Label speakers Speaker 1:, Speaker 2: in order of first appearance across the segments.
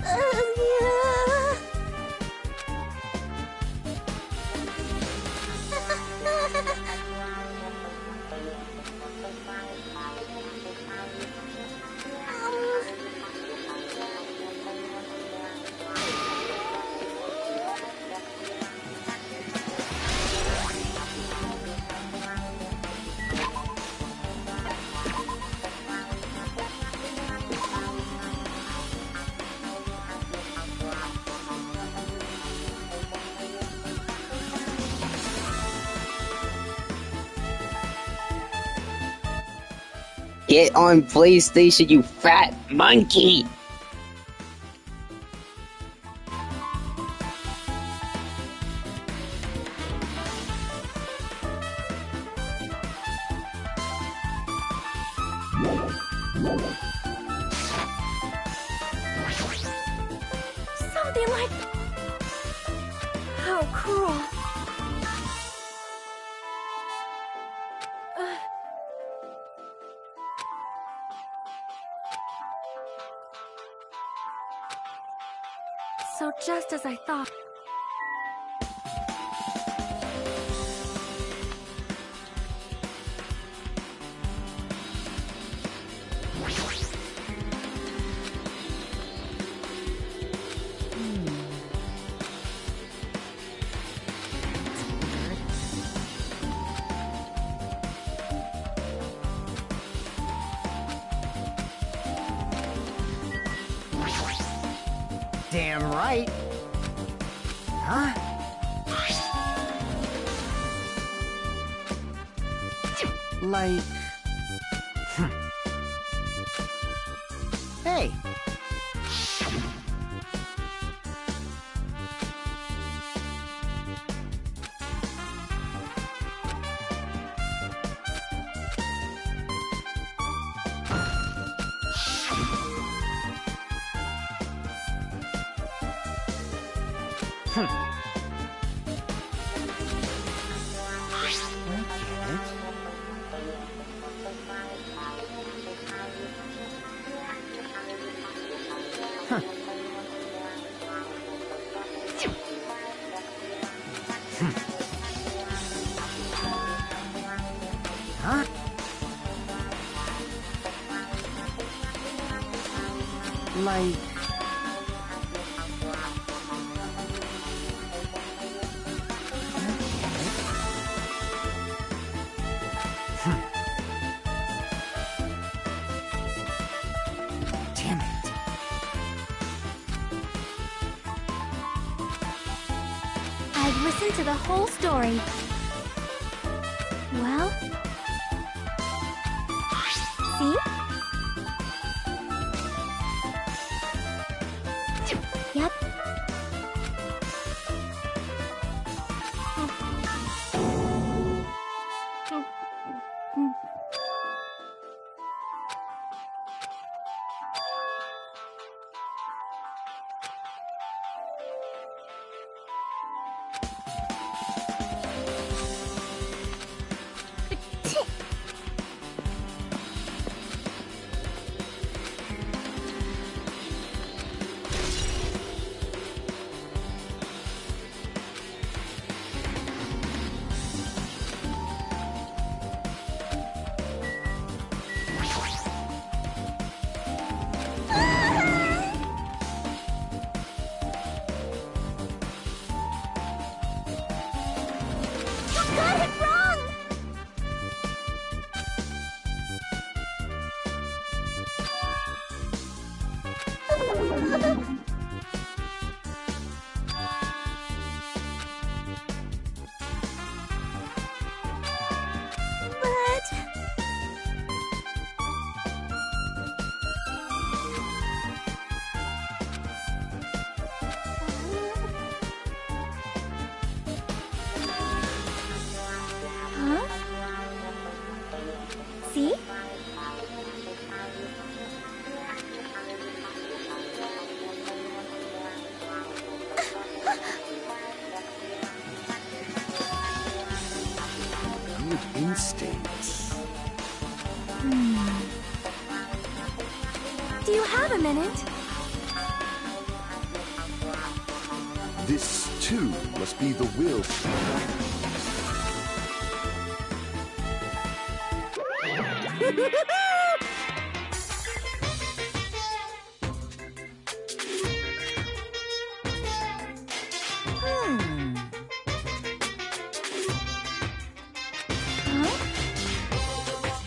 Speaker 1: Yeah.
Speaker 2: Get on PlayStation, you fat monkey!
Speaker 1: Something like... How cruel. So just as I thought.
Speaker 3: Damn right. Huh? Like... Hey! Huh? Like... Damn it.
Speaker 1: I've listened to the whole story. Well... See? Yep. Got it wrong! Huh? See?
Speaker 3: Good instincts.
Speaker 1: Do you have a minute?
Speaker 3: This too must be the will.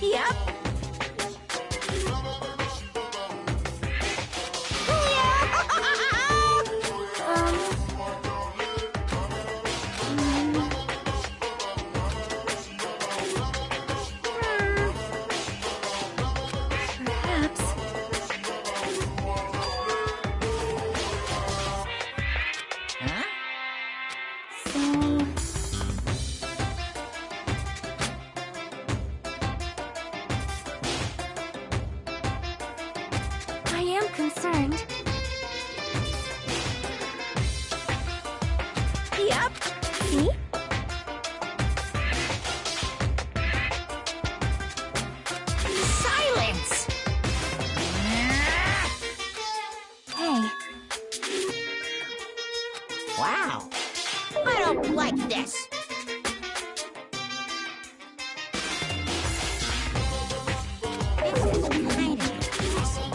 Speaker 1: Yep. Perhaps. So... I am concerned. Yep. See? Silence! Hey.
Speaker 4: Wow. I don't like this. This is kind of depressing.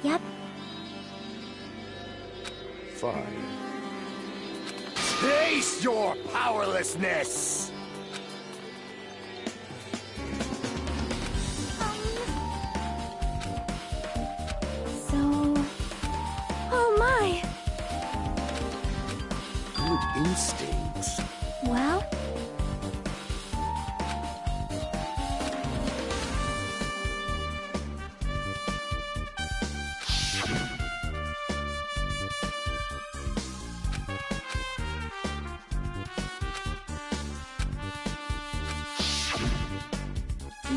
Speaker 1: Yep.
Speaker 3: Fine. Face your powerlessness!
Speaker 1: So... Oh my!
Speaker 3: Good instincts.
Speaker 1: Well...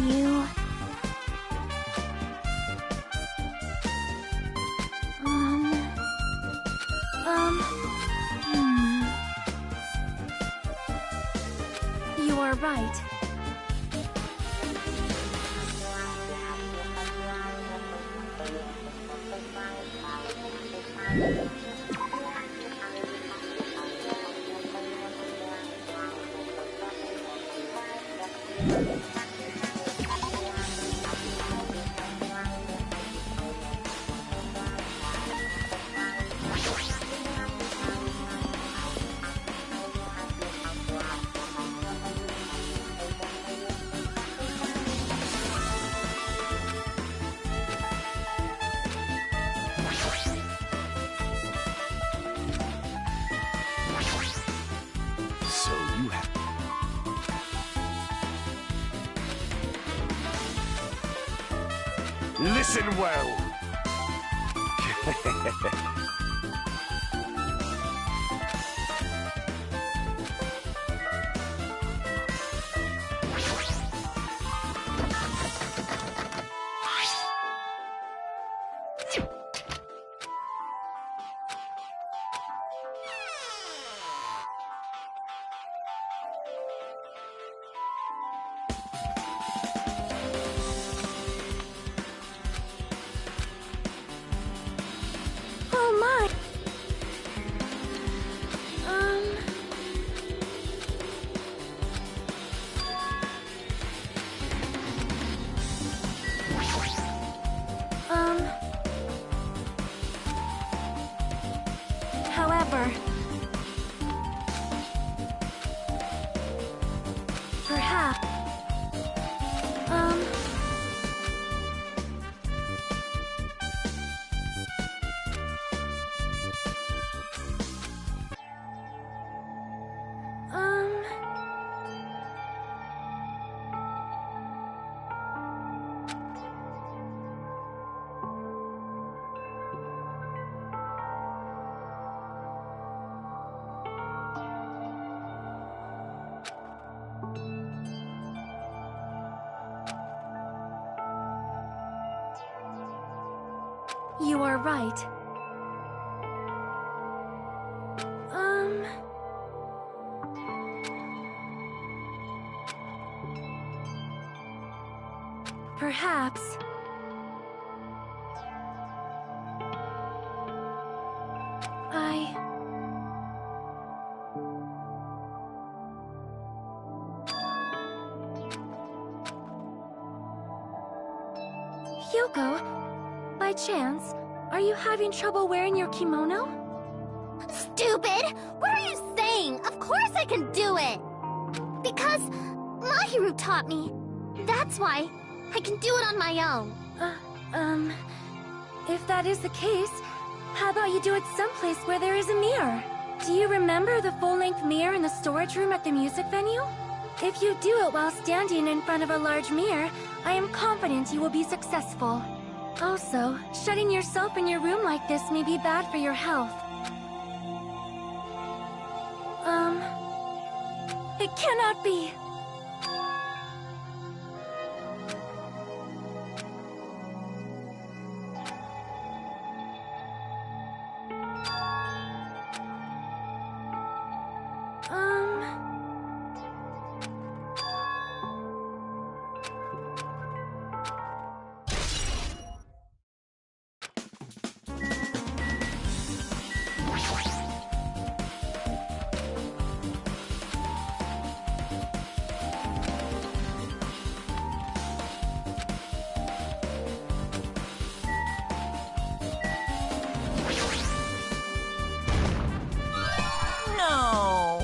Speaker 1: You... You are right.
Speaker 3: So you have... Listen well!
Speaker 1: Oh my! However... Perhaps... You are right. Perhaps. Hyuko, by chance, are you having trouble wearing your kimono?
Speaker 5: Stupid! What are you saying? Of course I can do it! Because Mahiru taught me. That's why I can do it on my own.
Speaker 1: If that is the case, how about you do it someplace where there is a mirror? Do you remember the full-length mirror in the storage room at the music venue? If you do it while standing in front of a large mirror, I am confident you will be successful. Also, shutting yourself in your room like this may be bad for your health. It cannot be!
Speaker 4: No.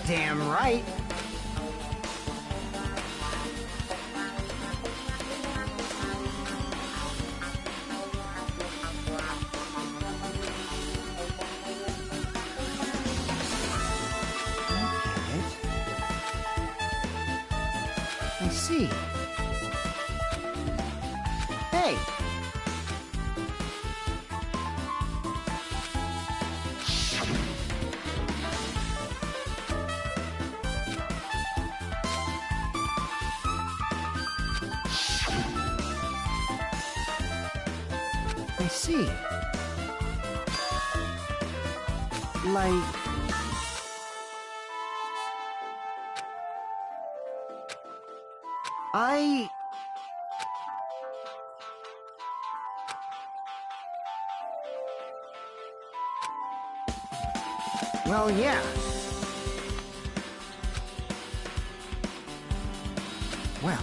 Speaker 6: Damn right. I see. Hey! I see. Like... Well, yeah. Well.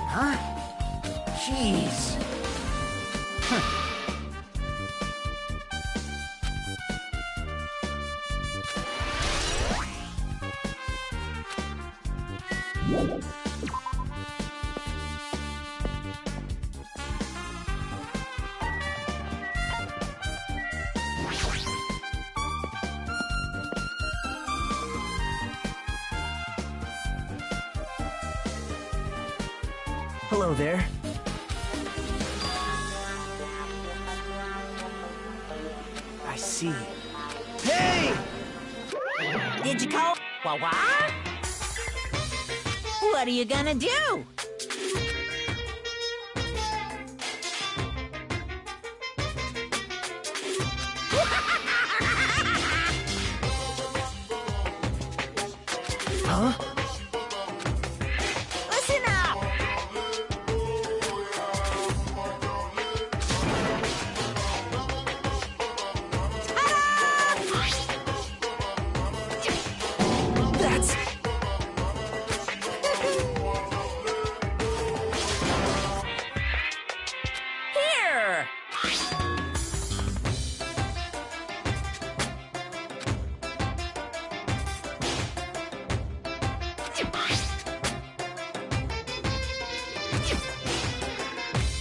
Speaker 6: Huh? Jeez. Hello there. I see. Hey!
Speaker 4: Did you call? What? What are you gonna do?
Speaker 6: Huh?
Speaker 4: Listen up!
Speaker 6: That's...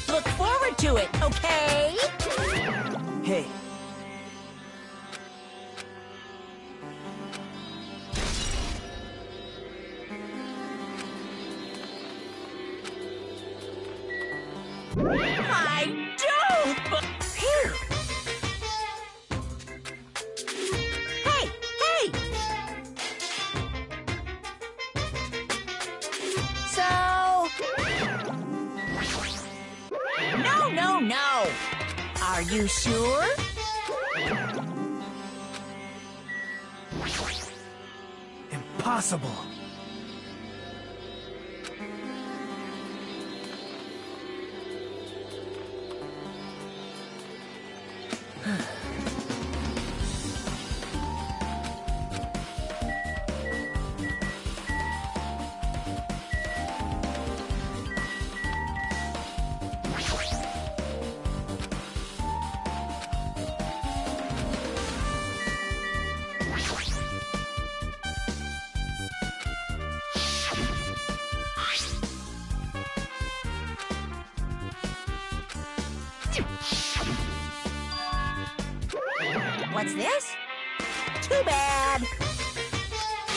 Speaker 4: Look forward to it, okay?
Speaker 6: Hey.
Speaker 4: I do! Here! Hey! Hey! So... No, no, no! Are you sure?
Speaker 6: Impossible.
Speaker 4: What's this? Too bad.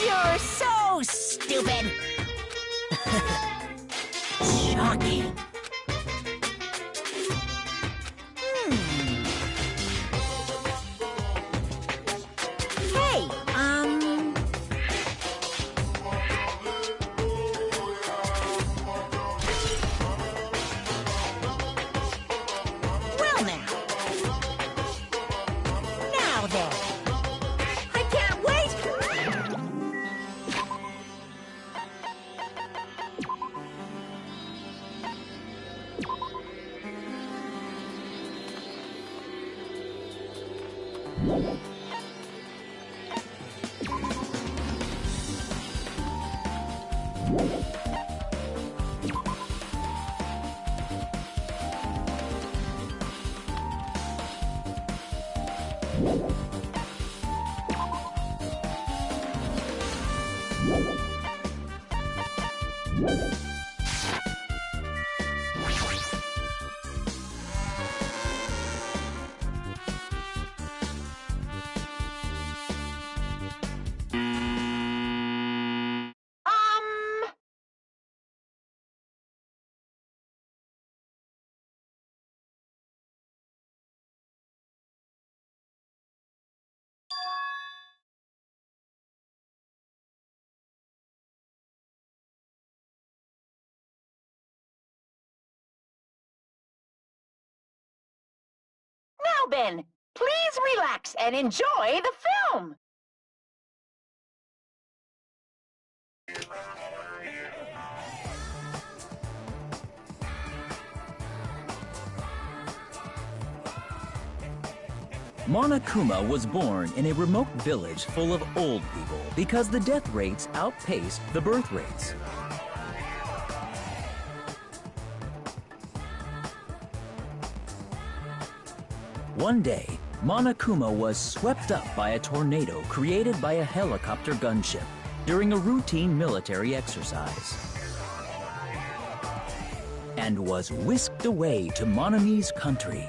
Speaker 4: You're so stupid. Shocking. Hey, well now. Now then. I can't wait. Now, Ben, please relax and enjoy the film.
Speaker 7: Monokuma was born in a remote village full of old people because the death rates outpaced the birth rates. One day, Monokuma was swept up by a tornado created by a helicopter gunship during a routine military exercise, and was whisked away to Monami's country.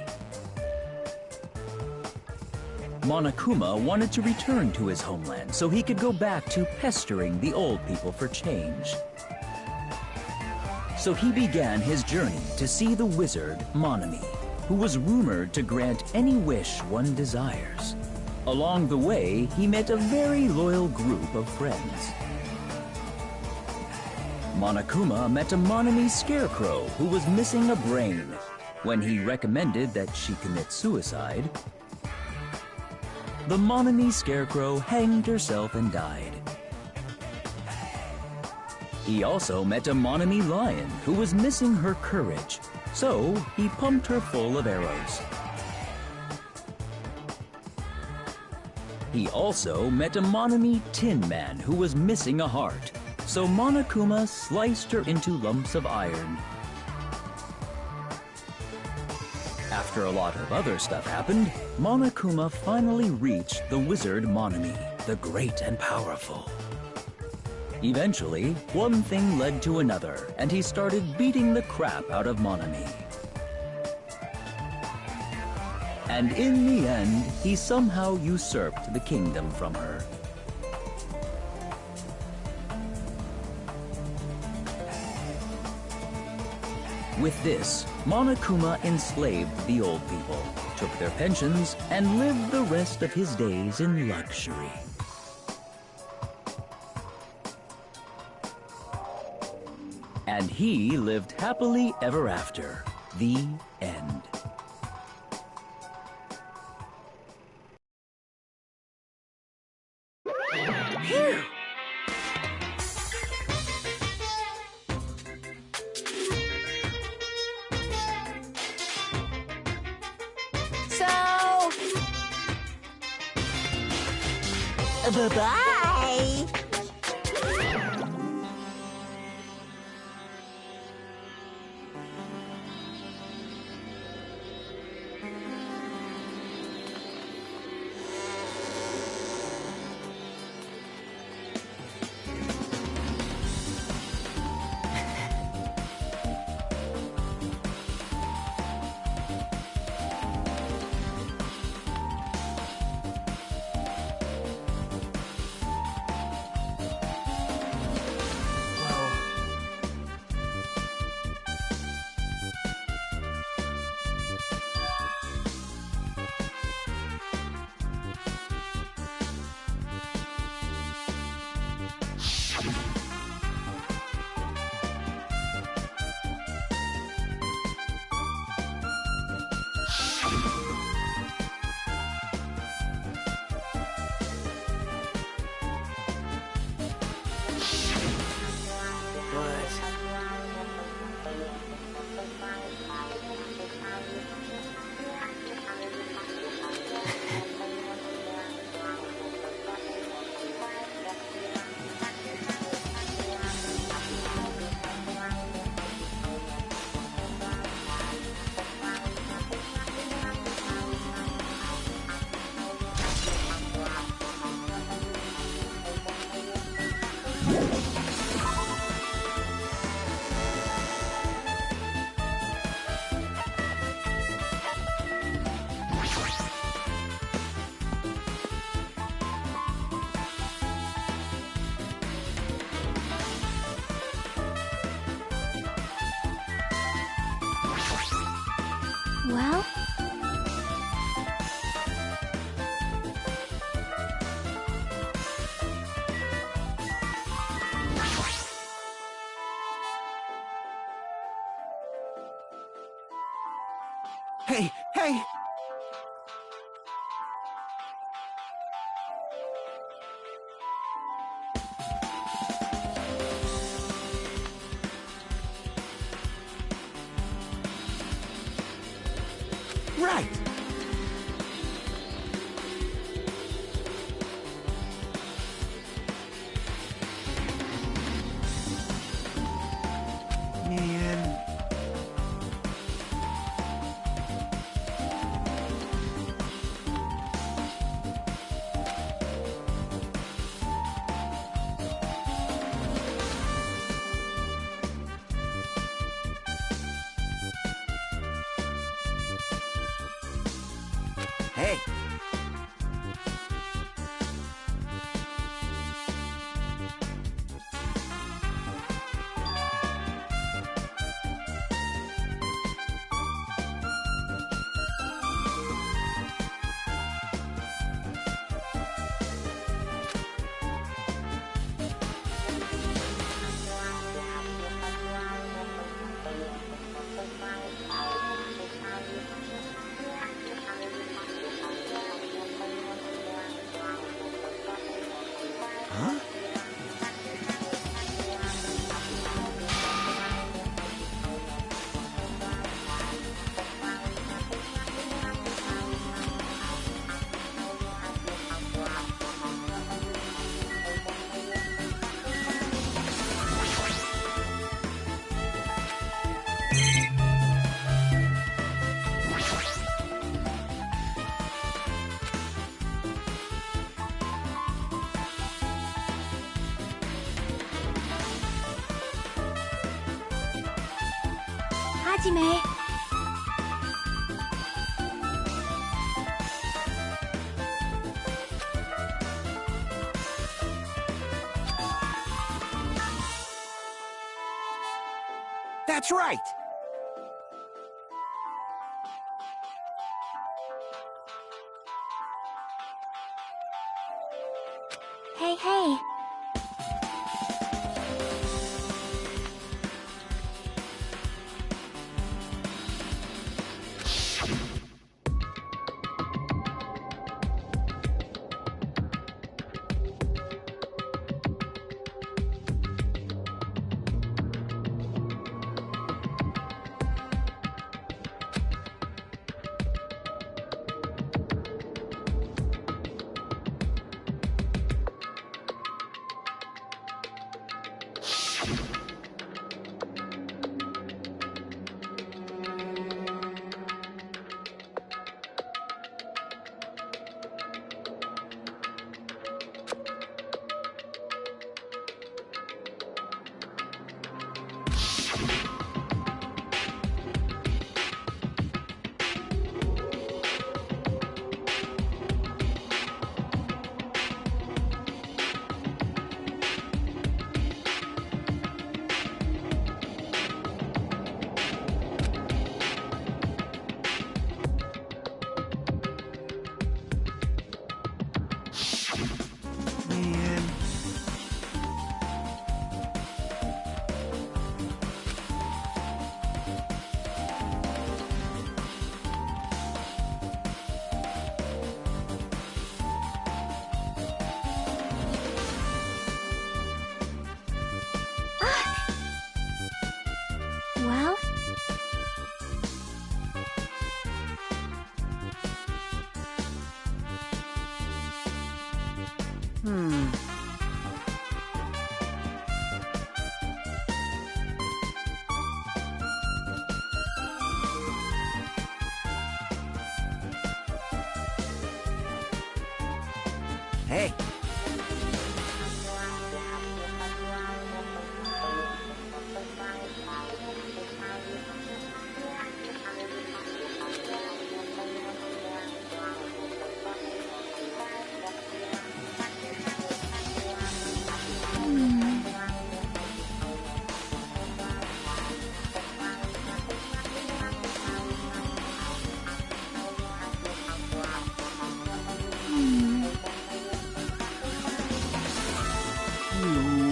Speaker 7: Monokuma wanted to return to his homeland so he could go back to pestering the old people for change. So he began his journey to see the wizard Monami, who was rumored to grant any wish one desires. Along the way, he met a very loyal group of friends. Monokuma met a Monami scarecrow who was missing a brain. When he recommended that she commit suicide, the Monami scarecrow hanged herself and died. He also met a Monami lion who was missing her courage, so he pumped her full of arrows. He also met a Monami tin man who was missing a heart, so Monokuma sliced her into lumps of iron. After a lot of other stuff happened, Monokuma finally reached the wizard Monami, the great and powerful. Eventually, one thing led to another, and he started beating the crap out of Monami. And in the end, he somehow usurped the kingdom from her. With this, Monokuma enslaved the old people, took their pensions, and lived the rest of his days in luxury. And he lived happily ever after. The end.
Speaker 6: Phew!
Speaker 4: So... Bye-bye!
Speaker 1: Well?
Speaker 6: Hey, hey! Right! Man.
Speaker 1: Hajime.
Speaker 6: That's right.
Speaker 1: Hey, hey.
Speaker 6: Man.
Speaker 1: Well?
Speaker 6: Hey. You.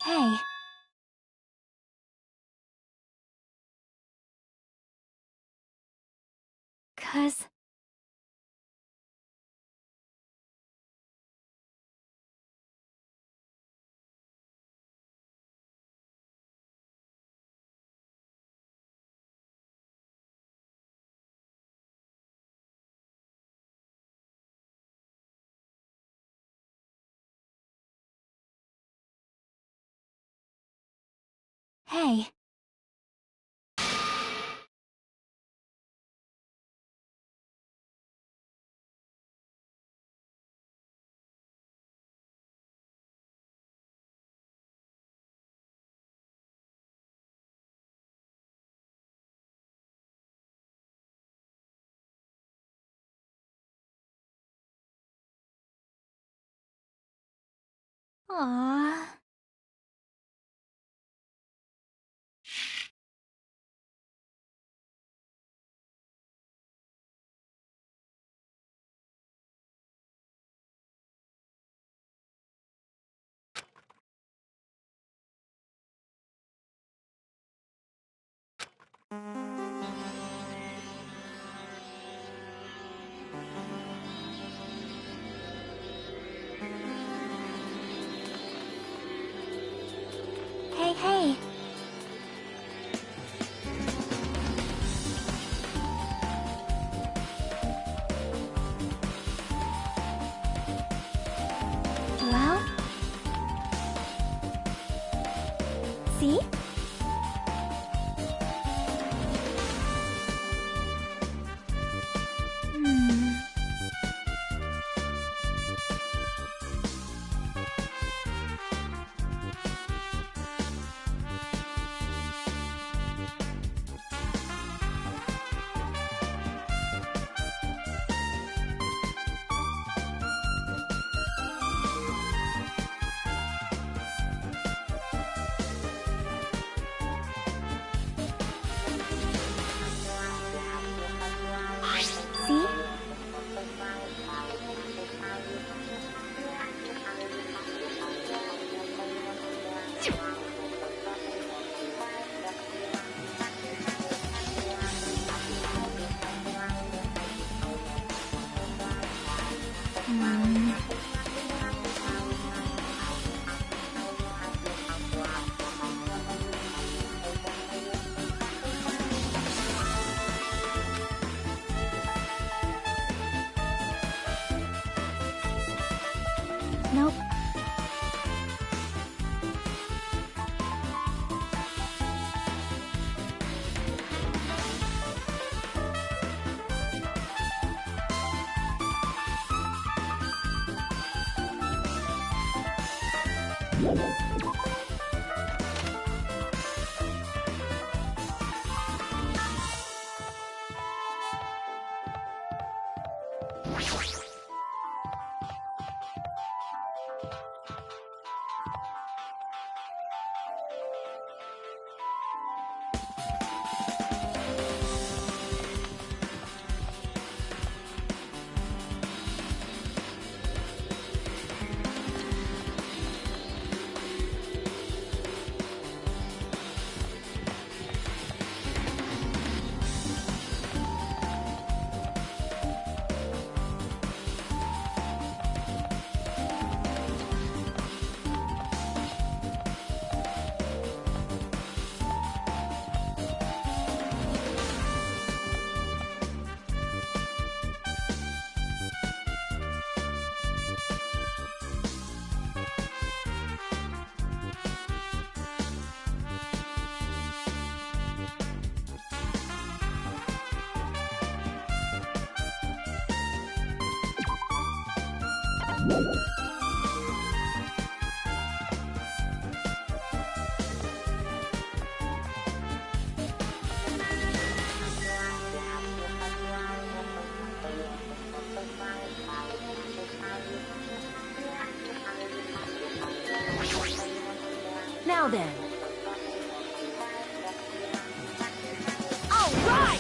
Speaker 1: Hey. 'Cause Hey. Aww. Hey, hey. Well? See? Hmm. See? Hmm. Nope.
Speaker 4: Now then. All right!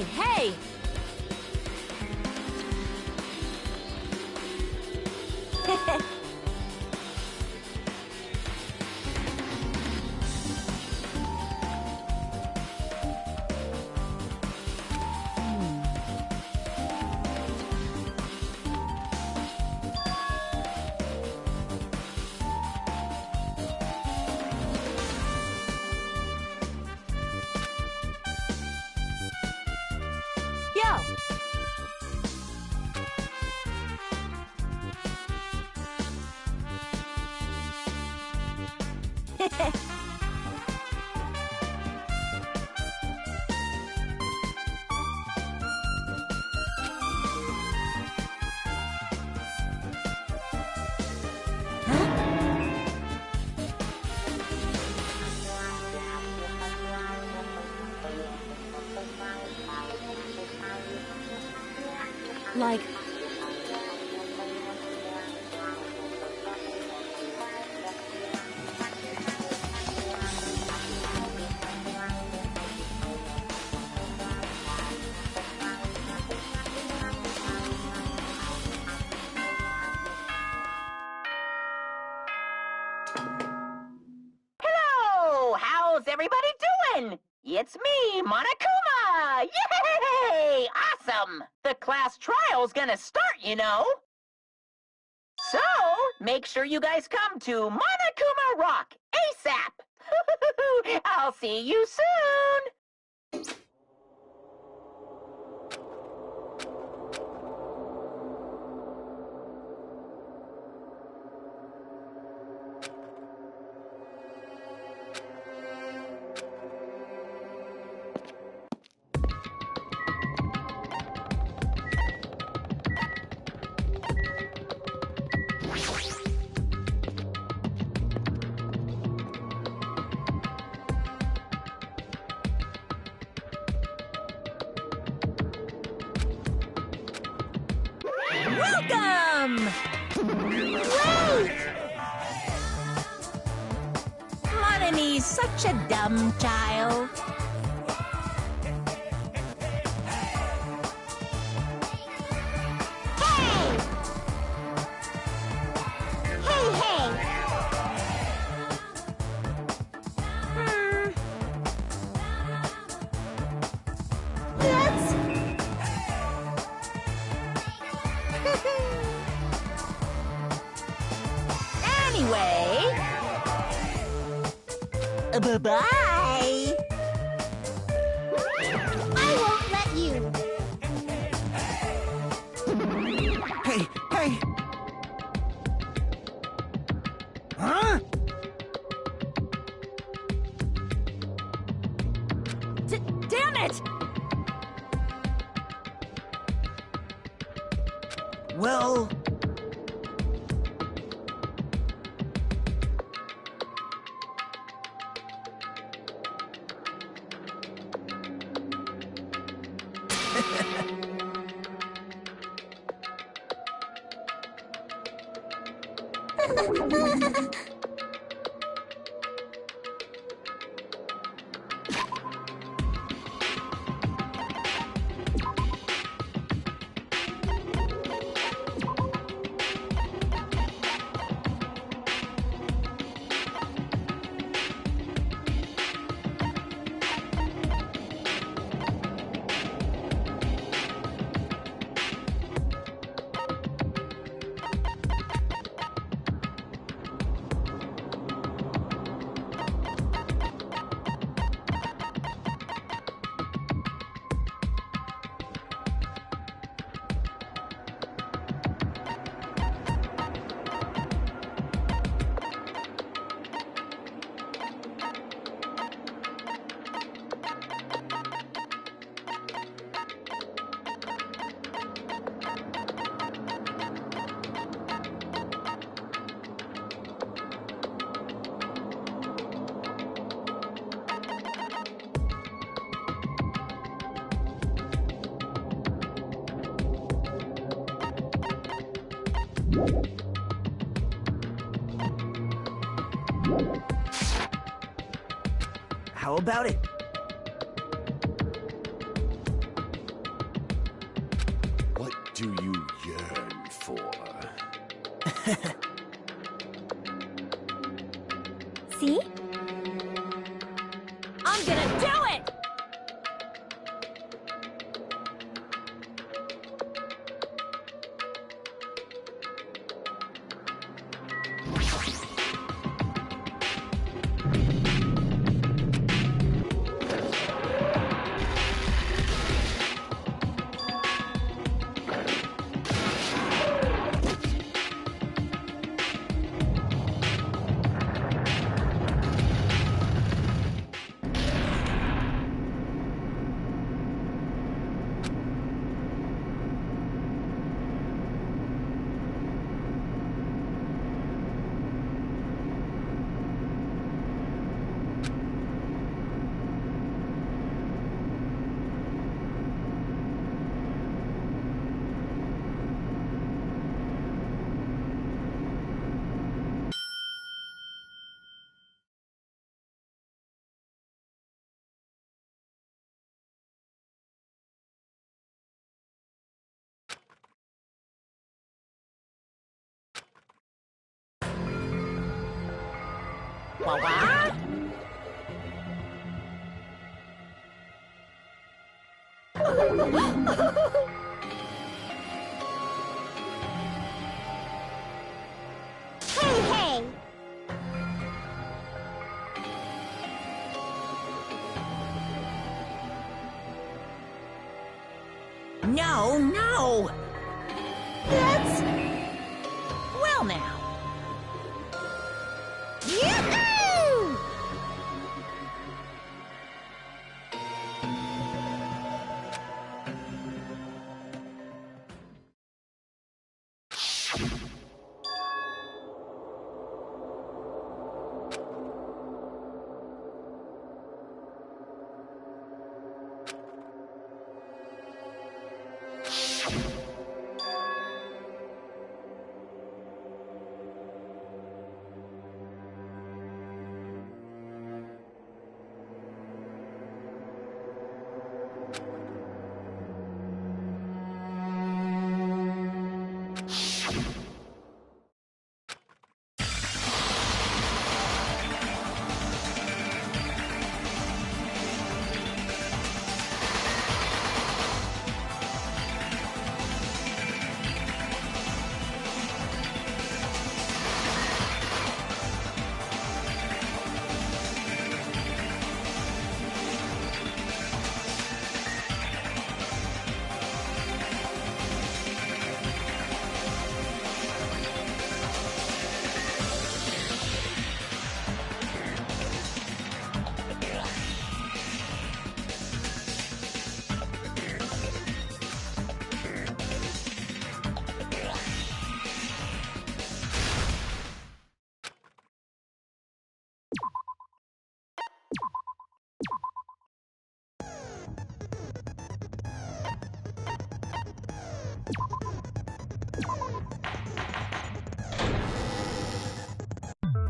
Speaker 1: Hey, hey! Yo! Like...
Speaker 4: Hello! How's everybody doing? It's me, Monokuma! Yay! Awesome! The class trial's gonna start, you know. So, make sure you guys come to Monokuma Rock ASAP! I'll see you soon!
Speaker 1: Welcome! Wait! Monony's such a dumb child.
Speaker 5: Hey! Hey, hey! Oops!
Speaker 1: Anyway... Bye-bye!
Speaker 5: I won't let you!
Speaker 6: Hey, hey! Huh?
Speaker 1: Damn it!
Speaker 6: Well... How about it?
Speaker 1: See? I'm gonna do it!
Speaker 4: What?
Speaker 5: Hey, hey!
Speaker 4: No, no! That's... Well now.
Speaker 5: Yoo-hoo!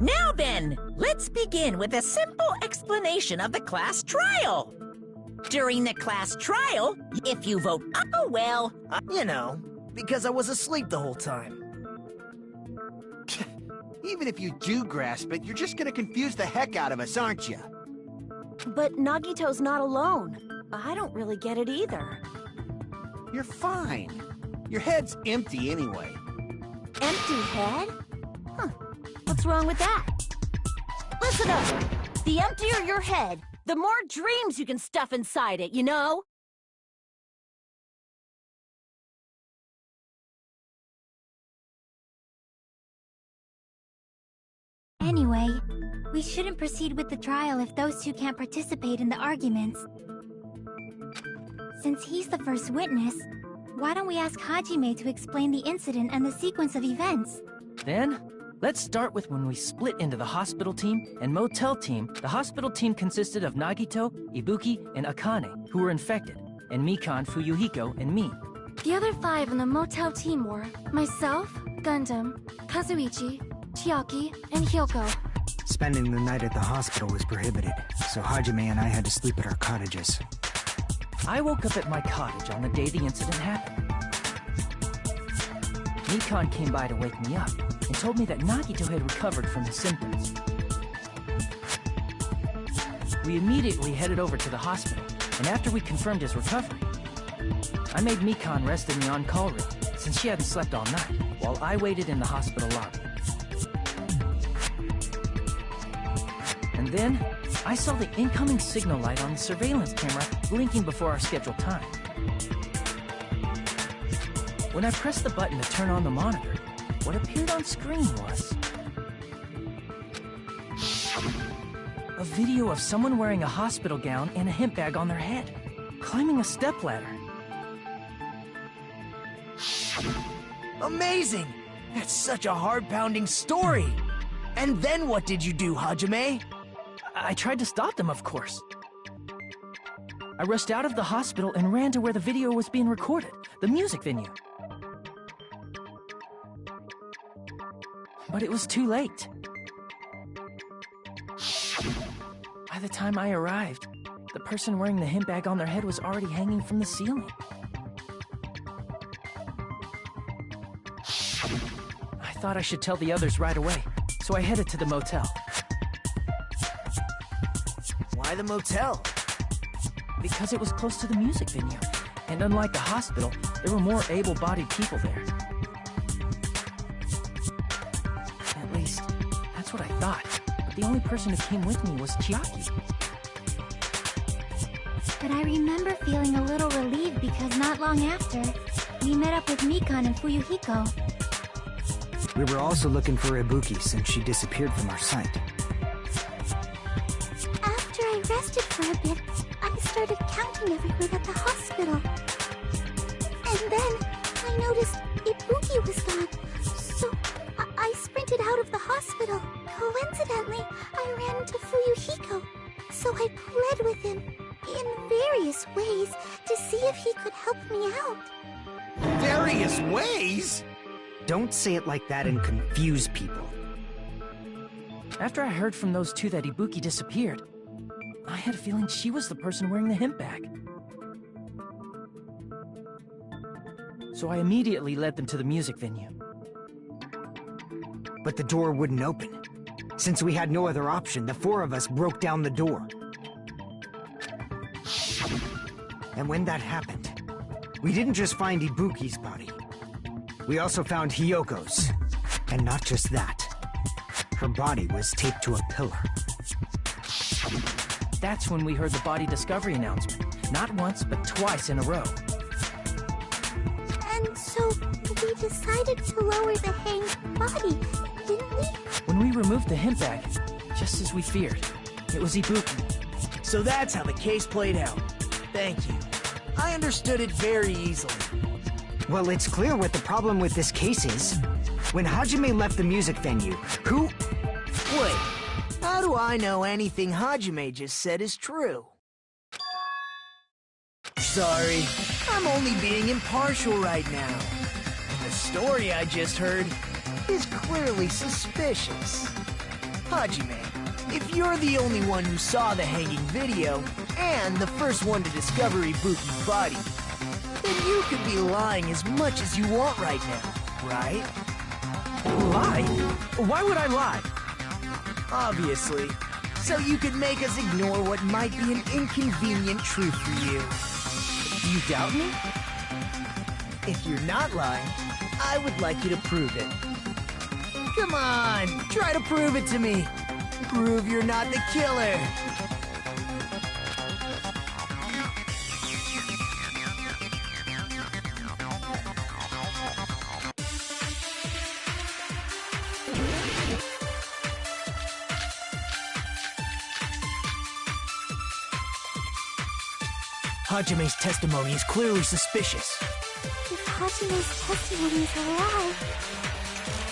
Speaker 4: Now then, let's begin with a simple explanation of the class trial. During the class trial, if you vote oh well,
Speaker 6: You know, because I was asleep the whole time. Even if you do grasp it, you're just gonna confuse the heck out of us, aren't you?
Speaker 1: But Nagito's not alone. I don't really get it either.
Speaker 6: You're fine. Your head's empty anyway.
Speaker 1: Empty head? Huh. What's wrong with that? Listen up! The emptier your head, the more dreams you can stuff inside it, you know?
Speaker 5: Anyway, we shouldn't proceed with the trial if those two can't participate in the arguments. Since he's the first witness, why don't we ask Hajime to explain the incident and the sequence of events?
Speaker 8: Then, let's start with when we split into the hospital team and motel team. The hospital team consisted of Nagito, Ibuki, and Akane, who were infected, and Mikan, Fuyuhiko, and me.
Speaker 1: The other 5 on the motel team were myself, Gundam, Kazuichi, Chiaki, and Hyoko.
Speaker 9: Spending the night at the hospital was prohibited, so Hajime and I had to sleep at our cottages.
Speaker 8: I woke up at my cottage on the day the incident happened. Mikan came by to wake me up and told me that Nagito had recovered from his symptoms. We immediately headed over to the hospital, and after we confirmed his recovery, I made Mikan rest in the on-call room, since she hadn't slept all night, while I waited in the hospital lobby. And then, I saw the incoming signal light on the surveillance camera blinking before our scheduled time. When I pressed the button to turn on the monitor, what appeared on screen was a video of someone wearing a hospital gown and a hemp bag on their head, climbing a stepladder.
Speaker 10: Amazing! That's such a heart-pounding story! And then what did you do, Hajime?
Speaker 8: I tried to stop them, of course. I rushed out of the hospital and ran to where the video was being recorded, the music venue. But it was too late. By the time I arrived, the person wearing the hemp bag on their head was already hanging from the ceiling. I thought I should tell the others right away, so I headed to the motel.
Speaker 10: Why the motel?
Speaker 8: Because it was close to the music venue, and unlike the hospital, there were more able-bodied people there. At least, that's what I thought, but the only person who came with me was Chiaki.
Speaker 5: But I remember feeling a little relieved because not long after, we met up with Mikan and Fuyuhiko.
Speaker 9: We were also looking for Ibuki since she disappeared from our sight.
Speaker 5: After I rested for a bit, I started counting everyone at the hospital. And then I noticed Ibuki was gone, so I sprinted out of the hospital. Coincidentally, I ran into Fuyuhiko, so I pled with him in various ways to see if he could help me out.
Speaker 6: Various ways?
Speaker 9: Don't say it like that and confuse people.
Speaker 8: After I heard from those two that Ibuki disappeared, I had a feeling she was the person wearing the hemp bag. So I immediately led them to the music venue.
Speaker 9: But the door wouldn't open. Since we had no other option, the four of us broke down the door. And when that happened, we didn't just find Ibuki's body. We also found Hyoko's. And not just that. Her body was taped to a pillar.
Speaker 8: That's when we heard the body discovery announcement. Not once, but twice in a row.
Speaker 5: And so, we decided to lower the hanged body, didn't we?
Speaker 8: When we removed the hemp bag, just as we feared, it was Ibuki.
Speaker 10: So that's how the case played out. Thank you. I understood it very easily.
Speaker 9: Well, it's clear what the problem with this case is. When Hajime left the music venue, who...
Speaker 10: Wait, how do I know anything Hajime just said is true? Sorry, I'm only being impartial right now. And the story I just heard is clearly suspicious. Hajime, if you're the only one who saw the hanging video, and the first one to discover Ibuki's body, then you could be lying as much as you want right now, right?
Speaker 8: Lie? Why would I lie?
Speaker 10: Obviously. So you could make us ignore what might be an inconvenient truth for you.
Speaker 8: You doubt me?
Speaker 10: If you're not lying, I would like you to prove it. Come on, try to prove it to me. Prove you're not the killer. Hajime's testimony is clearly suspicious.
Speaker 5: If Hajime's testimony is a lie,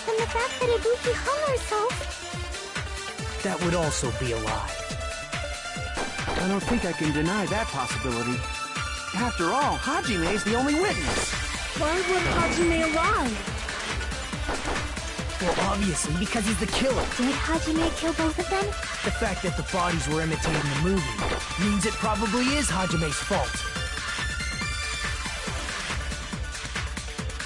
Speaker 5: then the fact that Ibuki hung herself...
Speaker 10: That would also be a lie.
Speaker 6: I don't think I can deny that possibility. After all, Hajime is the only witness.
Speaker 1: Why would Hajime lie?
Speaker 10: Well, obviously, because he's the killer.
Speaker 5: Did Hajime kill both of them?
Speaker 10: The fact that the bodies were imitating the movie means it probably is Hajime's fault.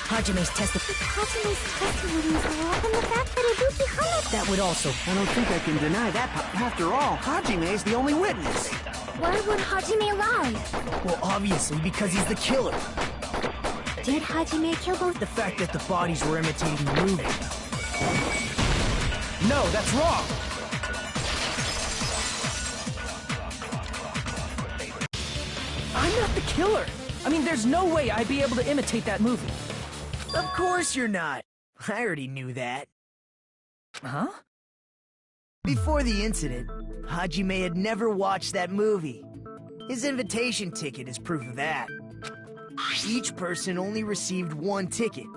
Speaker 8: Hajime's testimony.
Speaker 5: Hajime's testimony is all from the fact that Ibuki hung it.
Speaker 8: That would also...
Speaker 6: I don't think I can deny that. After all, Hajime's the only witness.
Speaker 1: Why would Hajime lie?
Speaker 10: Well, obviously, because he's the killer.
Speaker 5: Did Hajime kill both?
Speaker 10: The fact that the bodies were imitating the movie. No, that's wrong!
Speaker 8: I'm not the killer! I mean, there's no way I'd be able to imitate that movie.
Speaker 10: Of course you're not. I already knew that.
Speaker 8: Huh?
Speaker 10: Before the incident, Hajime had never watched that movie. His invitation ticket is proof of that. Each person only received one ticket,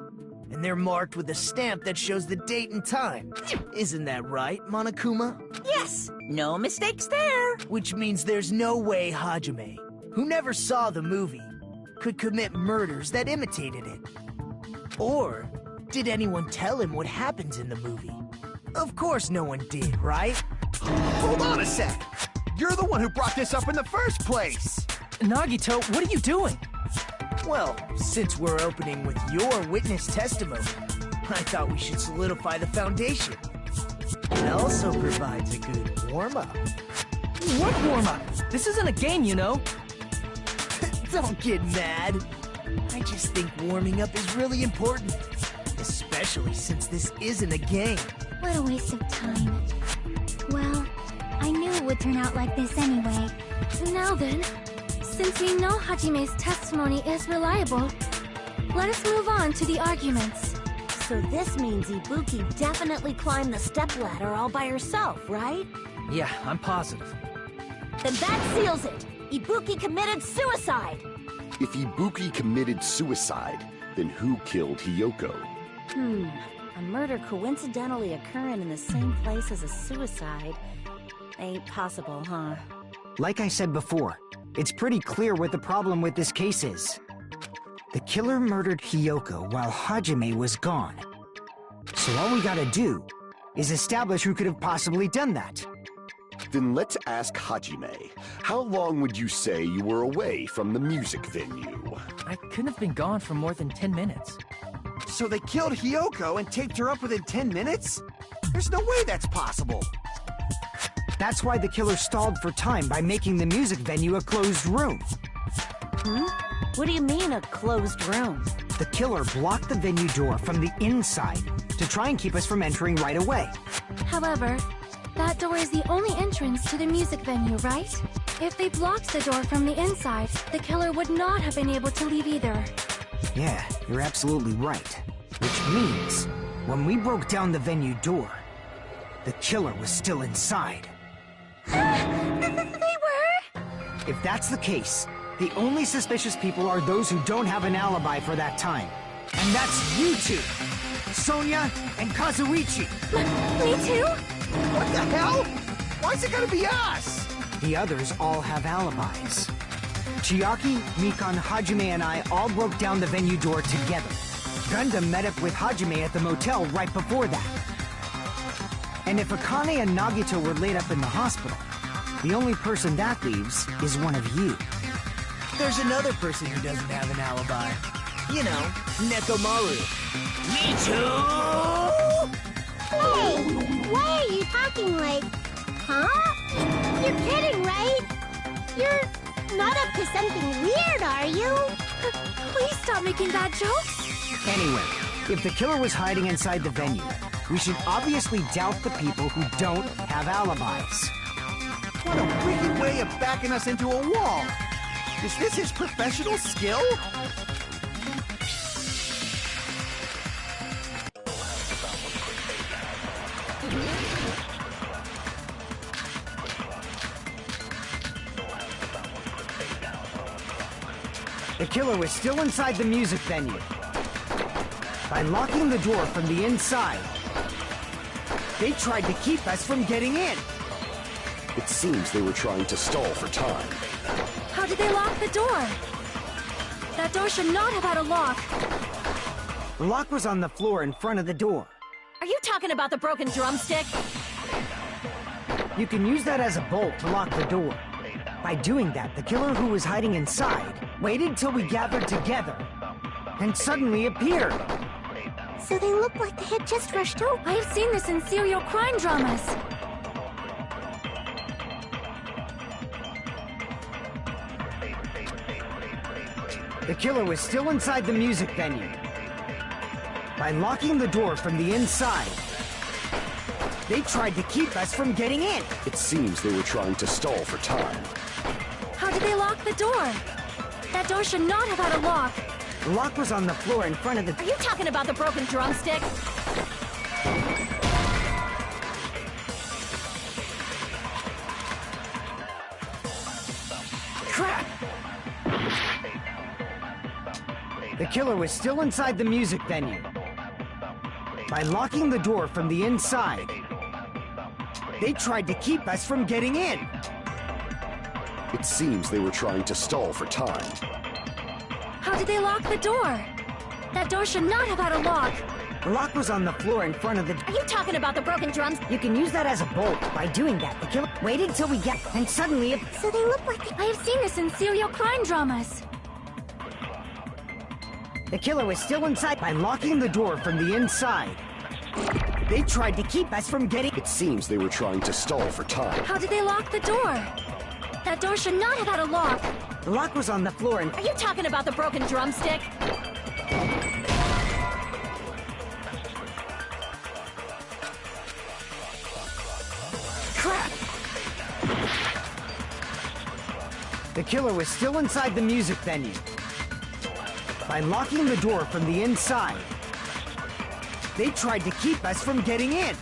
Speaker 10: and they're marked with a stamp that shows the date and time. Isn't that right, Monokuma?
Speaker 4: Yes, no mistakes there.
Speaker 10: Which means there's no way Hajime, who never saw the movie, could commit murders that imitated it. Or did anyone tell him what happens in the movie? Of course no one did, right?
Speaker 3: Hold on a sec! You're the one who brought this up in the first place!
Speaker 8: Nagito, what are you doing?
Speaker 10: Well, since we're opening with your witness testimony, I thought we should solidify the foundation. It also provides a good warm-up.
Speaker 8: What warm-up? This isn't a game, you know.
Speaker 10: Don't get mad. I just think warming up is really important. Especially since this isn't a game.
Speaker 5: What a waste of time. Well, I knew it would turn out like this anyway.
Speaker 1: Now then, since we know Hajime's testimony is reliable, let us move on to the arguments.
Speaker 11: So this means Ibuki definitely climbed the stepladder all by herself, right?
Speaker 8: Yeah, I'm positive.
Speaker 11: Then that seals it! Ibuki committed suicide!
Speaker 3: If Ibuki committed suicide, then who killed Hiyoko?
Speaker 11: A murder coincidentally occurring in the same place as a suicide ain't possible, huh?
Speaker 9: Like I said before, it's pretty clear what the problem with this case is. The killer murdered Hiyoko while Hajime was gone. So all we gotta do is establish who could have possibly done that.
Speaker 3: Then let's ask Hajime. How long would you say you were away from the music venue?
Speaker 8: I couldn't have been gone for more than 10 minutes.
Speaker 6: So they killed Hiyoko and taped her up within 10 minutes? There's no way that's possible.
Speaker 9: That's why the killer stalled for time by making the music venue a closed room.
Speaker 11: What do you mean, a closed room?
Speaker 9: The killer blocked the venue door from the inside to try and keep us from entering right away.
Speaker 1: However, that door is the only entrance to the music venue, right? If they blocked the door from the inside, the killer would not have been able to leave either.
Speaker 9: Yeah, you're absolutely right. Which means, when we broke down the venue door, the killer was still inside.
Speaker 5: They were?
Speaker 9: If that's the case, the only suspicious people are those who don't have an alibi for that time. And that's you two! Sonia and Kazuichi!
Speaker 1: Me too?
Speaker 6: What the hell? Why's it gonna be us?
Speaker 9: The others all have alibis. Chiaki, Mikan, Hajime, and I all broke down the venue door together. Gundam met up with Hajime at the motel right before that. And if Akane and Nagito were laid up in the hospital, the only person that leaves is one of you.
Speaker 10: There's another person who doesn't have an alibi. You know, Nekomaru. Me too!
Speaker 5: Hey! Why are you talking like... Huh? You're kidding, right? You're not up to something weird, are you?
Speaker 1: Please stop making bad jokes.
Speaker 9: Anyway, if the killer was hiding inside the venue, we should obviously doubt the people who don't have alibis.
Speaker 6: What a wicked way of backing us into a wall! Is this his professional skill?
Speaker 9: The killer was still inside the music venue. By locking the door from the inside, they tried to keep us from getting in.
Speaker 3: It seems they were trying to stall for time.
Speaker 1: How did they lock the door? That door should not have had a lock.
Speaker 9: The lock was on the floor in front of the door.
Speaker 11: Are you talking about the broken drumstick?
Speaker 9: You can use that as a bolt to lock the door. By doing that, the killer who was hiding inside waited till we gathered together and suddenly appeared.
Speaker 5: So they looked like they had just rushed over.
Speaker 1: I have seen this in serial crime dramas.
Speaker 9: The killer was still inside the music venue. By locking the door from the inside, they tried to keep us from getting in.
Speaker 3: It seems they were trying to stall for time.
Speaker 1: How did they lock the door? That door should not have had a lock.
Speaker 9: The lock was on the floor in front of the...
Speaker 11: Are you talking about the broken drumstick?
Speaker 9: Crap! The killer was still inside the music venue. By locking the door from the inside, they tried to keep us from getting in.
Speaker 3: It seems they were trying to stall for time.
Speaker 1: How did they lock the door? That door should not have had a lock.
Speaker 9: The lock was on the floor in front of the...
Speaker 11: Are you talking about the broken drums?
Speaker 9: You can use that as a bolt. By doing that, the killer waited till we get... And suddenly it...
Speaker 5: So they look like
Speaker 1: I have seen this in serial crime dramas.
Speaker 9: The killer was still inside. By locking the door from the inside, they tried to keep us from getting...
Speaker 3: It seems they were trying to stall for time.
Speaker 1: How did they lock the door? That door should not have had a lock.
Speaker 9: The lock was on the floor and...
Speaker 11: Are you talking about the broken drumstick?
Speaker 9: Crap! The killer was still inside the music venue. By locking the door from the inside, they tried to keep us from getting in.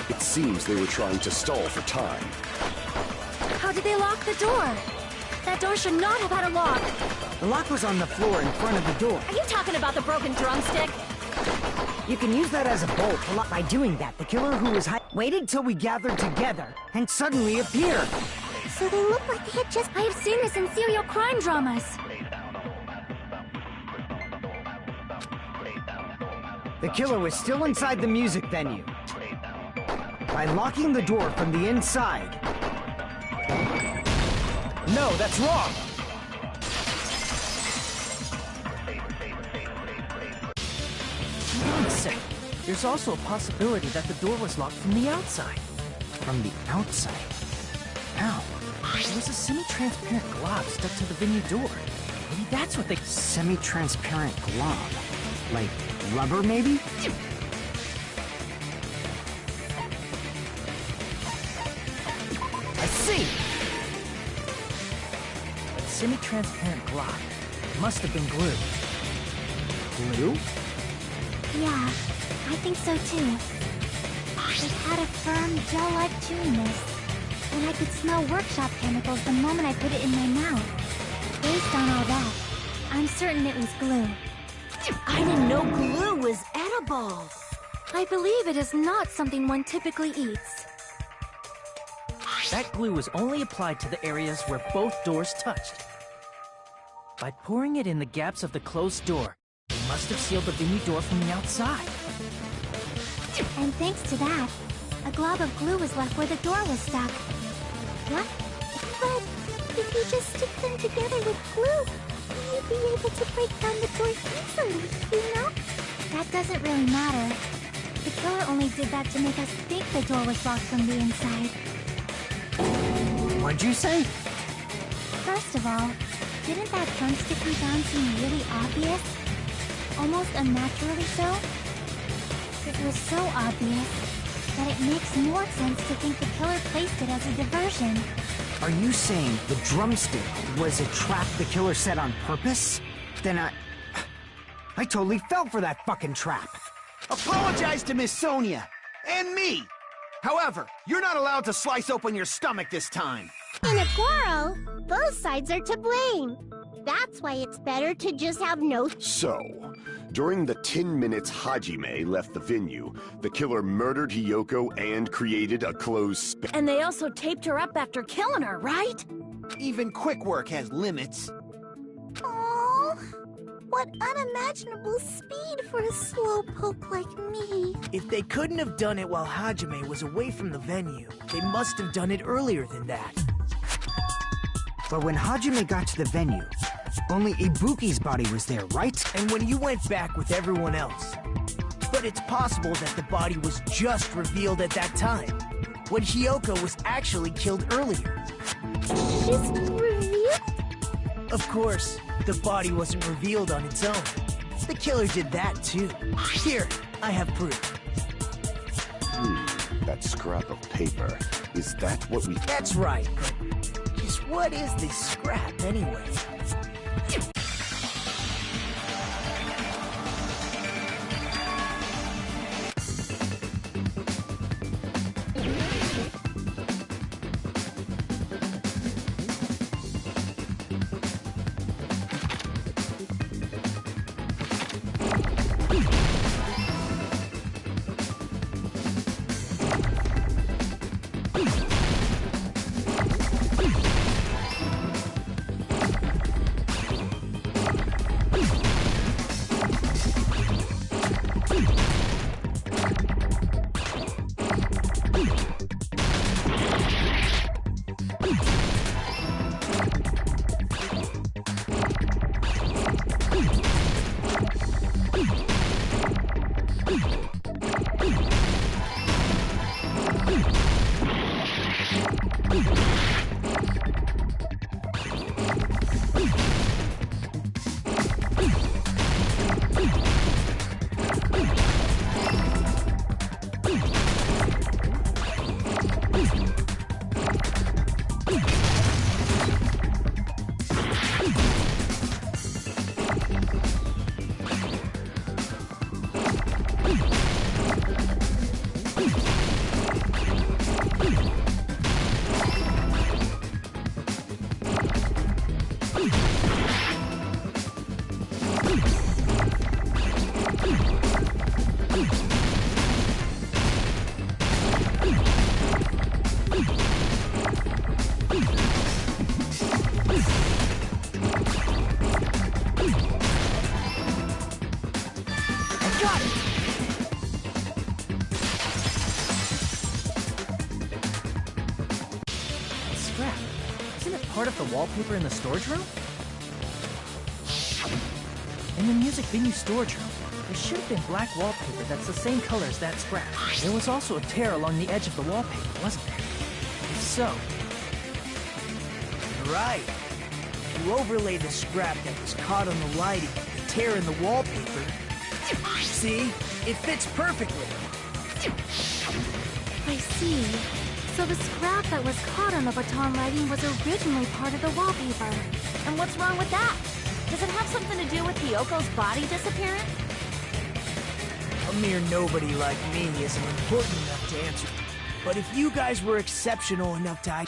Speaker 3: It seems they were trying to stall for time.
Speaker 1: How did they lock the door? That door should not have had a lock.
Speaker 9: The lock was on the floor in front of the door.
Speaker 11: Are you talking about the broken drumstick?
Speaker 9: You can use that as a bolt. By doing that, the killer who was waited till we gathered together and suddenly appeared.
Speaker 5: So they look like they had just...
Speaker 1: I have seen this in serial crime dramas.
Speaker 9: The killer was still inside the music venue. By locking the door from the inside...
Speaker 10: No, that's wrong!
Speaker 8: Wait a sec. There's also a possibility that the door was locked from the outside.
Speaker 9: From the outside? How?
Speaker 8: There was a semi-transparent glob stuck to the venue door. Maybe that's what they...
Speaker 9: Semi-transparent glob? Like rubber, maybe?
Speaker 8: I see! Semi-transparent glob. Must have been glue.
Speaker 9: Glue?
Speaker 5: Yeah, I think so too. It had a firm, gel-like chewiness, and I could smell workshop chemicals the moment I put it in my mouth. Based on all that, I'm certain it was glue.
Speaker 11: I didn't know glue was edible.
Speaker 1: I believe it is not something one typically eats.
Speaker 8: That glue was only applied to the areas where both doors touched. By pouring it in the gaps of the closed door, they must have sealed the venue door from the outside.
Speaker 5: And thanks to that, a glob of glue was left where the door was stuck. What? But if you just stick them together with glue, you'd be able to break down the door easily, you know? That doesn't really matter. The killer only did that to make us think the door was locked from the inside.
Speaker 9: What'd you say?
Speaker 5: First of all, didn't that drumstick we found seem really obvious? Almost unnaturally so? It was so obvious that it makes more sense to think the killer placed it as a diversion.
Speaker 9: Are you saying the drumstick was a trap the killer set on purpose? Then I totally fell for that fucking trap.
Speaker 10: Apologize to Miss Sonia and me. However, you're not allowed to slice open your stomach this time.
Speaker 5: In a quarrel, both sides are to blame. That's why it's better to just have no...
Speaker 3: So, during the 10 minutes Hajime left the venue, the killer murdered Hiyoko and created a closed space.
Speaker 11: And they also taped her up after killing her, right?
Speaker 10: Even quick work has limits.
Speaker 5: Aww, what unimaginable speed for a slowpoke like me.
Speaker 10: If they couldn't have done it while Hajime was away from the venue, they must have done it earlier than that.
Speaker 9: But when Hajime got to the venue, Only Ibuki's body was there, right?
Speaker 10: And when you went back with everyone else. But it's possible that the body was just revealed at that time, when Hiyoko was actually killed earlier.
Speaker 5: Just revealed?
Speaker 10: Of course, the body wasn't revealed on its own. The killer did that too. Here, I have proof.
Speaker 3: That scrap of paper. Is that what we...
Speaker 10: That's right, but just what is this scrap anyway?
Speaker 8: Part of the wallpaper in the storage room? In the music venue storage room, there should have been black wallpaper that's the same color as that scrap. There was also a tear along the edge of the wallpaper, wasn't there? If so...
Speaker 10: Right. You overlay the scrap that was caught on the lighting, the tear in the wallpaper. See? It fits perfectly.
Speaker 1: I see. So the scrap that was caught on the baton lighting was originally part of the wallpaper.
Speaker 11: And what's wrong with that? Does it have something to do with Hiyoko's body disappearing?
Speaker 10: A mere nobody like me isn't important enough to answer. But if you guys were exceptional enough to...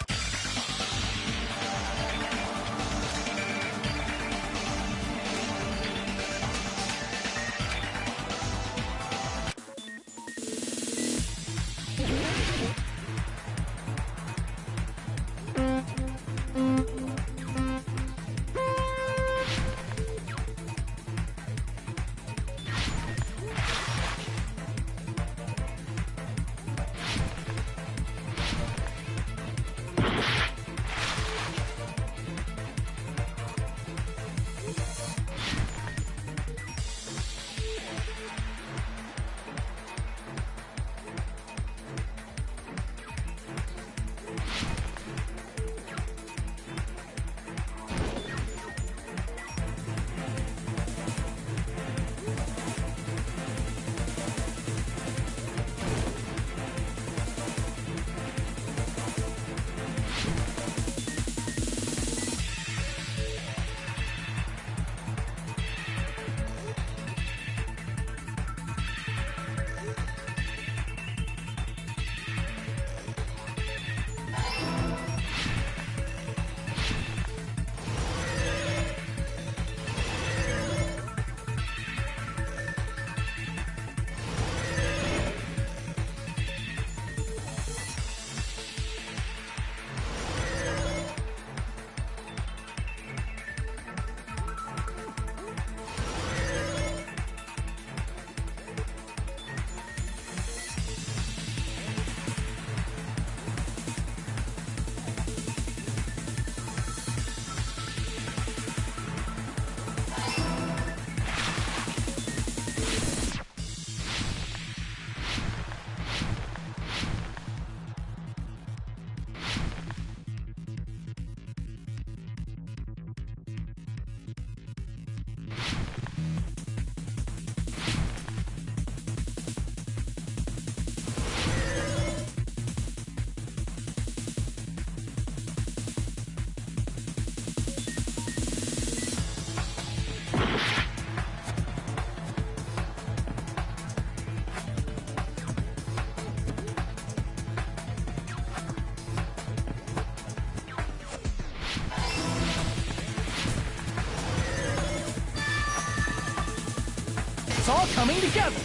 Speaker 8: It's all coming together!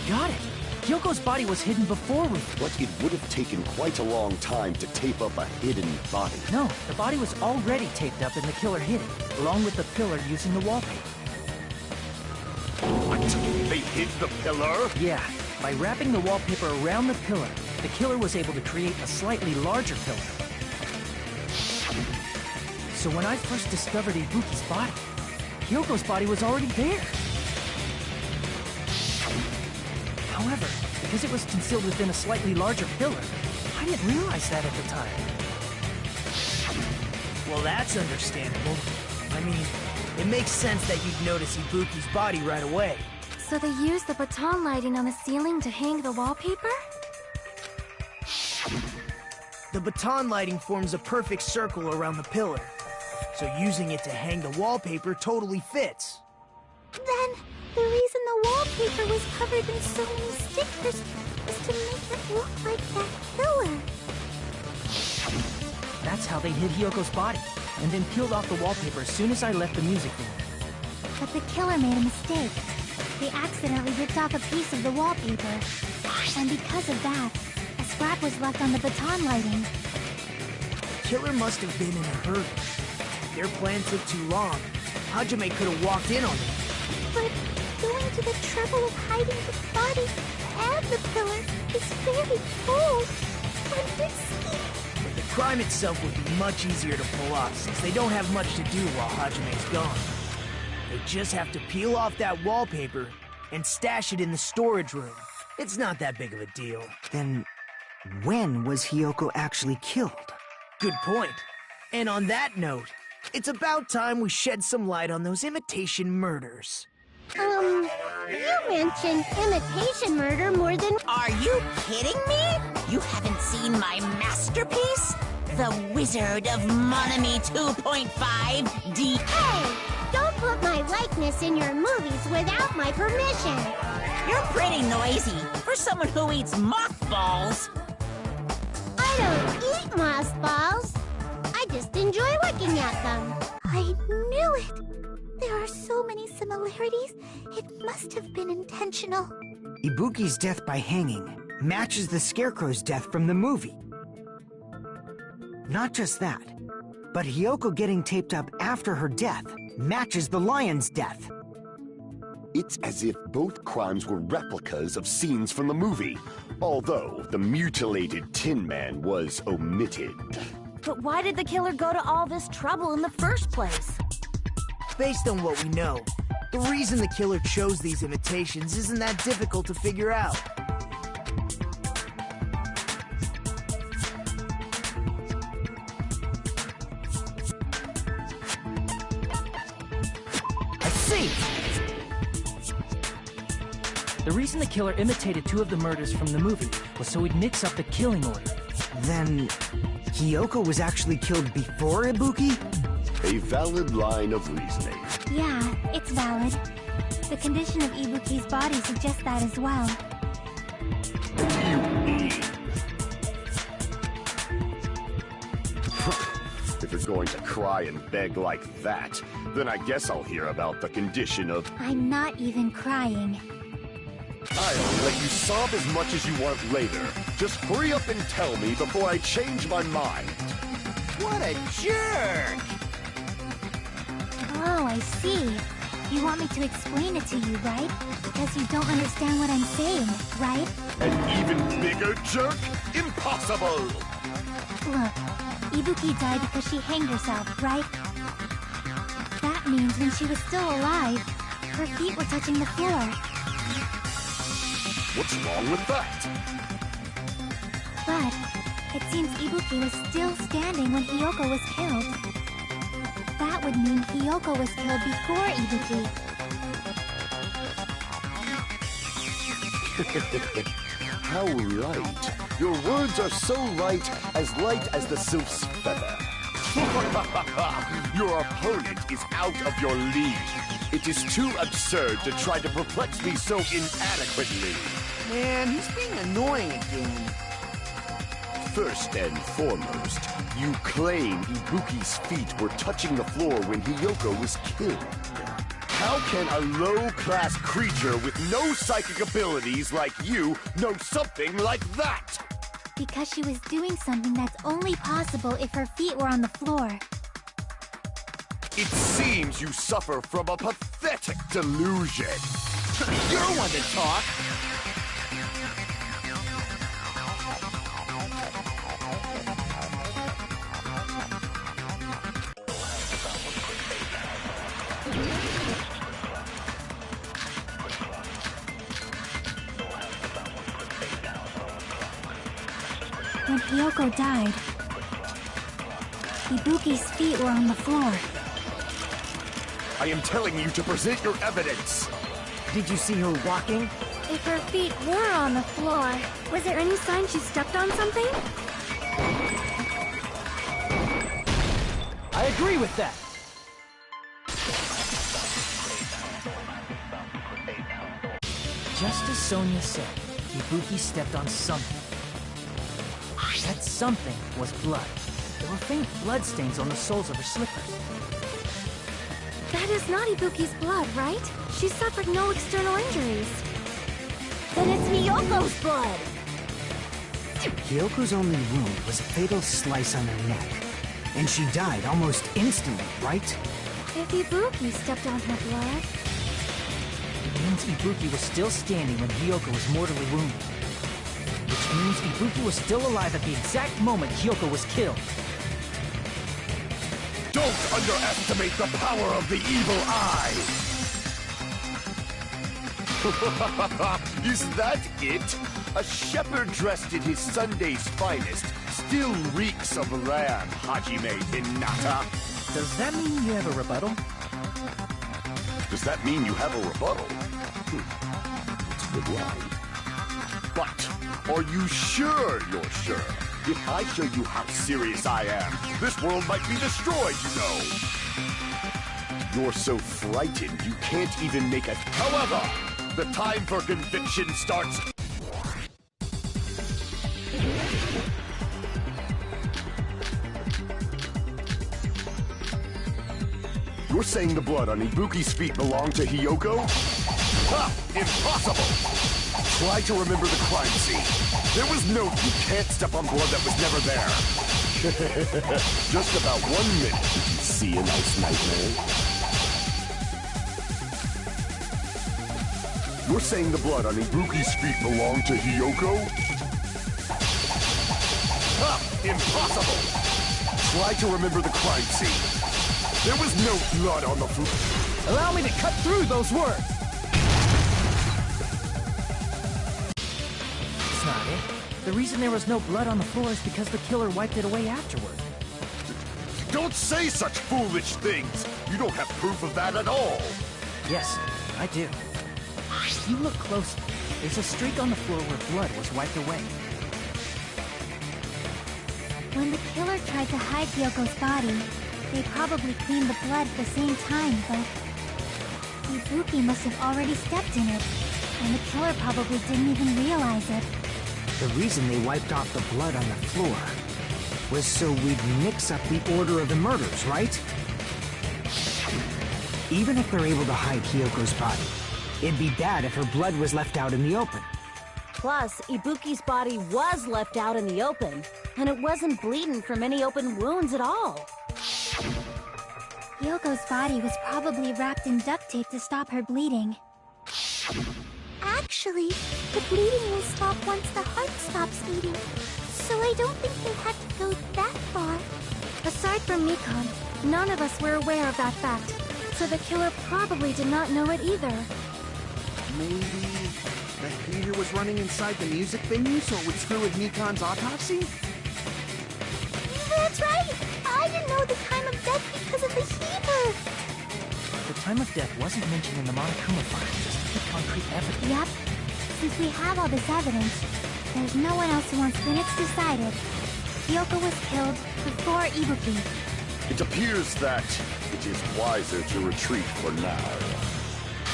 Speaker 8: Got it! Hyoko's body was hidden before we...
Speaker 3: But it would have taken quite a long time to tape up a hidden body.
Speaker 8: No, the body was already taped up and the killer hid it, along with the pillar using the wallpaper.
Speaker 3: What? They hid the pillar?
Speaker 8: Yeah, by wrapping the wallpaper around the pillar, the killer was able to create a slightly larger pillar. So when I first discovered Ibuki's body, Hyoko's body was already there. However, because it was concealed within a slightly larger pillar, I didn't realize that at the time.
Speaker 10: Well, that's understandable. I mean, it makes sense that you'd notice Ibuki's body right away.
Speaker 1: So they used the baton lighting on the ceiling to hang the wallpaper?
Speaker 10: The baton lighting forms a perfect circle around the pillar, so using it to hang the wallpaper totally fits.
Speaker 5: Then, the reason the wallpaper was covered in so many stickers was to make it look like that pillar.
Speaker 8: That's how they hid Hyoko's body, and then peeled off the wallpaper as soon as I left the music venue.
Speaker 5: But the killer made a mistake. They accidentally ripped off a piece of the wallpaper. And because of that, a scrap was left on the baton lighting.
Speaker 10: The killer must have been in a hurry. If their plan took too long, Hajime could have walked in on it.
Speaker 5: But going to the trouble of hiding the body and the pillar is very bold and risky.
Speaker 10: But the crime itself would be much easier to pull off, since they don't have much to do while Hajime's gone. They just have to peel off that wallpaper and stash it in the storage room. It's not that big of a deal.
Speaker 9: Then, when was Hyoko actually killed?
Speaker 10: Good point. And on that note, it's about time we shed some light on those imitation murders.
Speaker 5: You mentioned imitation murder more than...
Speaker 12: Are you kidding me? You haven't seen my masterpiece? The Wizard of Monami 2.5D.
Speaker 5: Hey! Don't put my likeness in your movies without my permission.
Speaker 12: You're pretty noisy for someone who eats mothballs.
Speaker 5: I don't eat mothballs. I just enjoy looking at them. I knew it. There are so many similarities. It must have been intentional.
Speaker 9: Ibuki's death by hanging matches the Scarecrow's death from the movie. Not just that, but Hyoko getting taped up after her death matches the lion's death.
Speaker 3: It's as if both crimes were replicas of scenes from the movie, although the mutilated Tin Man was omitted.
Speaker 11: But why did the killer go to all this trouble in the first place?
Speaker 10: Based on what we know, the reason the killer chose these imitations isn't that difficult to figure out.
Speaker 8: I see! The reason the killer imitated two of the murders from the movie was so he'd mix up the killing order.
Speaker 9: Then, Hyoko was actually killed before Ibuki?
Speaker 3: A valid line of reasoning.
Speaker 5: Yeah, it's valid. The condition of Ibuki's body suggests that as well.
Speaker 3: You mean? If you're going to cry and beg like that, then I guess I'll hear about the condition of...
Speaker 5: I'm not even crying.
Speaker 3: I'll let you sob as much as you want later. Just hurry up and tell me before I change my mind.
Speaker 10: What a jerk!
Speaker 5: Oh, I see. You want me to explain it to you, right? Because you don't understand what I'm saying, right?
Speaker 3: An even bigger jerk? Impossible!
Speaker 5: Look, Ibuki died because she hanged herself, right? That means when she was still alive, her feet were touching the floor.
Speaker 3: What's wrong with that?
Speaker 5: But it seems Ibuki was still standing when Hyoko was killed. That would mean Hyoko was killed before Ibuki.
Speaker 3: How light. Your words are so light as the sylph's feather. Your opponent is out of your league. It is too absurd to try to perplex me so inadequately.
Speaker 10: Man, he's being annoying again.
Speaker 3: First and foremost, you claim Ibuki's feet were touching the floor when Hiyoko was killed. How can a low-class creature with no psychic abilities like you know something like that?
Speaker 5: Because she was doing something that's only possible if her feet were on the floor.
Speaker 3: It seems you suffer from a pathetic delusion.
Speaker 6: You're one to talk.
Speaker 5: When Hiyoko died, Ibuki's feet were on the floor.
Speaker 3: I am telling you to present your evidence.
Speaker 9: Did you see her walking?
Speaker 1: If her feet were on the floor, was there any sign she stepped on something?
Speaker 8: I agree with that. Just as Sonia said, Ibuki stepped on something. That something was blood. There were faint bloodstains on the soles of her slippers.
Speaker 1: That is not Ibuki's blood, right? She suffered no external injuries.
Speaker 11: Then it's Hiyoko's blood!
Speaker 9: Hyoko's only wound was a fatal slice on her neck. And she died almost instantly, right?
Speaker 1: If Ibuki stepped on her blood...
Speaker 8: It means Ibuki was still standing when Hiyoko was mortally wounded. Which means Ibuki was still alive at the exact moment Hiyoko was killed.
Speaker 3: Don't underestimate the power of the evil eye! Is that it? A shepherd dressed in his Sunday's finest still reeks of lamb, Hajime Hinata.
Speaker 8: Does that mean you have a rebuttal?
Speaker 3: Does that mean you have a rebuttal? It's a good line. But, are you sure you're sure? If I show you how serious I am, this world might be destroyed, you know. You're so frightened you can't even make it. However, the time for conviction starts. You're saying the blood on Ibuki's feet belonged to Hiyoko? Ha! Impossible! Try to remember the crime scene. There was no you can't step on blood that was never there. Just about 1 minute. Did you see a nice nightmare? You're saying the blood on Ibuki's feet belonged to Hiyoko? Ha! Impossible! Try to remember the crime scene. There was no blood on the floor.
Speaker 8: Allow me to cut through those words! That's not it. The reason there was no blood on the floor is because the killer wiped it away afterward.
Speaker 3: Don't say such foolish things! You don't have proof of that at all!
Speaker 8: Yes, I do. If you look closely, there's a streak on the floor where blood was wiped away.
Speaker 5: When the killer tried to hide Hyoko's body, they probably cleaned the blood at the same time, but Ibuki must have already stepped in it, and the killer probably didn't even realize it.
Speaker 9: The reason they wiped off the blood on the floor was so we'd mix up the order of the murders, right? Even if they're able to hide Hyoko's body, it'd be bad if her blood was left out in the open.
Speaker 11: Plus, Ibuki's body was left out in the open, and it wasn't bleeding from any open wounds at all.
Speaker 5: Hyoko's body was probably wrapped in duct tape to stop her bleeding. Actually, the bleeding will stop once the heart stops beating, so I don't think they had to go that far.
Speaker 1: Aside from Mikon, none of us were aware of that fact, so the killer probably did not know it either.
Speaker 6: Maybe the heater was running inside the music venue so it would screw with Mikon's autopsy?
Speaker 5: That's right! I didn't know the time of death because of the heater!
Speaker 8: The time of death wasn't mentioned in the Monokuma file, just to get concrete evidence.
Speaker 5: Yep. Since we have all this evidence, there's no one else who wants when it's decided. Hiyoko was killed before Ibuki.
Speaker 3: It appears that it is wiser to retreat for now.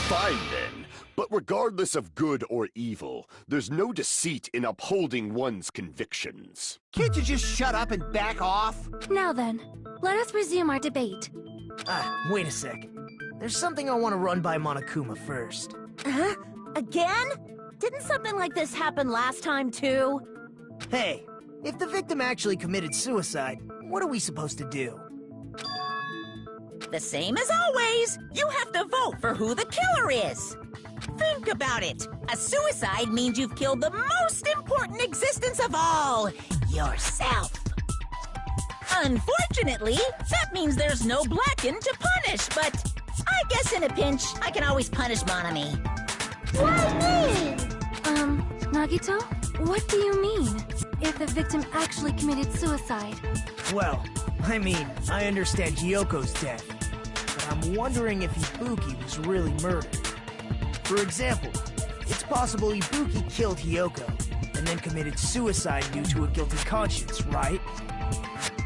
Speaker 3: Fine then, But regardless of good or evil, there's no deceit in upholding one's convictions.
Speaker 6: Can't you just shut up and back off?
Speaker 1: Now then, let us resume our debate.
Speaker 10: Wait a sec. There's something I want to run by Monokuma first.
Speaker 11: Huh? Again? Didn't something like this happen last time, too?
Speaker 10: Hey, if the victim actually committed suicide, what are we supposed to do?
Speaker 12: The same as always. You have to vote for who the killer is. Think about it. A suicide means you've killed the most important existence of all, yourself. Unfortunately, that means there's no Blacken to punish, but I guess in a pinch, I can always punish Monami.
Speaker 5: Why me?
Speaker 1: Nagito, what do you mean? If the victim actually committed suicide?
Speaker 10: Well, I mean, I understand Hyoko's death, but I'm wondering if Ibuki was really murdered. For example, it's possible Ibuki killed Hyoko, and then committed suicide due to a guilty conscience, right?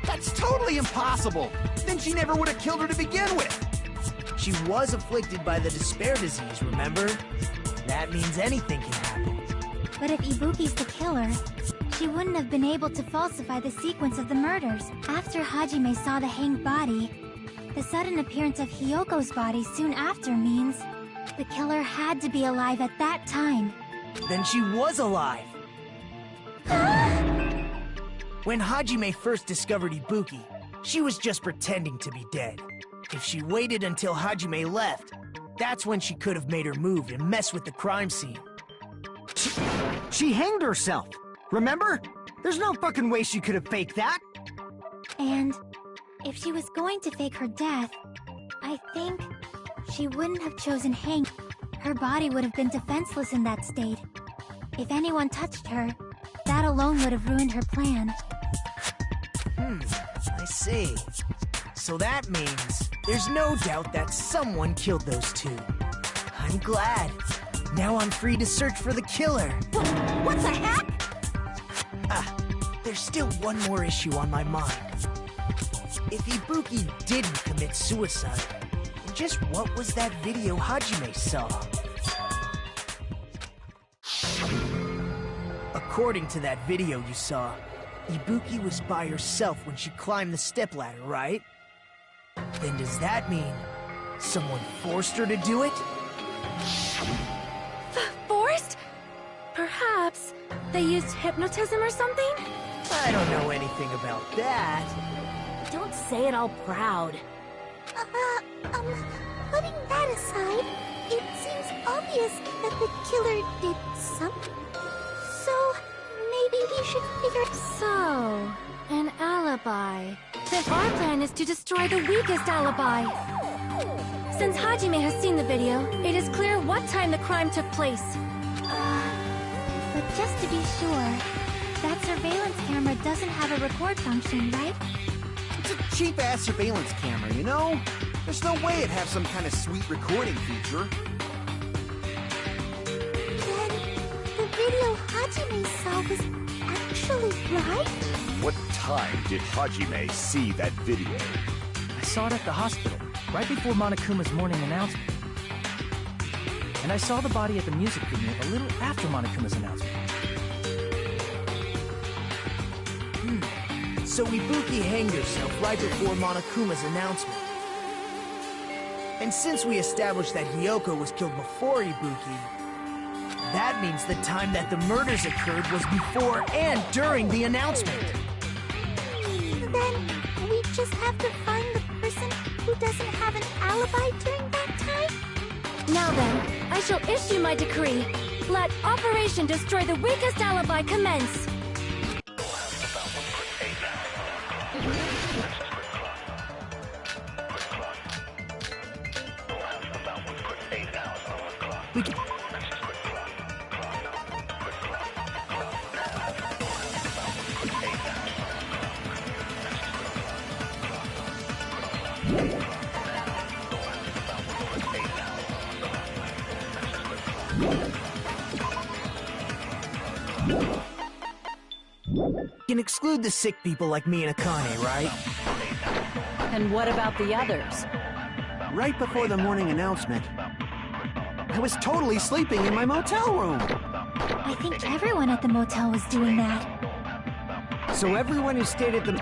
Speaker 6: That's totally impossible! Then she never would have killed her to begin with!
Speaker 10: She was afflicted by the despair disease, remember? That means anything can happen.
Speaker 5: But if Ibuki's the killer, she wouldn't have been able to falsify the sequence of the murders. After Hajime saw the hanged body, the sudden appearance of Hyoko's body soon after means the killer had to be alive at that time.
Speaker 10: Then she was alive! When Hajime first discovered Ibuki, she was just pretending to be dead. If she waited until Hajime left, that's when she could have made her move and mess with the crime scene.
Speaker 9: She hanged herself, remember? There's no fucking way she could have faked that.
Speaker 5: And if she was going to fake her death, I think she wouldn't have chosen hang. Her body would have been defenseless in that state. If anyone touched her, that alone would have ruined her plan.
Speaker 10: I see. So that means there's no doubt that someone killed those two. I'm glad. Now I'm free to search for the killer.
Speaker 11: What the heck?
Speaker 10: There's still one more issue on my mind. If Ibuki didn't commit suicide, then just what was that video Hajime saw? According to that video you saw, Ibuki was by herself when she climbed the stepladder, right? Then does that mean someone forced her to do it?
Speaker 1: Forced? Perhaps they used hypnotism or something?
Speaker 10: I don't know anything about that.
Speaker 11: Don't say it all proud.
Speaker 5: Putting that aside, it seems obvious that the killer did something. So, maybe we should figure...
Speaker 1: So, an alibi. Then our plan is to destroy the weakest alibi. Since Hajime has seen the video, it is clear what time the crime took place.
Speaker 5: But just to be sure, that surveillance camera doesn't have a record function, right?
Speaker 6: It's a cheap-ass surveillance camera, you know? There's no way it'd have some kind of sweet recording feature.
Speaker 5: Then, the video Hajime saw was actually right?
Speaker 3: What time did Hajime see that video?
Speaker 8: I saw it at the hospital, right before Monokuma's morning announcement. And I saw the body at the music premiere a little after Monokuma's announcement.
Speaker 10: So Ibuki hanged herself right before Monokuma's announcement. And since we established that Hyoko was killed before Ibuki, that means the time that the murders occurred was before and during the announcement.
Speaker 5: Then, we just have to find the person who doesn't have an alibi during that time?
Speaker 1: Now then, I shall issue my decree. Let Operation Destroy the Weakest Alibi commence.
Speaker 10: Can exclude the sick people like me and Akane, right?
Speaker 11: And what about the others?
Speaker 6: Right before the morning announcement, I was totally sleeping in my motel room.
Speaker 5: I think everyone at the motel was doing that.
Speaker 9: So everyone who stayed at the...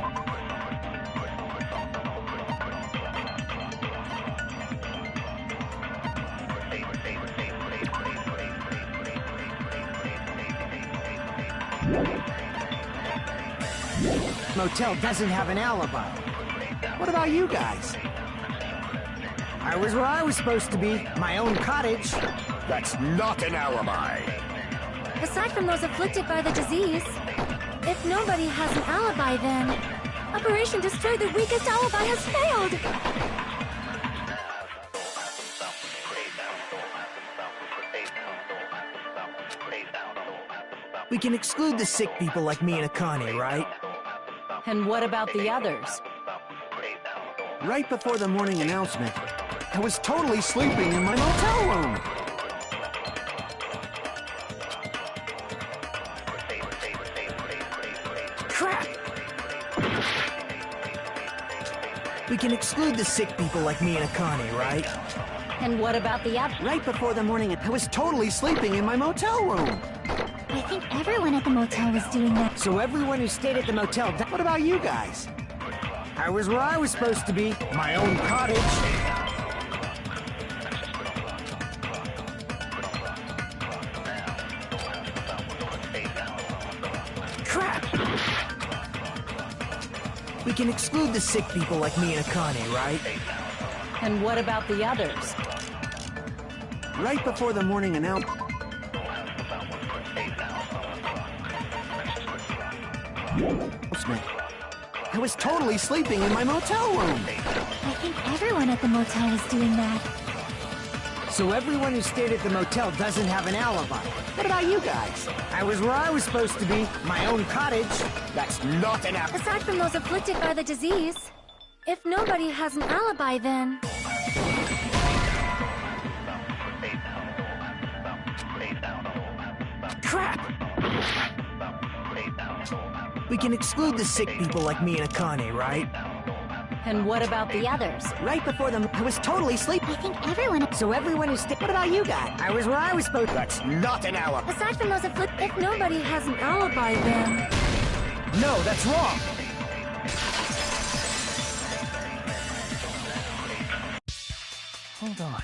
Speaker 9: motel doesn't have an alibi.
Speaker 6: What about you guys?
Speaker 9: I was where I was supposed to be, my own cottage.
Speaker 3: That's not an alibi.
Speaker 1: Aside from those afflicted by the disease, if nobody has an alibi, then Operation Destroy the Weakest Alibi has failed!
Speaker 10: We can exclude the sick people like me and Akane, right?
Speaker 11: And what about the others?
Speaker 6: Right before the morning announcement, I was totally sleeping in my motel room.
Speaker 10: Crap! We can exclude the sick people like me and Akane, right?
Speaker 11: And what about the others?
Speaker 6: Right before the morning, I was totally sleeping in my motel room.
Speaker 5: I think everyone at the motel was doing that.
Speaker 9: So everyone who stayed at the motel...
Speaker 6: What about you guys?
Speaker 9: I was where I was supposed to be, my own cottage.
Speaker 10: Crap! We can exclude the sick people like me and Akane, right?
Speaker 11: And what about the others?
Speaker 6: Right before the morning announcement. I was totally sleeping in my motel room.
Speaker 5: I think everyone at the motel was doing that.
Speaker 9: So everyone who stayed at the motel doesn't have an alibi.
Speaker 6: What about you guys?
Speaker 9: I was where I was supposed to be, my own cottage.
Speaker 3: That's not an alibi.
Speaker 1: Aside from those afflicted by the disease, if nobody has an alibi, then...
Speaker 10: Crap! We can exclude the sick people like me and Akane, right?
Speaker 11: And what about the others?
Speaker 6: Right before them, I was totally sleeping.
Speaker 5: I think everyone...
Speaker 9: So everyone who stayed...
Speaker 6: What about you guys?
Speaker 9: I was where I was supposed to...
Speaker 3: That's not an alibi.
Speaker 1: Aside from those afflicted, if nobody has an alibi, then...
Speaker 10: No, that's wrong!
Speaker 8: Hold on.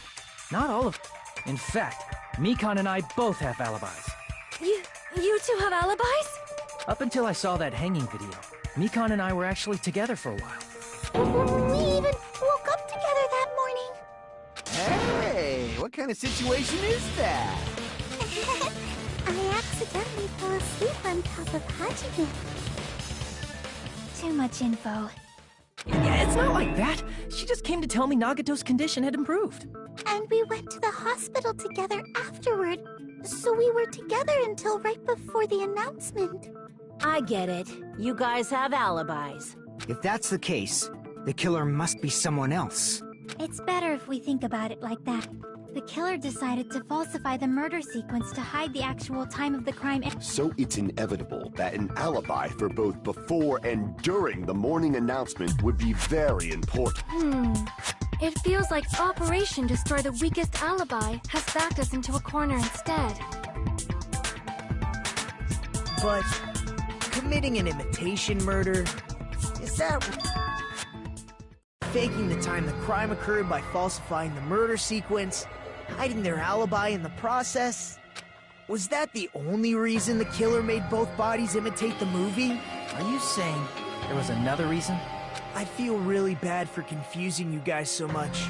Speaker 8: Not all of... In fact, Mikan and I both have alibis.
Speaker 1: You two have alibis?
Speaker 8: Up until I saw that hanging video, Mikan and I were actually together for a while.
Speaker 5: We even woke up together that morning.
Speaker 6: Hey, what kind of situation is that?
Speaker 5: I accidentally fell asleep on top of Hajime. Too much info.
Speaker 8: Yeah, it's not like that. She just came to tell me Nagato's condition had improved.
Speaker 5: And we went to the hospital together afterward. So we were together until right before the announcement.
Speaker 11: I get it. You guys have alibis.
Speaker 9: If that's the case, the killer must be someone else.
Speaker 5: It's better if we think about it like that. The killer decided to falsify the murder sequence to hide the actual time of the crime.
Speaker 3: So it's inevitable that an alibi for both before and during the morning announcement would be very important.
Speaker 1: It feels like Operation Destroy the Weakest Alibi has backed us into a corner instead.
Speaker 10: But... committing an imitation murder... is that... faking the time the crime occurred by falsifying the murder sequence, hiding their alibi in the process? Was that the only reason the killer made both bodies imitate the movie?
Speaker 8: Are you saying there was another reason?
Speaker 10: I feel really bad for confusing you guys so much,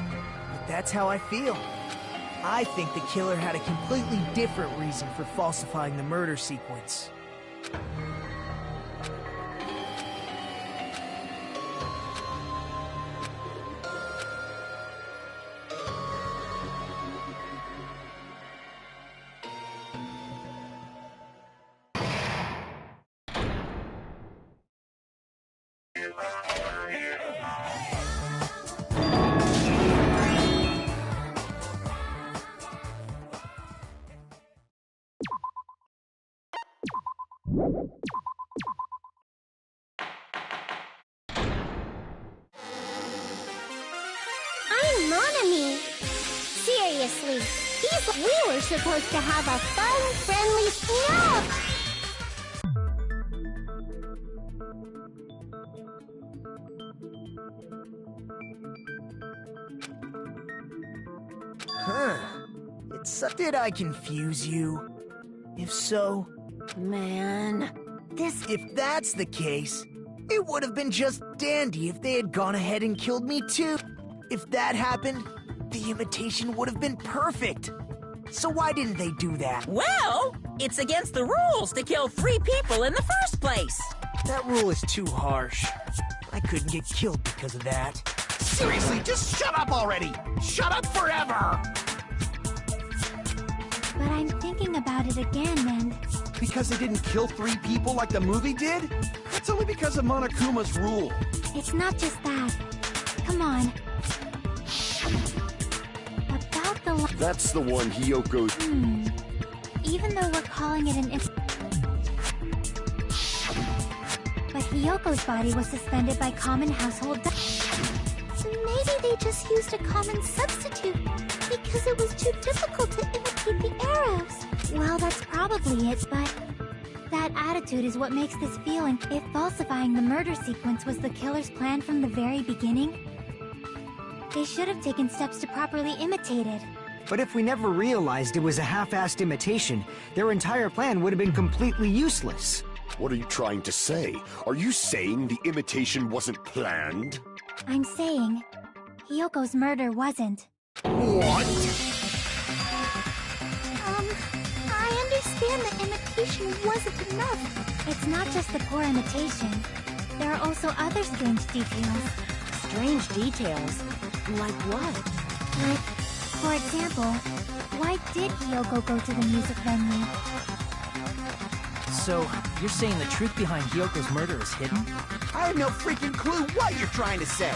Speaker 10: but that's how I feel. I think the killer had a completely different reason for falsifying the murder sequence.
Speaker 5: I'm Monami. Seriously, he's We were supposed to have a fun, friendly snuff!
Speaker 10: Huh. Did I confuse you? If so...
Speaker 11: Man...
Speaker 10: If that's the case, it would have been just dandy if they had gone ahead and killed me too. If that happened, the imitation would have been perfect. So why didn't they do that?
Speaker 12: Well, it's against the rules to kill 3 people in the first place.
Speaker 10: That rule is too harsh. I couldn't get killed because of that.
Speaker 6: Seriously, just shut up already! Shut up forever!
Speaker 5: But I'm thinking about it again, and...
Speaker 6: Because they didn't kill 3 people like the movie did? That's only because of Monokuma's rule.
Speaker 5: It's not just that. Come on. About the...
Speaker 3: That's the one Hyoko's...
Speaker 5: Even though we're calling it an... But Hyoko's body was suspended by common household... Maybe they just used a common substitute, because it was too difficult to imitate the arrows. Well, that's probably it, but... That attitude is what makes this feeling. If falsifying the murder sequence was the killer's plan from the very beginning, they should have taken steps to properly imitate it.
Speaker 9: But if we never realized it was a half-assed imitation, their entire plan would have been completely useless.
Speaker 3: What are you trying to say? Are you saying the imitation wasn't planned?
Speaker 5: I'm saying, Hyoko's murder wasn't.
Speaker 3: What?
Speaker 5: I understand that imitation wasn't enough. It's not just the poor imitation. There are also other strange details.
Speaker 11: Strange details? Like what?
Speaker 5: Like, for example, why did Hyoko go to the music venue?
Speaker 8: So, you're saying the truth behind Hyoko's murder is hidden?
Speaker 6: I have no freaking clue what you're trying to say.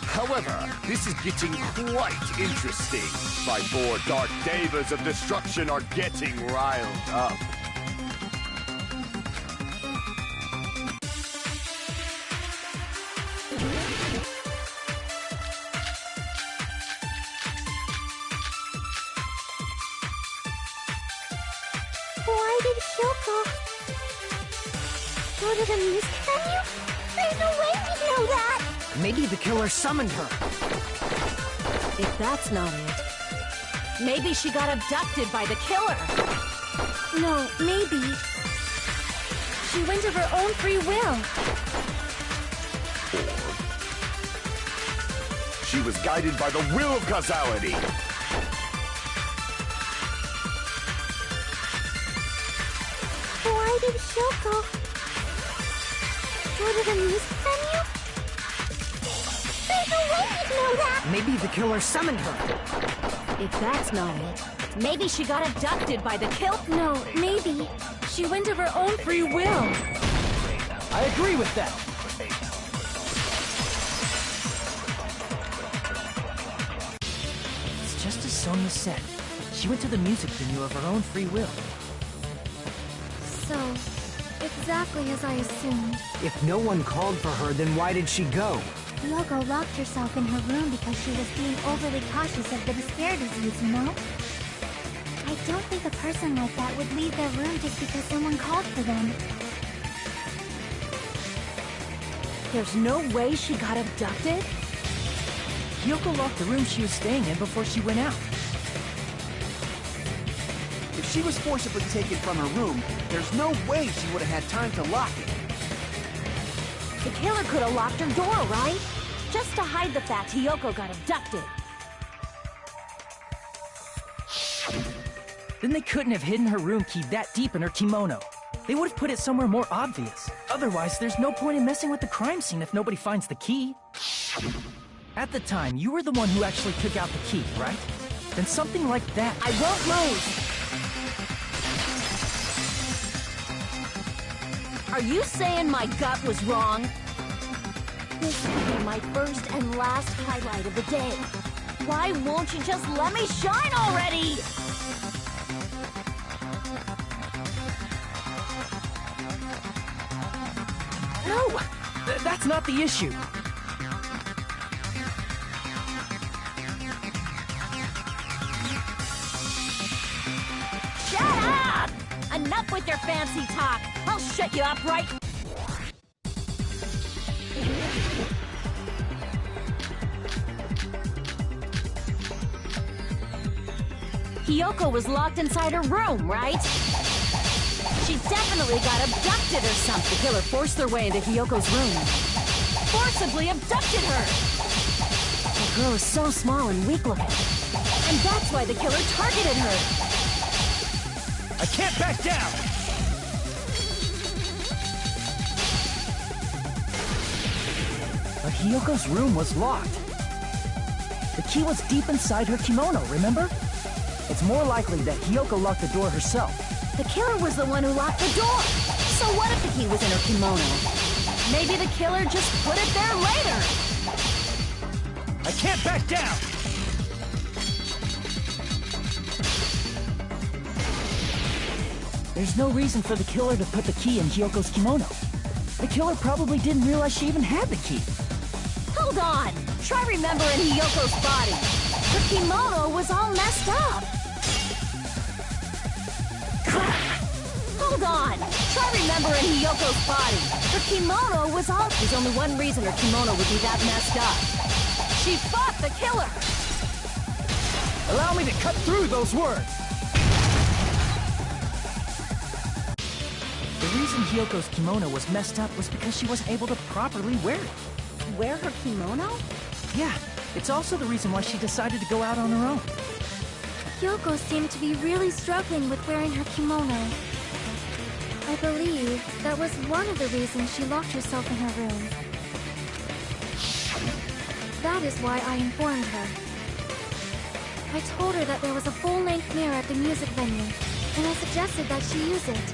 Speaker 3: However, this is getting quite interesting. My 4 dark devas of destruction are getting riled up.
Speaker 5: Why did Hyoko go to the music venue? There's no way we know that!
Speaker 9: Maybe the killer summoned her.
Speaker 11: If that's not it, maybe she got abducted by the killer.
Speaker 1: No, maybe. She went of her own free will.
Speaker 3: Or she was guided by the will of causality.
Speaker 5: Why did Hyoko go to the music venue? There's no way we'd know that!
Speaker 9: Maybe the killer summoned her.
Speaker 11: If that's not it, maybe she got abducted by the killer.
Speaker 1: No, maybe. She went of her own free will.
Speaker 8: I agree with that. It's just as Sonia said. She went to the music venue of her own free will.
Speaker 1: So, exactly as I assumed.
Speaker 9: If no one called for her, then why did she go?
Speaker 5: Hyoko locked herself in her room because she was being overly cautious of the despair disease, you know? I don't think a person like that would leave their room just because someone called for them.
Speaker 11: There's no way she got abducted?
Speaker 8: Hyoko locked the room she was staying in before she went out.
Speaker 6: If she was forcibly taken from her room, there's no way she would have had time to lock it.
Speaker 11: The killer could have locked her door, right? Just to hide the fact Hyoko got abducted.
Speaker 8: Then they couldn't have hidden her room key that deep in her kimono. They would have put it somewhere more obvious. Otherwise, there's no point in messing with the crime scene if nobody finds the key. At the time, you were the one who actually took out the key, right? Then something like that...
Speaker 11: I won't move! Are you saying my gut was wrong? This will be my first and last highlight of the day. Why won't you just let me shine already?
Speaker 8: No! That's not the issue.
Speaker 11: with your fancy talk. I'll shut you up right... Hiyoko was locked inside her room, right? She definitely got abducted or something. The killer forced their way into Hiyoko's room. Forcibly abducted her! The girl is so small and weak-looking. And that's why the killer targeted her.
Speaker 10: I can't back down!
Speaker 8: But Hiyoko's room was locked. The key was deep inside her kimono, remember? It's more likely that Hiyoko locked the door herself.
Speaker 11: The killer was the one who locked the door. So what if the key was in her kimono? Maybe the killer just put it there later.
Speaker 10: I can't back down!
Speaker 8: There's no reason for the killer to put the key in Hiyoko's kimono. The killer probably didn't realize she even had the key.
Speaker 11: Hold on! Try remembering Hiyoko's body. Her kimono was all messed up. Hold on! Try remembering Hiyoko's body. Her kimono was all... There's only one reason her kimono would be that messed up. She fought the killer!
Speaker 8: Allow me to cut through those words! The reason Hiyoko's kimono was messed up was because she wasn't able to properly wear it.
Speaker 11: Wear her kimono?
Speaker 8: Yeah, it's also the reason why she decided to go out on her own.
Speaker 1: Hiyoko seemed to be really struggling with wearing her kimono. I believe that was one of the reasons she locked herself in her room. That is why I informed her. I told her that there was a full-length mirror at the music venue, and I suggested that she use it.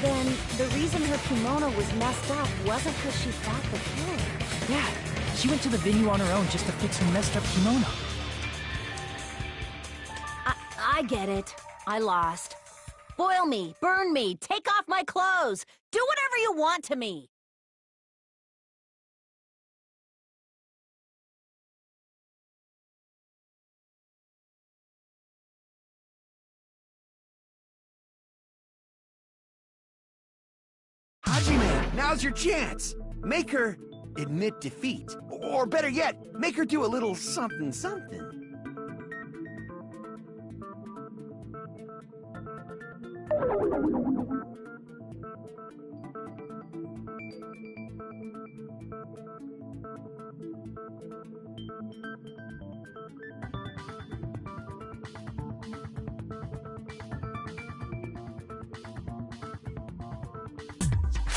Speaker 11: Then, the reason her kimono was messed up wasn't because she fought the killer.
Speaker 8: Yeah, she went to the venue on her own just to fix her messed up kimono.
Speaker 11: I get it. I lost. Boil me, burn me, take off my clothes. Do whatever you want to me.
Speaker 6: Hajime, now's your chance. Make her admit defeat. Or better yet, make her do a little something something.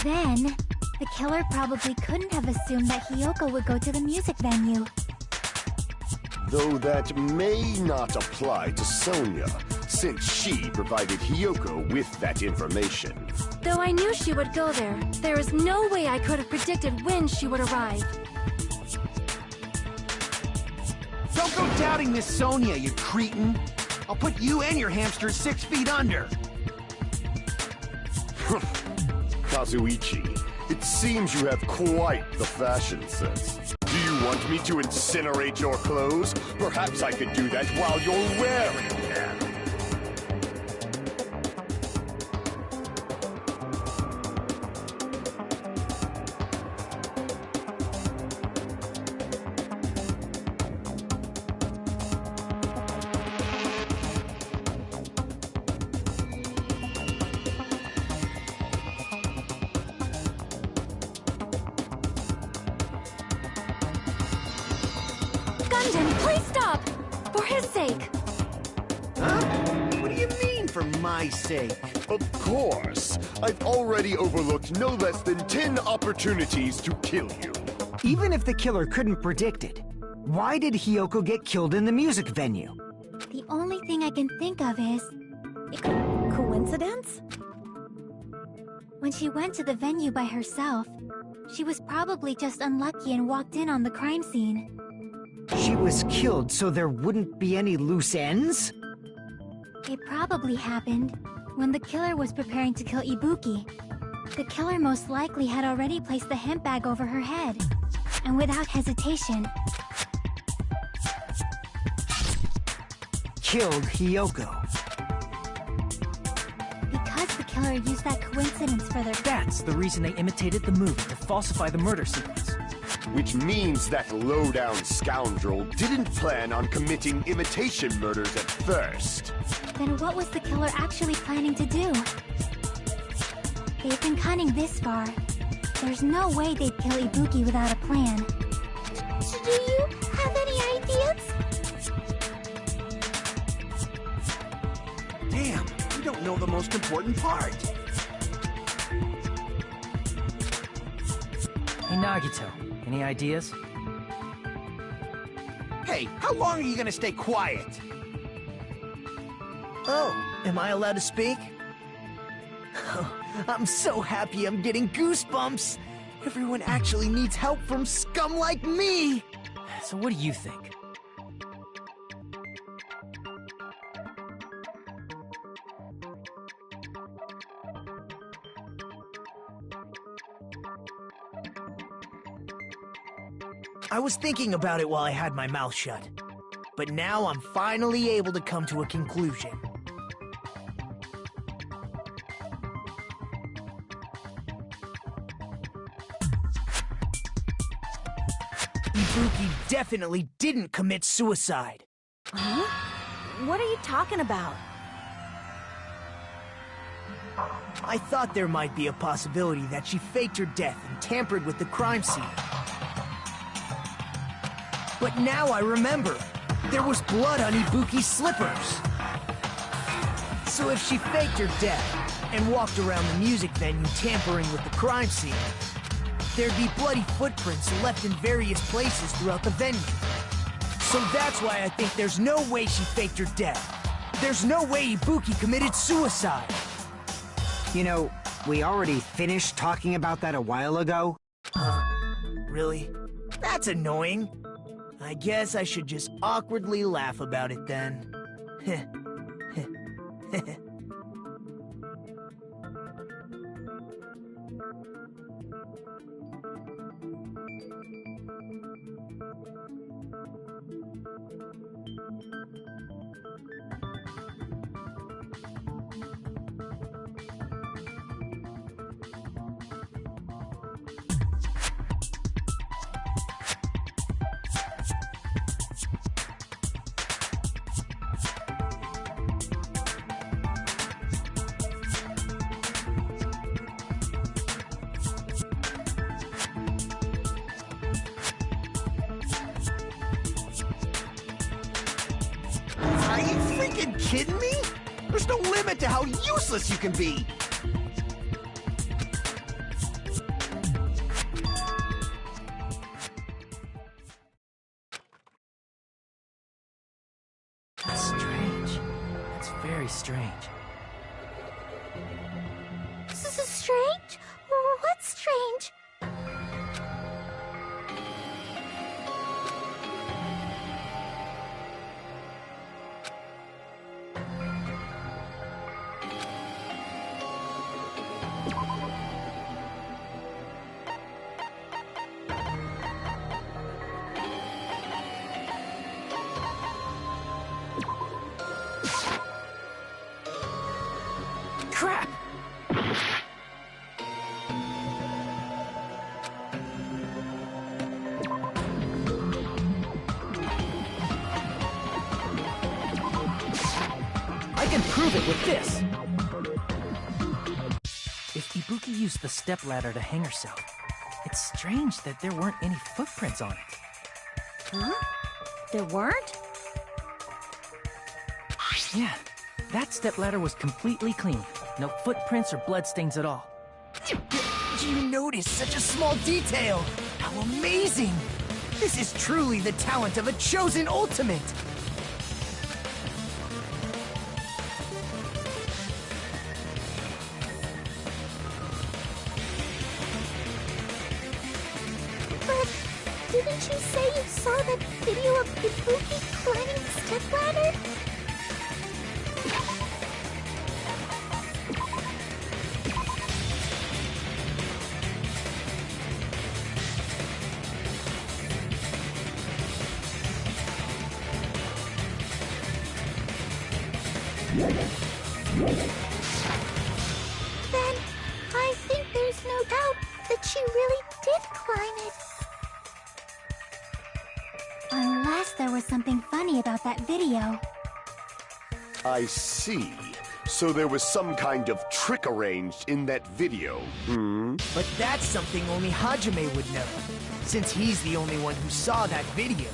Speaker 5: Then, the killer probably couldn't have assumed that Hiyoko would go to the music venue.
Speaker 3: Though that may not apply to Sonia, since she provided Hiyoko with that information.
Speaker 1: Though I knew she would go there is no way I could have predicted when she would arrive.
Speaker 6: Don't go doubting Miss Sonia, you cretin. I'll put you and your hamster 6 feet under.
Speaker 3: Kazuichi, it seems you have quite the fashion sense. Do you want me to incinerate your clothes? Perhaps I could do that while you're wearing them.
Speaker 1: Gundam, please stop! For his sake!
Speaker 6: Huh? What do you mean, for my sake?
Speaker 3: Of course. I've already overlooked no less than 10 opportunities to kill you.
Speaker 9: Even if the killer couldn't predict it, why did Hiyoko get killed in the music venue?
Speaker 5: The only thing I can think of is...
Speaker 11: Coincidence?
Speaker 5: when she went to the venue by herself, she was probably just unlucky and walked in on the crime scene.
Speaker 9: She was killed so there wouldn't be any loose ends?
Speaker 5: It probably happened when the killer was preparing to kill Ibuki. The killer most likely had already placed the hemp bag over her head, and without hesitation,
Speaker 9: killed Hiyoko.
Speaker 5: Because the killer used that coincidence for their...
Speaker 8: That's the reason they imitated the movie to falsify the murder sequence.
Speaker 3: Which means that low-down scoundrel didn't plan on committing imitation murders at first.
Speaker 5: Then what was the killer actually planning to do? They've been cunning this far. There's no way they'd kill Ibuki without a plan. Do you have any ideas?
Speaker 6: Damn, you don't know the most important part.
Speaker 8: Hey, Nagito, any ideas?
Speaker 6: Hey, how long are you gonna stay quiet?
Speaker 10: Oh, am I allowed to speak? I'm so happy I'm getting goosebumps! Everyone actually needs help from scum like me!
Speaker 8: So what do you think?
Speaker 10: I was thinking about it while I had my mouth shut. But now I'm finally able to come to a conclusion. Ibuki definitely didn't commit suicide.
Speaker 11: Huh? What are you talking about?
Speaker 10: I thought there might be a possibility that she faked her death and tampered with the crime scene. But now I remember. There was blood on Ibuki's slippers. So if she faked her death and walked around the music venue tampering with the crime scene, there'd be bloody footprints left in various places throughout the venue. So that's why I think there's no way she faked her death. There's no way Ibuki committed suicide.
Speaker 9: You know, we already finished talking about that a while ago.
Speaker 10: Really? That's annoying. I guess I should just awkwardly laugh about it then.
Speaker 6: Are you freaking kidding me? There's no limit to how useless you can be.
Speaker 8: That's strange. That's very strange.
Speaker 5: This is strange? What's strange?
Speaker 8: Crap! I can prove it with this! If Ibuki used the stepladder to hang herself, it's strange that there weren't any footprints on it.
Speaker 11: Huh? There weren't?
Speaker 8: Yeah, that stepladder was completely clean. No footprints or bloodstains at all.
Speaker 10: You noticed such a small detail! How amazing! This is truly the talent of a chosen ultimate!
Speaker 5: But didn't you say you saw that video of Ibuki climbing the stepladder? Then, I think there's no doubt that she really did climb it. Unless there was something funny about that video.
Speaker 3: I see. So there was some kind of trick arranged in that video, hmm?
Speaker 10: But that's something only Hajime would know, since he's the only one who saw that video.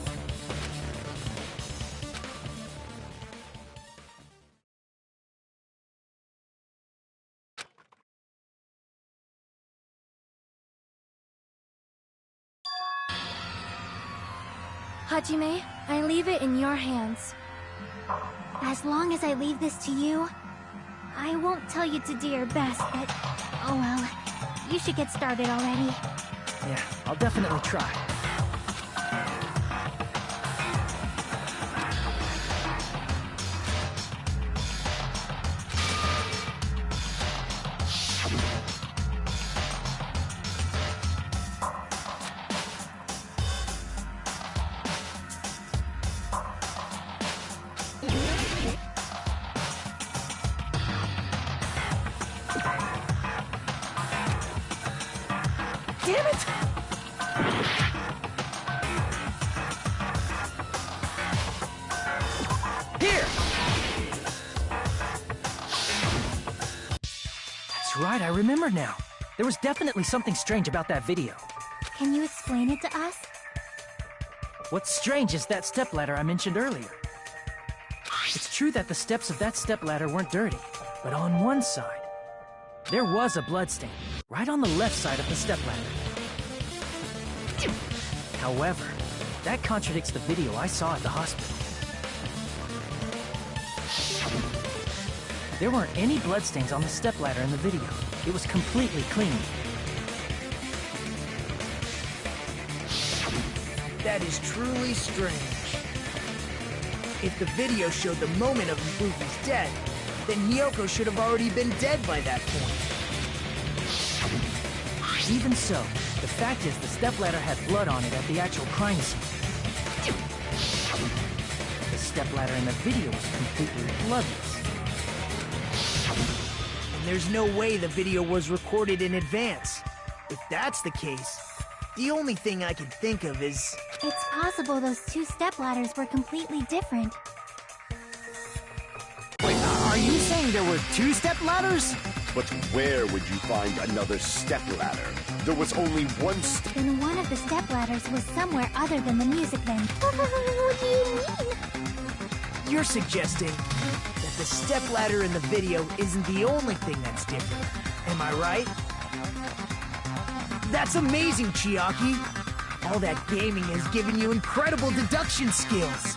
Speaker 1: Hajime, I leave it in your hands.
Speaker 5: As long as I leave this to you, I won't tell you to do your best, but oh well. You should get started already.
Speaker 8: Yeah, I'll definitely try.
Speaker 10: Damn it!
Speaker 8: Here! That's right, I remember now. There was definitely something strange about that video.
Speaker 5: Can you explain it to us?
Speaker 8: What's strange is that stepladder I mentioned earlier. It's true that the steps of that stepladder weren't dirty, but on one side, there was a bloodstain, right on the left side of the stepladder. However, that contradicts the video I saw at the hospital. There weren't any bloodstains on the stepladder in the video. It was completely clean.
Speaker 10: That is truly strange. If the video showed the moment of Ibuki's death, then Hiyoko should have already been dead by that point.
Speaker 8: Even so, the fact is the stepladder had blood on it at the actual crime scene. The stepladder in the video was completely bloodless.
Speaker 10: And there's no way the video was recorded in advance. If that's the case, the only thing I can think of is...
Speaker 5: It's possible those two stepladders were completely different.
Speaker 9: Wait, are you saying there were two stepladders?
Speaker 3: But where would you find another stepladder? There was only one
Speaker 5: Then one of the stepladders was somewhere other than the music venue. What do you mean?
Speaker 10: You're suggesting that the stepladder in the video isn't the only thing that's different. Am I right? That's amazing, Chiaki! All that gaming has given you incredible deduction skills!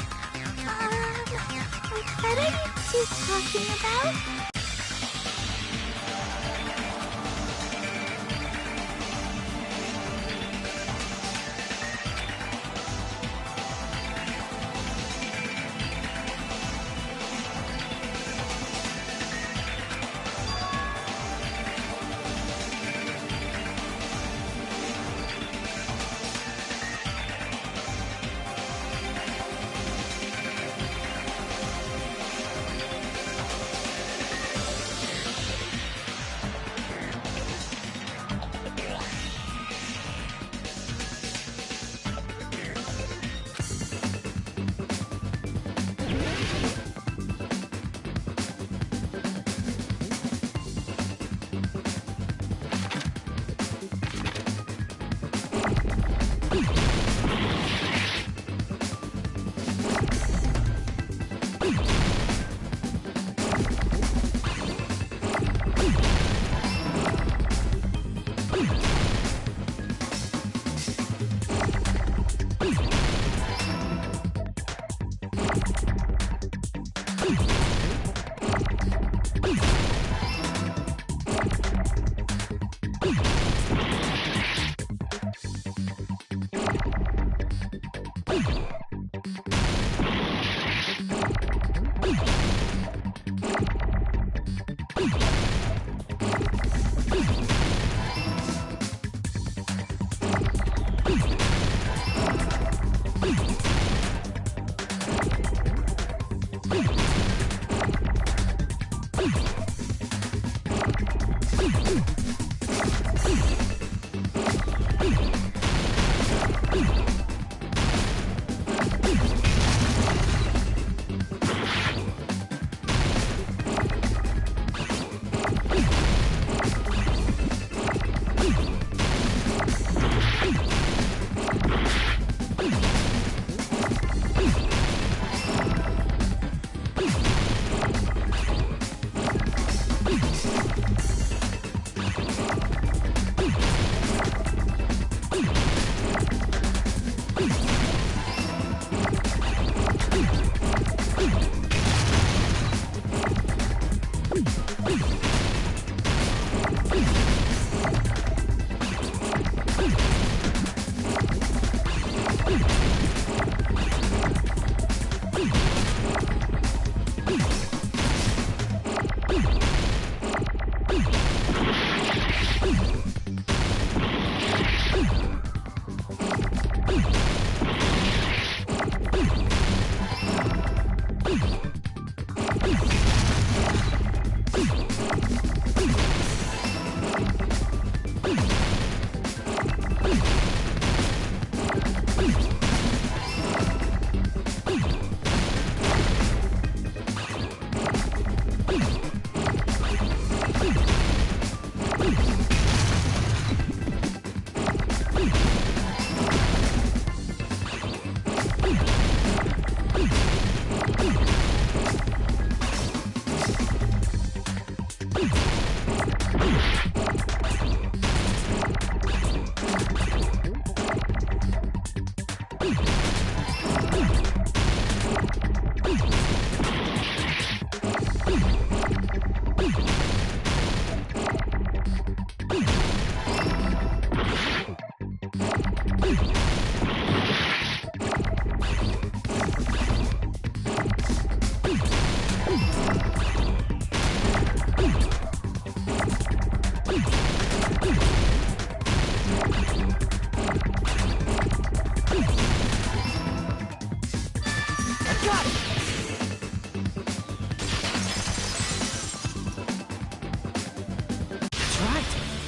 Speaker 5: What are you two talking about?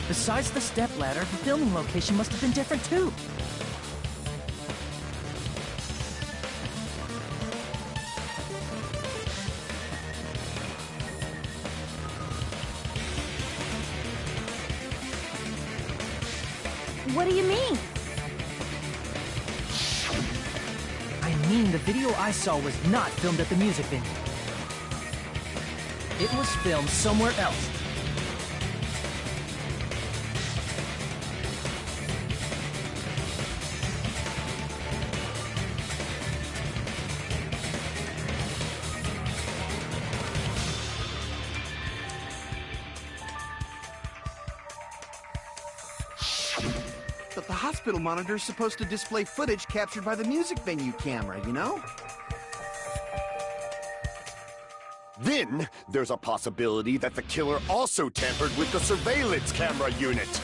Speaker 8: Besides the stepladder, the filming location must have been different too.
Speaker 11: What do you mean?
Speaker 8: I mean, the video I saw was not filmed at the music venue. It was filmed somewhere else.
Speaker 6: But the hospital monitor is supposed to display footage captured by the music venue camera, you know?
Speaker 3: Then, there's a possibility that the killer also tampered with the surveillance camera unit.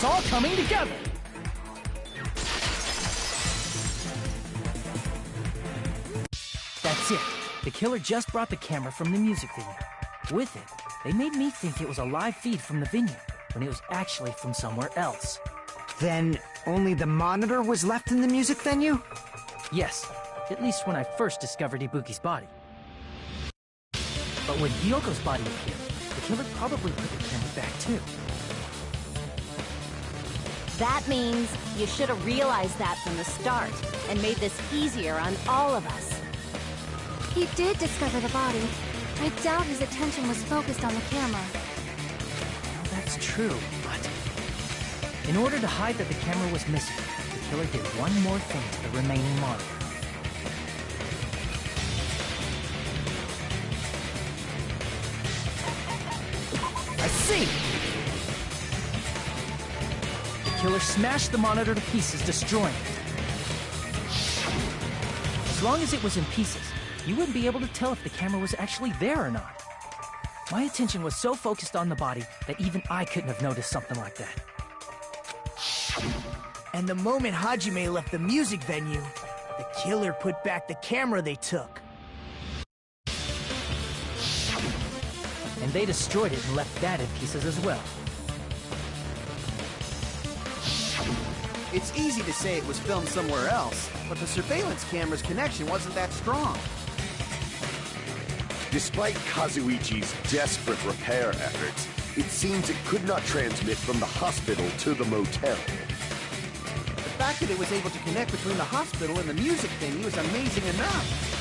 Speaker 8: It's all coming together! That's it. The killer just brought the camera from the music venue. With it, they made me think it was a live feed from the venue, when it was actually from somewhere else.
Speaker 9: Then, only the monitor was left in the music venue?
Speaker 8: Yes, at least when I first discovered Ibuki's body. But when Hyoko's body appeared, the killer probably put the camera back too.
Speaker 11: That means you should have realized that from the start and made this easier on all of us.
Speaker 1: He did discover the body. I doubt his attention was focused on the camera.
Speaker 8: Well, that's true, but... in order to hide that the camera was missing, the killer did one more thing to the remaining monitor. I see! The killer smashed the monitor to pieces, destroying it. As long as it was in pieces, you wouldn't be able to tell if the camera was actually there or not. My attention was so focused on the body that even I couldn't have noticed something like that.
Speaker 10: And the moment Hajime left the music venue, the killer put back the camera they took.
Speaker 8: And they destroyed it and left that in pieces as well.
Speaker 6: It's easy to say it was filmed somewhere else, but the surveillance camera's connection wasn't that strong.
Speaker 3: Despite Kazuichi's desperate repair efforts, it seems it could not transmit from the hospital to the motel.
Speaker 6: The fact that it was able to connect between the hospital and the music venue is amazing enough.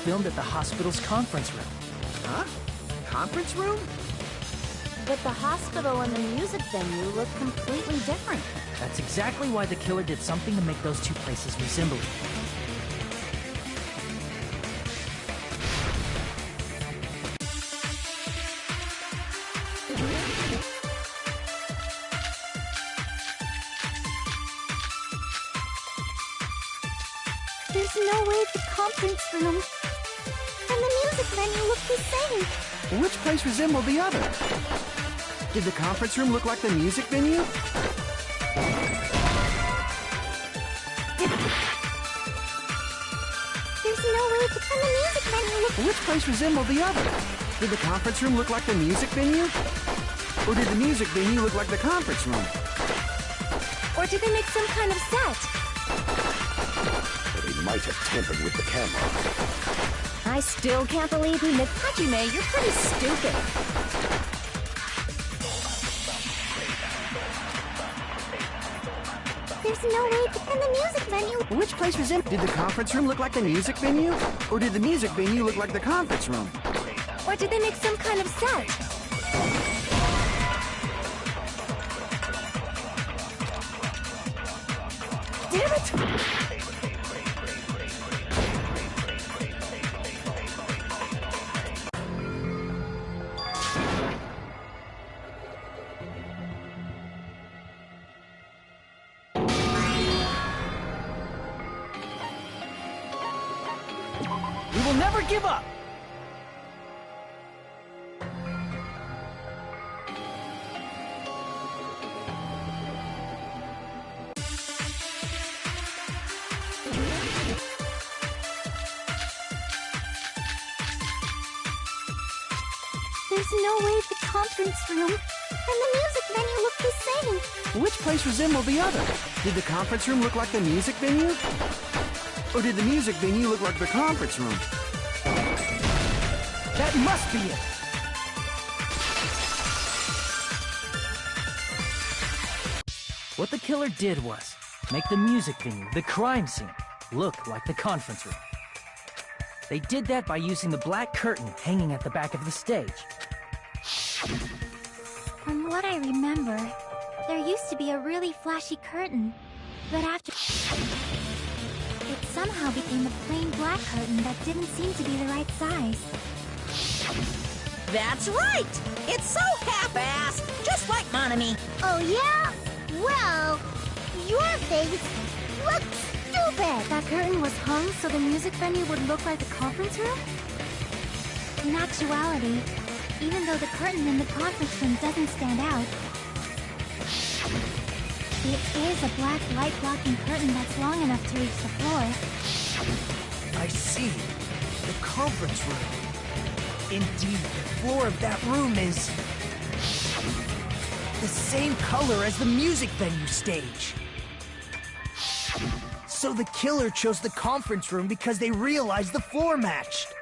Speaker 8: Filmed at the hospital's conference room.
Speaker 6: Huh? Conference room?
Speaker 11: But the hospital and the music venue look completely different.
Speaker 8: That's exactly why the killer did something to make those two places resemble each other.
Speaker 5: There's no way the conference room and the music venue look the same.
Speaker 6: Which place resembled the other? Did the conference room look like the music venue?
Speaker 5: There's no way the music venue look...
Speaker 6: Which place resembled the other? Did the conference room look like the music venue? Or did the music venue look like the conference room?
Speaker 1: Or did they make some kind of set?
Speaker 3: Or they might have tampered with the camera.
Speaker 11: I still can't believe we missed Hajime. You're pretty stupid.
Speaker 5: There's no way in the music venue.
Speaker 6: Which place was in? Did the conference room look like the music venue? Or did the music venue look like the conference room?
Speaker 1: Or did they make some kind of set?
Speaker 6: Damn it!
Speaker 8: We will never give up!
Speaker 5: There's no way the conference room and the music venue look the same.
Speaker 6: Which place resembled the other? Did the conference room look like the music venue? Or did the music venue look like the conference room?
Speaker 8: That must be it! What the killer did was make the music venue, the crime scene, look like the conference room. They did that by using the black curtain hanging at the back of the stage.
Speaker 5: From what I remember, there used to be a really flashy curtain, but after... it somehow became a plain black curtain that didn't seem to be the right size.
Speaker 12: That's right! It's so half-assed, just like Monami.
Speaker 5: Oh yeah? Well, your face looks stupid!
Speaker 1: That curtain was hung so the music venue would look like the conference room? In actuality, even though the curtain in the conference room doesn't stand out, it is a black light-blocking curtain that's long enough to reach the floor.
Speaker 10: I see. The conference room. Indeed, the floor of that room is... the same color as the music venue stage. So the killer chose the conference room because they realized the floor matched.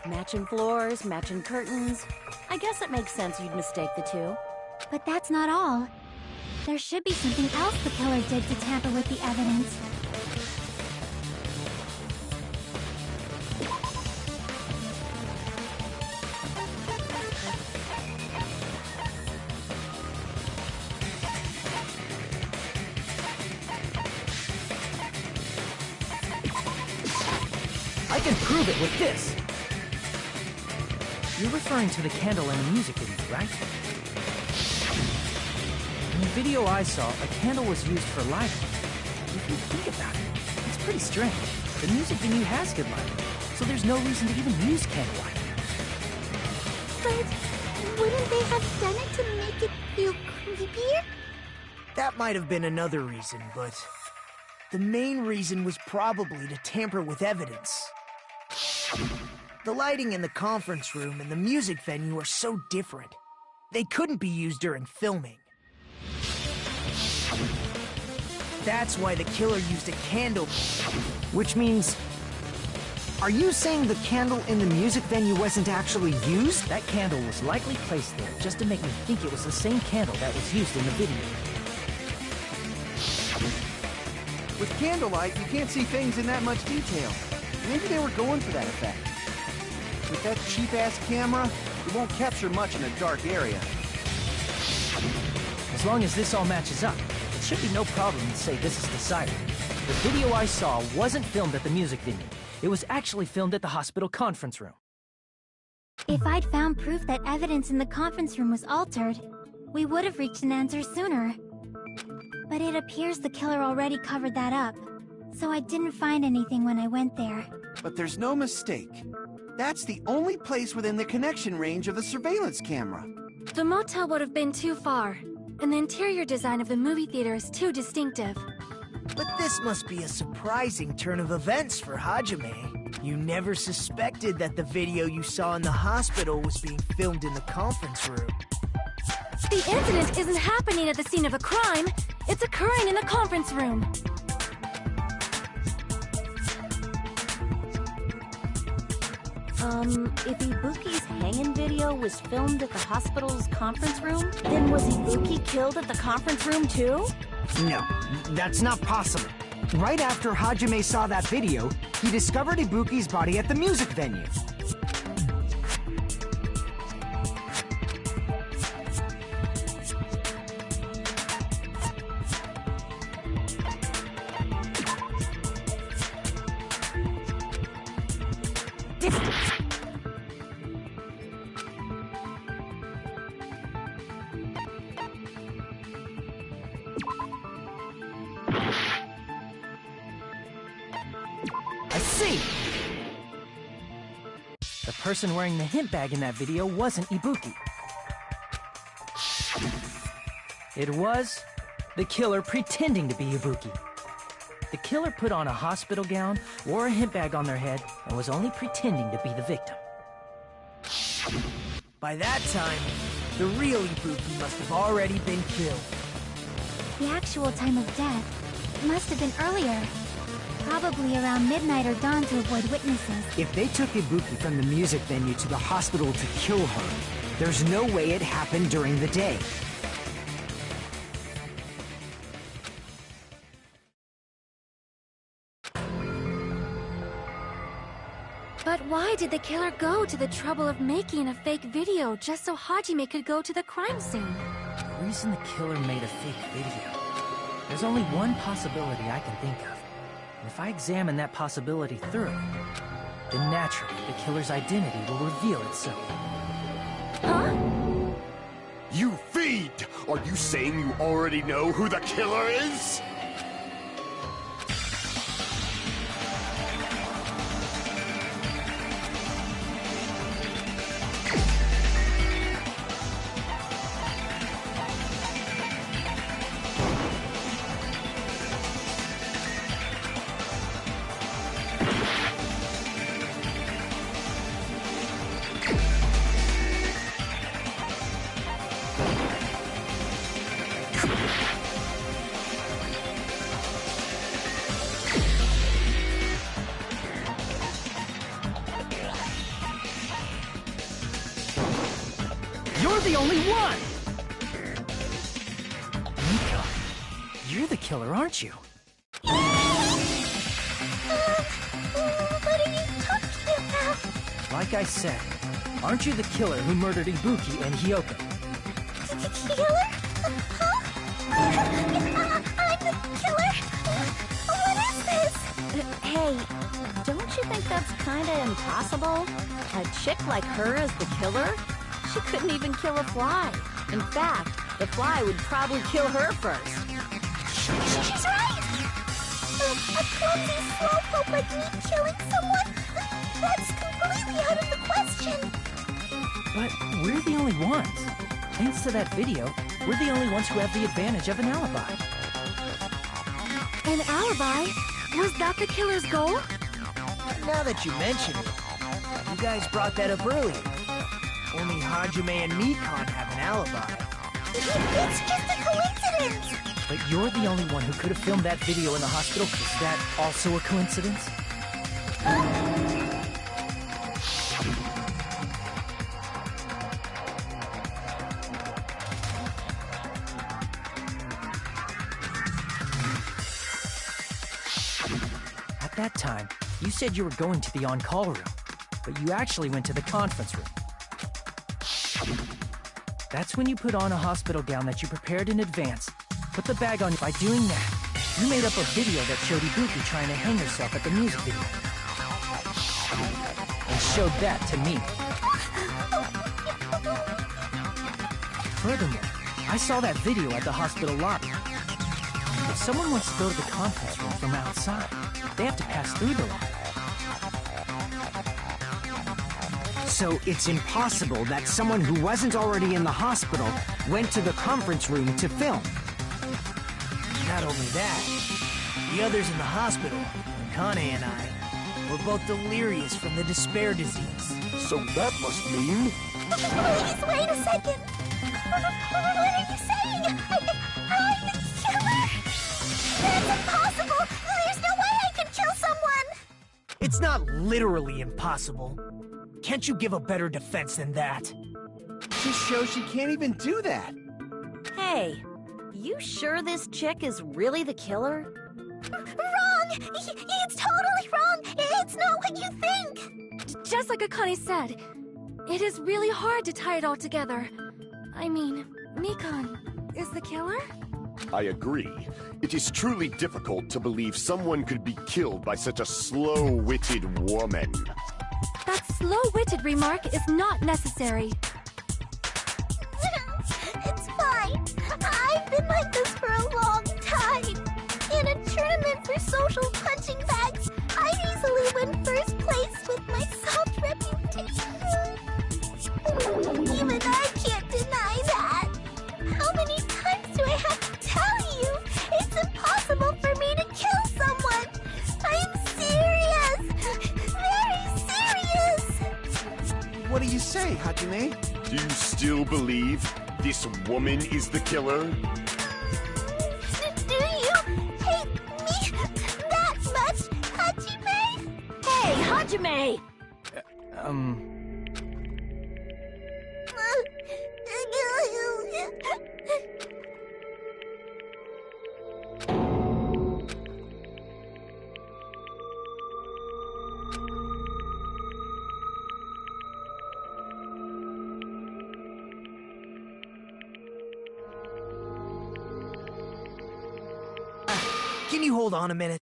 Speaker 11: Matching floors, matching curtains. I guess it makes sense you'd mistake the two.
Speaker 1: But that's not all. There should be something else the killer did to tamper with the evidence.
Speaker 8: I can prove it with this! You're referring to the candle in the music video, right? In the video I saw, a candle was used for lighting. If you think about it, it's pretty strange. The music venue has good lighting, so there's no reason to even use candlelight.
Speaker 5: But wouldn't they have done it to make it feel creepier?
Speaker 10: That might have been another reason, but... the main reason was probably to tamper with evidence. The lighting in the conference room and the music venue are so different. They couldn't be used during filming. That's why the killer used a candle.
Speaker 9: Which means... are you saying the candle in the music venue wasn't actually used?
Speaker 8: That candle was likely placed there just to make me think it was the same candle that was used in the video.
Speaker 6: With candlelight, you can't see things in that much detail. Maybe they were going for that effect. With that cheap-ass camera, it won't capture much in a dark area.
Speaker 8: As long as this all matches up, it should be no problem to say this is decided. The video I saw wasn't filmed at the music venue. It was actually filmed at the hospital conference room.
Speaker 5: If I'd found proof that evidence in the conference room was altered, we would have reached an answer sooner. But it appears the killer already covered that up, so I didn't find anything when I went there.
Speaker 6: But there's no mistake. That's the only place within the connection range of the surveillance camera.
Speaker 1: The motel would have been too far, and the interior design of the movie theater is too distinctive.
Speaker 10: But this must be a surprising turn of events for Hajime. You never suspected that the video you saw in the hospital was being filmed in the conference room.
Speaker 1: The incident isn't happening at the scene of a crime. It's occurring in the conference room.
Speaker 11: If Ibuki's hanging video was filmed at the hospital's conference room, then was Ibuki killed at the conference room too?
Speaker 9: No, that's not possible. Right after Hajime saw that video, he discovered Ibuki's body at the music venue.
Speaker 8: I see! The person wearing the hint bag in that video wasn't Ibuki. It was the killer pretending to be Ibuki. The killer put on a hospital gown, wore a hint bag on their head, and was only pretending to be the victim.
Speaker 10: By that time, the real Ibuki must have already been killed.
Speaker 5: The actual time of death must have been earlier. Probably around midnight or dawn to avoid witnesses.
Speaker 9: If they took Ibuki from the music venue to the hospital to kill her, there's no way it happened during the day.
Speaker 1: But why did the killer go to the trouble of making a fake video just so Hajime could go to the crime scene?
Speaker 8: The reason the killer made a fake video... There's only one possibility I can think of. And if I examine that possibility thoroughly, then naturally the killer's identity will reveal itself.
Speaker 1: Huh?
Speaker 3: You fiend! Are you saying you already know who the killer is?
Speaker 8: You're the only one! Mika, you're the killer, aren't you?
Speaker 5: What are you talking about?
Speaker 8: Like I said, aren't you the killer who murdered Ibuki and Hyoko?
Speaker 5: Killer? Huh? I'm the killer? What is this?
Speaker 11: Hey, don't you think that's kinda impossible? A chick like her as the killer? She couldn't even kill a fly. In fact, the fly would probably kill her first.
Speaker 5: She's right! A clumsy slowpoke like me killing someone? That's completely out of the question!
Speaker 8: But we're the only ones. Thanks to that video, we're the only ones who have the advantage of an alibi.
Speaker 1: An alibi? Was that the killer's goal?
Speaker 10: Now that you mention it, you guys brought that up earlier. Only Hajime and Mikan have an alibi.
Speaker 5: It's just a coincidence!
Speaker 8: But you're the only one who could have filmed that video in the hospital. Is that also a coincidence? At that time, you said you were going to the on-call room. but you actually went to the conference room. That's when you put on a hospital gown that you prepared in advance. Put the bag on. By doing that, you made up a video that showed Ibuki trying to hang herself at the music video. And showed that to me. Furthermore, I saw that video at the hospital lobby. If someone wants to go to the conference room from outside, they have to pass through the lobby.
Speaker 9: So it's impossible that someone who wasn't already in the hospital went to the conference room to film.
Speaker 10: Not only that, the others in the hospital, Akane and I, were both delirious from the despair disease.
Speaker 3: So that must mean...
Speaker 5: Please, wait a second. What are you saying? I'm the killer? That's impossible! There's no way I could kill someone!
Speaker 10: It's not literally impossible. Can't you give a better defense than that?
Speaker 6: Just shows she can't even do that.
Speaker 11: Hey, you sure this chick is really the killer?
Speaker 5: Wrong! It's totally wrong! It's not what you think!
Speaker 1: Just like Akane said, it is really hard to tie it all together. I mean, Mikan is the killer?
Speaker 3: I agree. It is truly difficult to believe someone could be killed by such a slow-witted woman.
Speaker 1: That slow-witted remark is not necessary.
Speaker 5: It's fine. I've been like this for a long time. In a tournament for social punching bags, I'd easily win first place with my soft reputation. Even I can't deny that. How many times do I have to tell you? It's impossible for me to kill someone. I'm serious. Very serious.
Speaker 6: What do you say, Hajime?
Speaker 3: Do you still believe this woman is the killer?
Speaker 5: Do you hate me that much, Hajime?
Speaker 11: Hey, Hajime!
Speaker 10: Can you hold on a minute?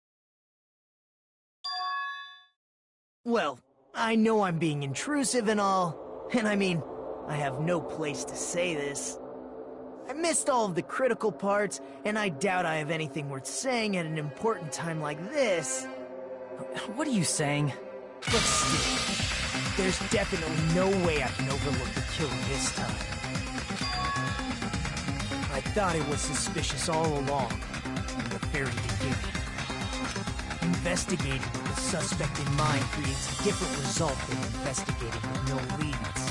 Speaker 10: Well, I know I'm being intrusive and all, and I mean, I have no place to say this. I missed all of the critical parts, and I doubt I have anything worth saying at an important time like this.
Speaker 8: What are you saying?
Speaker 10: But still, there's definitely no way I can overlook the killing this time. I thought it was suspicious all along, from the very beginning. Investigating with a suspect in mind creates a different result than investigating with no leads.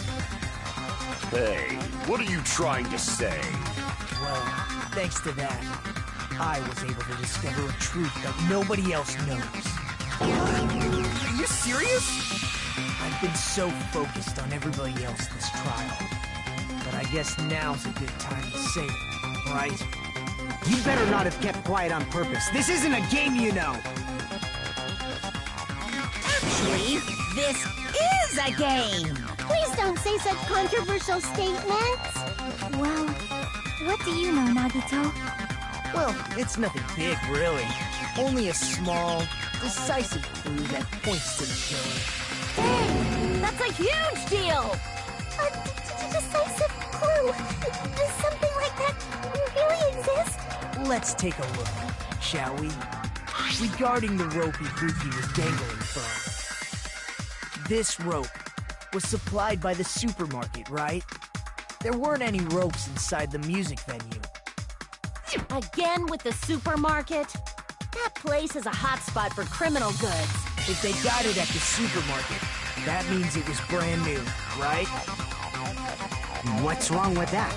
Speaker 3: Hey, what are you trying to say?
Speaker 10: Well, thanks to that, I was able to discover a truth that nobody else knows.
Speaker 6: Are you serious?
Speaker 10: I've been so focused on everybody else this trial, but I guess now's a good time to say it, right?
Speaker 9: You better not have kept quiet on purpose. This isn't a game, you know.
Speaker 12: Actually, this is a game!
Speaker 5: Please don't say such controversial statements.
Speaker 1: Well, what do you know, Nagito?
Speaker 10: Well, it's nothing big, really. Only a small, decisive clue that points to the killer.
Speaker 11: Dang, that's a huge deal!
Speaker 5: A decisive clue? Does something like that really exist?
Speaker 10: Let's take a look, shall we? Regarding the rope Ibuki was dangling from. This rope was supplied by the supermarket, right? There weren't any ropes inside the music venue.
Speaker 11: Again with the supermarket? That place is a hotspot for criminal goods.
Speaker 10: If they got it at the supermarket, that means it was brand new, right?
Speaker 9: What's wrong with that?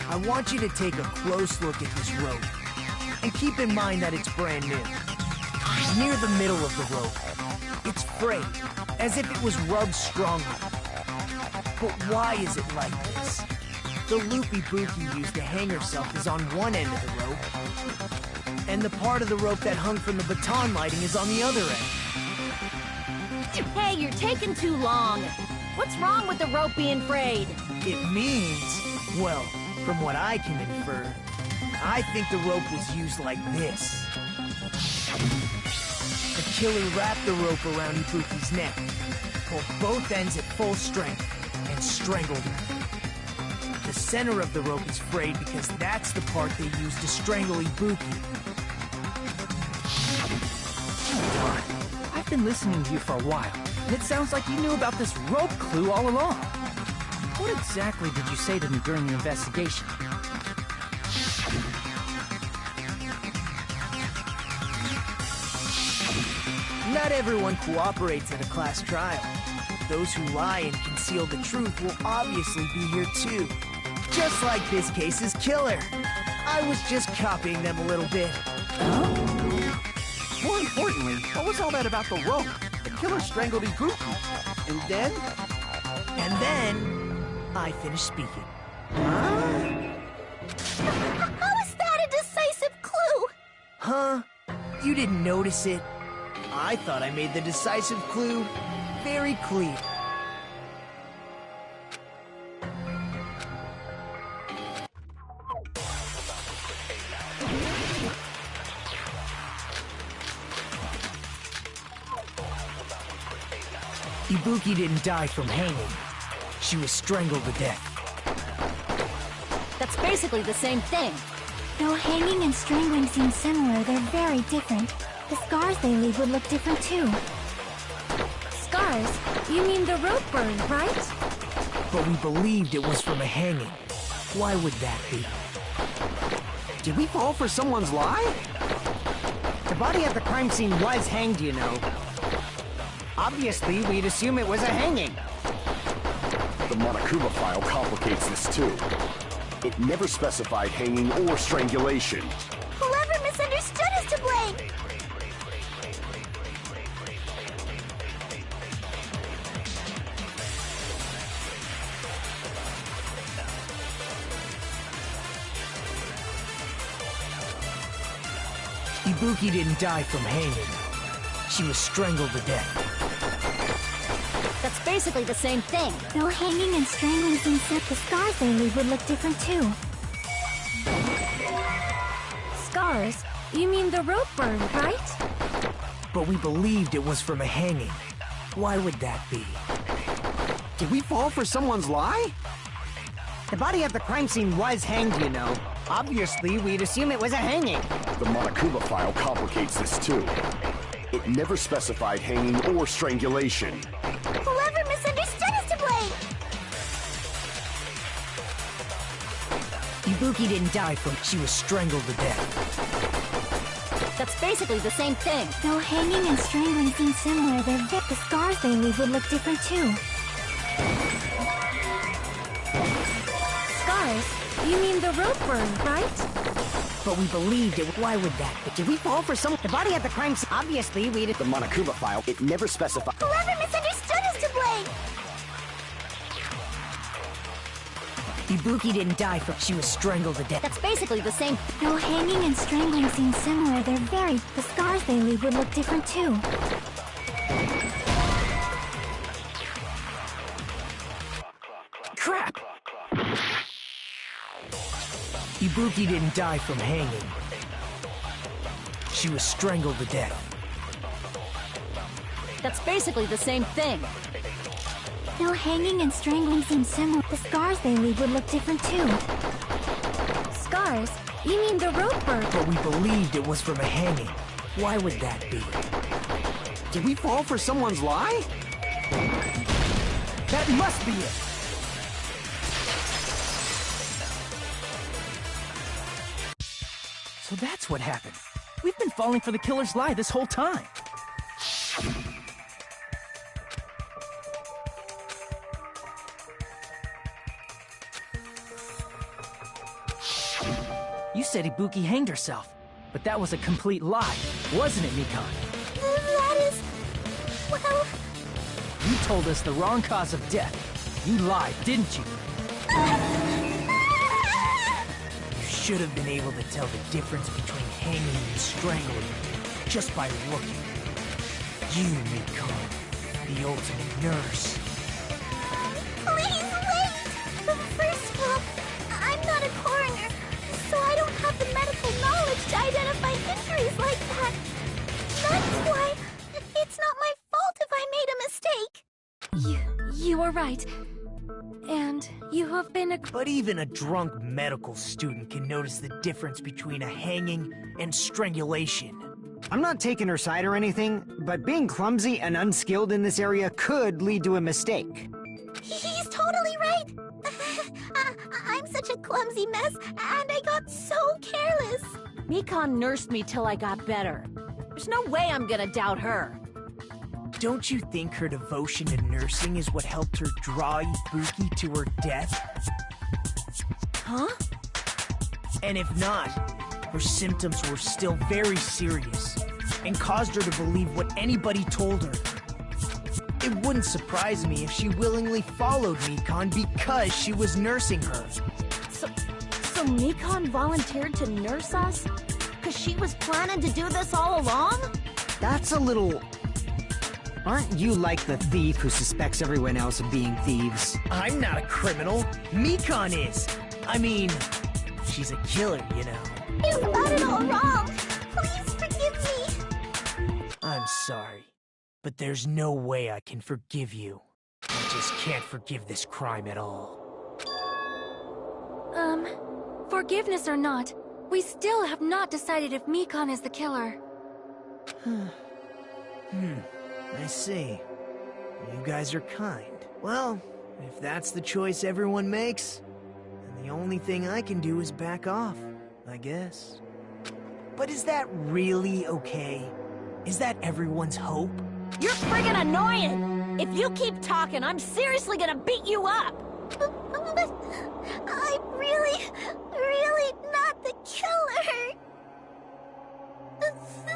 Speaker 10: I want you to take a close look at this rope. And keep in mind that it's brand new. Near the middle of the rope, it's frayed, as if it was rubbed strongly. But why is it like this? The loop Ibuki used to hang herself is on one end of the rope, and the part of the rope that hung from the baton lighting is on the other end.
Speaker 11: Hey, you're taking too long. What's wrong with the rope being frayed?
Speaker 10: It means, well, from what I can infer, I think the rope was used like this. The killer wrapped the rope around Ibuki's neck, pulled both ends at full strength, and strangled her. The center of the rope is frayed because that's the part they used to strangle Ibuki.
Speaker 8: Darn. I've been listening to you for a while, and it sounds like you knew about this rope clue all along. What exactly did you say to me during your investigation?
Speaker 10: Not everyone cooperates at a class trial. Those who lie and conceal the truth will obviously be here too. Just like this case's killer. I was just copying them a little bit.
Speaker 6: More importantly, what was all that about the rope? The killer strangled Ibuki. And then?
Speaker 10: And then, I finished speaking.
Speaker 5: How is that a decisive clue?
Speaker 10: Huh? You didn't notice it? I thought I made the decisive clue very clear. Ibuki didn't die from hanging. She was strangled to death.
Speaker 11: That's basically the same thing.
Speaker 5: Though hanging and strangling seem similar, they're very different. The scars they leave would look different too.
Speaker 1: Scars? You mean the rope burn, right?
Speaker 10: But we believed it was from a hanging. Why would that be?
Speaker 6: Did we fall for someone's lie?
Speaker 9: The body at the crime scene was hanged, you know. Obviously, we'd assume it was a hanging.
Speaker 3: The Monokuma file complicates this too. It never specified hanging or strangulation.
Speaker 5: Whoever misunderstood is to blame!
Speaker 10: Ibuki didn't die from hanging. She was strangled to death.
Speaker 11: That's basically the same thing.
Speaker 5: Though hanging and strangling seem set, the scars they leave would look different too.
Speaker 1: Scars? You mean the rope burn, right?
Speaker 10: But we believed it was from a hanging. Why would that be?
Speaker 6: Did we fall for someone's lie?
Speaker 9: The body at the crime scene was hanged, you know. Obviously, we'd assume it was a hanging.
Speaker 3: The Monokuma file complicates this too. It never specified hanging or strangulation.
Speaker 5: Whoever misunderstood is to blame!
Speaker 10: Ibuki didn't die from... She was strangled to death.
Speaker 11: That's basically the same thing.
Speaker 5: Though hanging and strangling seem similar, the scars they leave would look different too.
Speaker 1: Scars? You mean the rope burn, right?
Speaker 10: But we believed it. Why would that be?
Speaker 9: Did we fall for some... The body at the crime scene... Obviously, we'd...
Speaker 3: The Monokuma file, it never specified...
Speaker 5: Whoever misunderstood is to blame!
Speaker 10: Ibuki didn't die from... She was strangled to death.
Speaker 11: That's basically the same.
Speaker 5: Though hanging and strangling seem similar, the scars they leave would look different too.
Speaker 10: Crap! Ibuki didn't die from hanging. She was strangled to death.
Speaker 11: That's basically the same thing.
Speaker 5: Though hanging and strangling seem similar, the scars they leave would look different too.
Speaker 1: Scars? You mean the rope burn?
Speaker 10: But we believed it was from a hanging. Why would that be?
Speaker 6: Did we fall for someone's lie?
Speaker 8: That must be it! So that's what happened. We've been falling for the killer's lie this whole time. You said Ibuki hanged herself, but that was a complete lie, wasn't it, Mikan?
Speaker 5: That is... well...
Speaker 8: You told us the wrong cause of death. You lied, didn't you?
Speaker 10: You should have been able to tell the difference between hanging and strangling just by looking. You, Mikan, the ultimate nurse.
Speaker 5: Please wait! First of all, I'm not a coroner, so I don't have the medical knowledge to identify injuries like that. That's why it's not my fault if I made a mistake.
Speaker 1: You are right. And you have been
Speaker 10: But even a drunk medical student can notice the difference between a hanging and strangulation.
Speaker 9: I'm not taking her side or anything, but being clumsy and unskilled in this area could lead to a mistake.
Speaker 5: He's totally right. I'm such a clumsy mess, and I got so careless.
Speaker 11: Mikan nursed me till I got better. There's no way I'm gonna doubt her.
Speaker 10: Don't you think her devotion to nursing is what helped her draw Ibuki to her death?
Speaker 11: Huh?
Speaker 10: And if not, her symptoms were still very serious and caused her to believe what anybody told her. It wouldn't surprise me if she willingly followed Mikan because she was nursing her.
Speaker 11: So Mikan volunteered to nurse us? Because she was planning to do this all along?
Speaker 9: That's a little... Aren't you like the thief who suspects everyone else of being thieves?
Speaker 10: I'm not a criminal. Mikan is. I mean, she's a killer, you know.
Speaker 5: You got it all wrong. Please forgive me.
Speaker 10: I'm sorry, but there's no way I can forgive you. I just can't forgive this crime at all.
Speaker 1: Forgiveness or not, we still have not decided if Mikan is the killer.
Speaker 10: I see. You guys are kind. Well, if that's the choice everyone makes, then the only thing I can do is back off, I guess. But is that really okay? Is that everyone's hope?
Speaker 11: You're friggin' annoying! If you keep talking, I'm seriously gonna beat you up!
Speaker 5: But I'm really not the killer.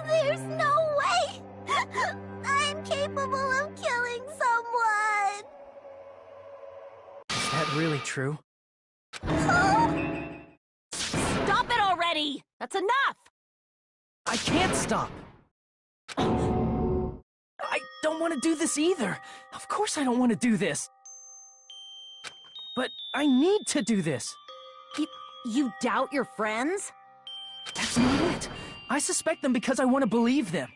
Speaker 5: There's no way I'm capable of killing someone.
Speaker 10: Is that really true?
Speaker 11: Stop it already! That's enough!
Speaker 10: I can't stop! I don't want to do this either! Of course I don't want to do this! But I need to do this!
Speaker 11: You doubt your friends?
Speaker 10: That's not it! I suspect them because I want to believe them!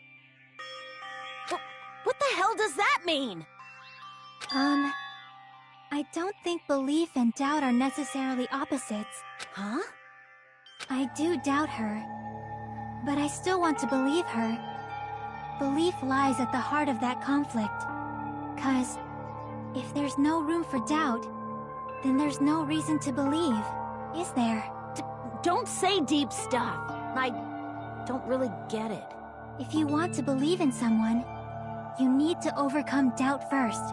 Speaker 11: What the hell does that mean?
Speaker 5: I don't think belief and doubt are necessarily opposites.
Speaker 11: Huh?
Speaker 5: I do doubt her, but I still want to believe her. Belief lies at the heart of that conflict. 'Cause if there's no room for doubt, then there's no reason to believe, is there?
Speaker 11: Don't say deep stuff. I don't really get it.
Speaker 5: If you want to believe in someone, you need to overcome doubt first.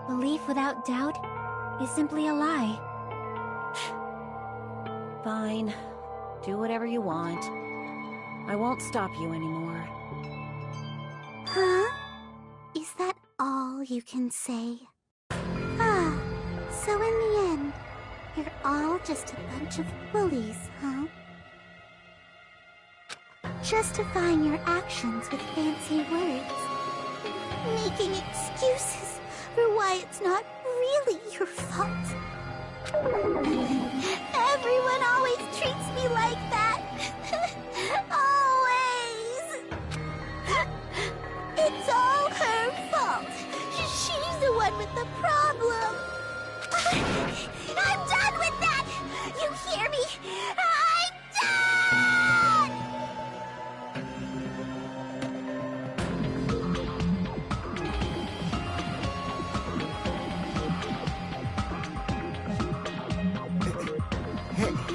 Speaker 5: Belief without doubt is simply a lie.
Speaker 11: Fine. Do whatever you want. I won't stop you anymore.
Speaker 5: Huh? Is that all you can say? Ah, so in the end, you're all just a bunch of bullies, huh? Justifying your actions with fancy words. Making excuses for why it's not really your fault. Everyone always treats me like that. Always. It's all her fault. She's the one with the problem. I'm done with that! You hear me? I'm done!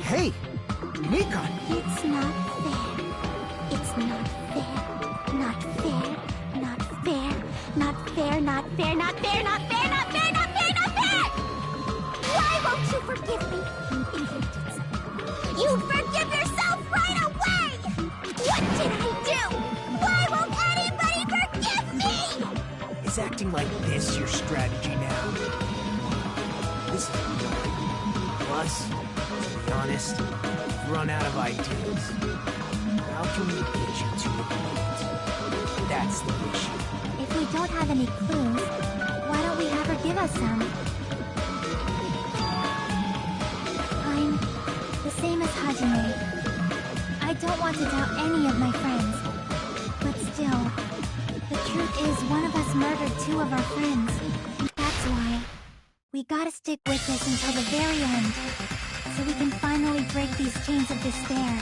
Speaker 9: Hey! Mikan!
Speaker 5: It's not fair. It's not fair. Not fair. Not fair. Not fair. Not fair. Not fair. Not fair. Not fair. Not fair. Not fair! Why won't you forgive me, you idiots? You'd forgive yourself right away! What did I do? Why won't anybody forgive me?
Speaker 10: Is acting like this your strategy now? Listen, plus, to be honest, we've run out of ideas. How can we get you to admit it? That's the issue.
Speaker 5: If we don't have any clues, why don't we have her give us some? I'm the same as Hajime. I don't want to doubt any of my friends. But still, the truth is one of us murdered two of our friends. That's why we gotta stick with this until the very end, so we can finally break these chains of despair.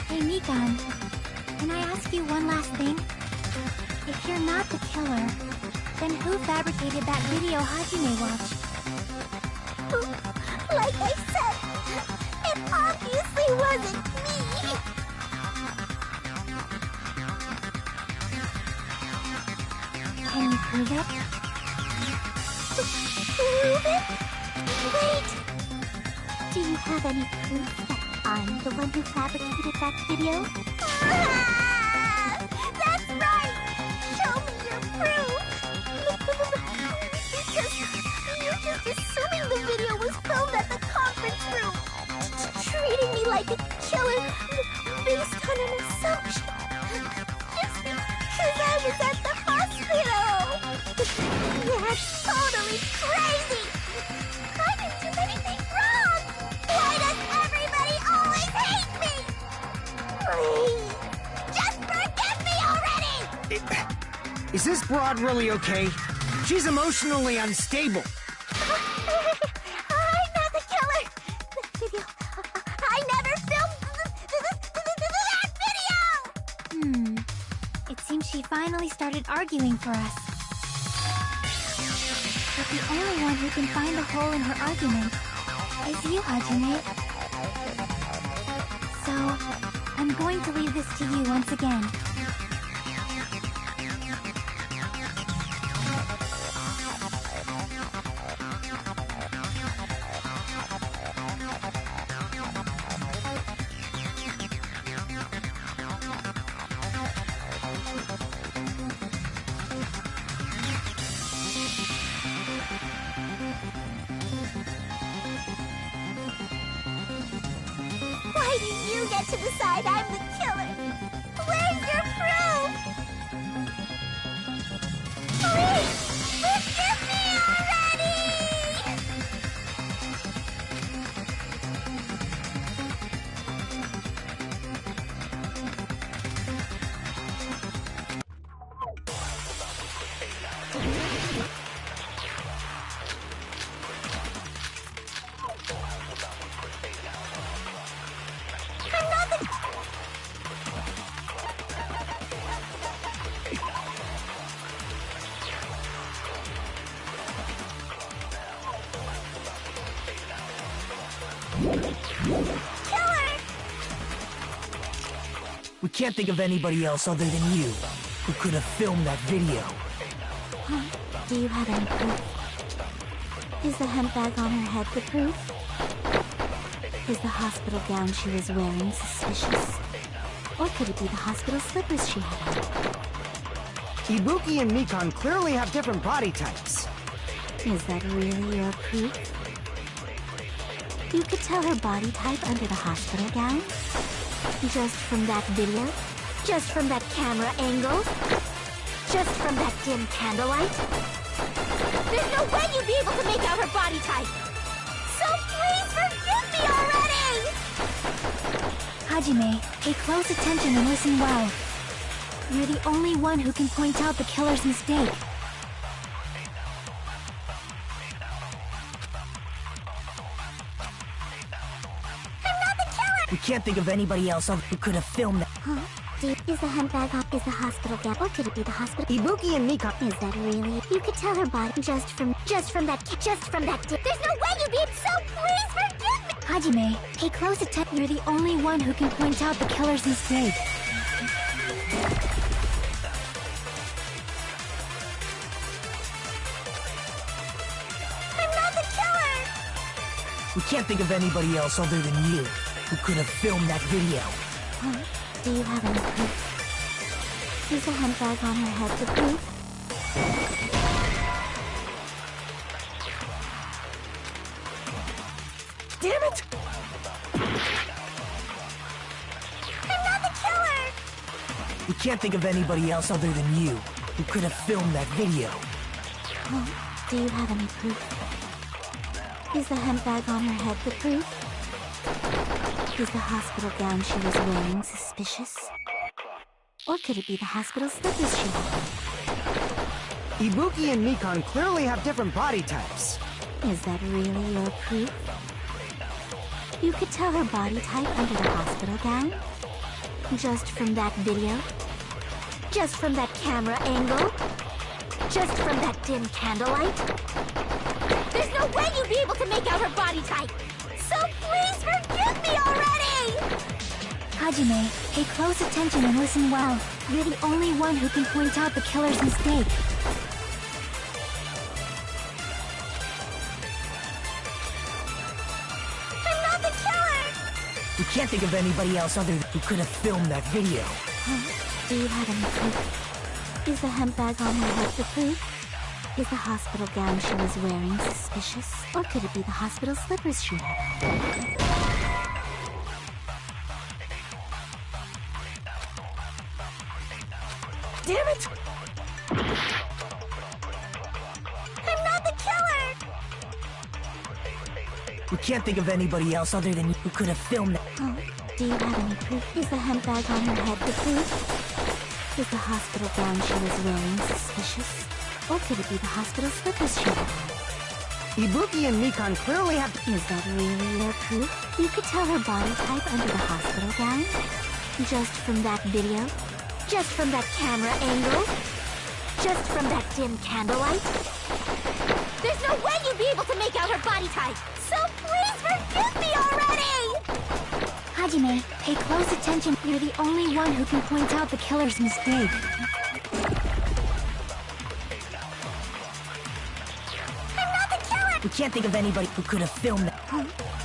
Speaker 5: Hey, Mikan, can I ask you one last thing? If you're not the killer, then who fabricated that video Hajime watched?
Speaker 13: Like I said, it obviously wasn't me!
Speaker 5: Can you prove it?
Speaker 13: Prove it? Wait! Do you have any proof that I'm the one who fabricated that video? Ah! That's right! Show me your proof! Because you're just assuming the video was filmed at the conference room, treating me like a killer based on an assumption. Just because I was at the hospital! That's totally crazy! I didn't do anything wrong! Why does everybody always hate me? Please, just forgive me already!
Speaker 9: Is this broad really okay? She's emotionally unstable.
Speaker 13: I'm not the killer! That video... I never filmed that video!
Speaker 5: It seems she finally started arguing for us. But the only one who can find a hole in her argument is you, Hajime. So, I'm going to leave this to you once again.
Speaker 13: Why do you get to decide I'm the killer? Where's your proof? Please, forgive me already! I'm not the... Killer!
Speaker 10: We can't think of anybody else other than you who could have filmed that video.
Speaker 5: Do you have any proof?
Speaker 13: Is the handbag on her head the proof? Is the hospital gown she was wearing suspicious? Or could it be the hospital slippers she had on?
Speaker 9: Ibuki and Mikan clearly have different body types.
Speaker 13: Is that really your proof? You could tell her body type under the hospital gown? Just from that video? Just from that camera angle? Just from that dim candlelight? There's no way you'd be able to make out her body type! So please forgive me already!
Speaker 5: Hajime, pay close attention and listen well. You're the only one who can point out the killer's mistake.
Speaker 13: I'm not the killer!
Speaker 10: We can't think of anybody else who could have filmed that.
Speaker 13: Huh? Is the handbag on? Is the hospital gown? Or could it be the hospital?
Speaker 9: Ibuki and Mikan...
Speaker 13: Is that really? You could tell her body just from that There's no way you'd be... So please forgive me!
Speaker 5: Hajime, pay close attention. You're the only one who can point out the killer's mistake.
Speaker 13: I'm not the killer!
Speaker 10: We can't think of anybody else other than you who could have filmed that video.
Speaker 13: Huh? Do you have any proof? Is the handbag on her head the proof?
Speaker 10: Damn it!
Speaker 13: I'm not the killer!
Speaker 10: We can't think of anybody else other than you who could have filmed that video.
Speaker 5: Oh, do you have any proof? Is the hemp bag on her head the proof? Is the hospital gown she was wearing suspicious? Or could it be the hospital slippers she wore?
Speaker 9: Ibuki and Mikan clearly have different body types.
Speaker 5: Is that really your proof? You could tell her body type under the hospital gown? Just from that video? Just from that camera angle? Just from that dim candlelight? There's no way you'd be able to make out her body type! So please forgive me already!
Speaker 1: Hajime, pay close attention and listen well. You're the only one who can point out the killer's mistake.
Speaker 5: I'm not the killer!
Speaker 10: We can't think of anybody else other than who could have filmed that video.
Speaker 5: Do you have any proof? Is the hemp bag on her head the proof? Is the hospital gown she was wearing suspicious? Or could it be the hospital slippers she wore?
Speaker 10: Damn it!
Speaker 5: I'm not the killer!
Speaker 10: We can't think of anybody else other than you who could have filmed that.
Speaker 5: Oh, do you have any proof? Is the hemp bag on her head the proof? Is the hospital gown she was wearing suspicious? Or could it be the hospital slippers she wore?
Speaker 9: Ibuki and Mikan clearly have...
Speaker 5: Is that really your proof? You could tell her body type under the hospital gown? Just from that video? Just from that camera angle? Just from that dim candlelight? There's no way you'd be able to make out her body type! So please forgive me already!
Speaker 1: Hajime, pay close attention. You're the only one who can point out the killer's mistake.
Speaker 5: I'm not the killer!
Speaker 10: We can't think of anybody who could have filmed that.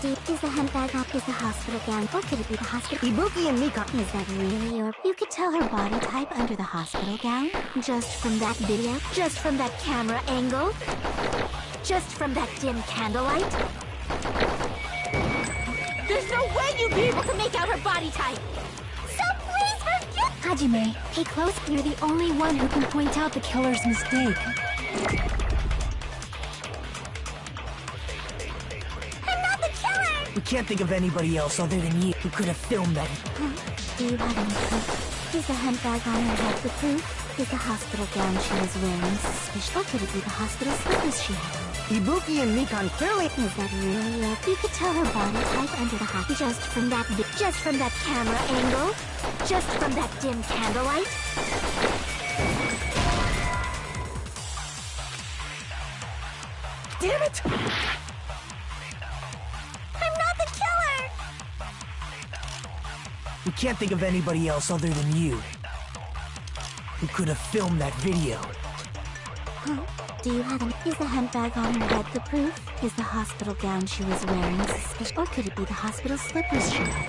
Speaker 5: Is the hemp bag on? Is the hospital gown? Or could it be the hospital?
Speaker 9: Ibuki and Mikan...
Speaker 5: Is that really your... You could tell her body type under the hospital gown? Just from that video? Just from that camera angle? Just from that dim candlelight? There's no way you'd be able to make out her body type! So please forgive...
Speaker 1: Hajime, pay close. You're the only one who can point out the killer's mistake.
Speaker 10: We can't think of anybody else other than you who could have filmed that.
Speaker 5: Do you have any proof? Is the hemp bag on her head the proof? Is the hospital gown she was wearing suspicious? Or could it be the hospital slippers she had?
Speaker 9: Ibuki and Mikan clearly...
Speaker 5: Is that really your... You could tell her body type under the hot... Just from that camera angle? Just from that dim candlelight?
Speaker 10: Damn it!
Speaker 5: I'm not the killer!
Speaker 10: We can't think of anybody else other than you who could have filmed that video.
Speaker 5: Do you have any... Is the hemp bag on her head the proof? Is the hospital gown she was wearing suspicious? Or could it be the hospital slippers she wore?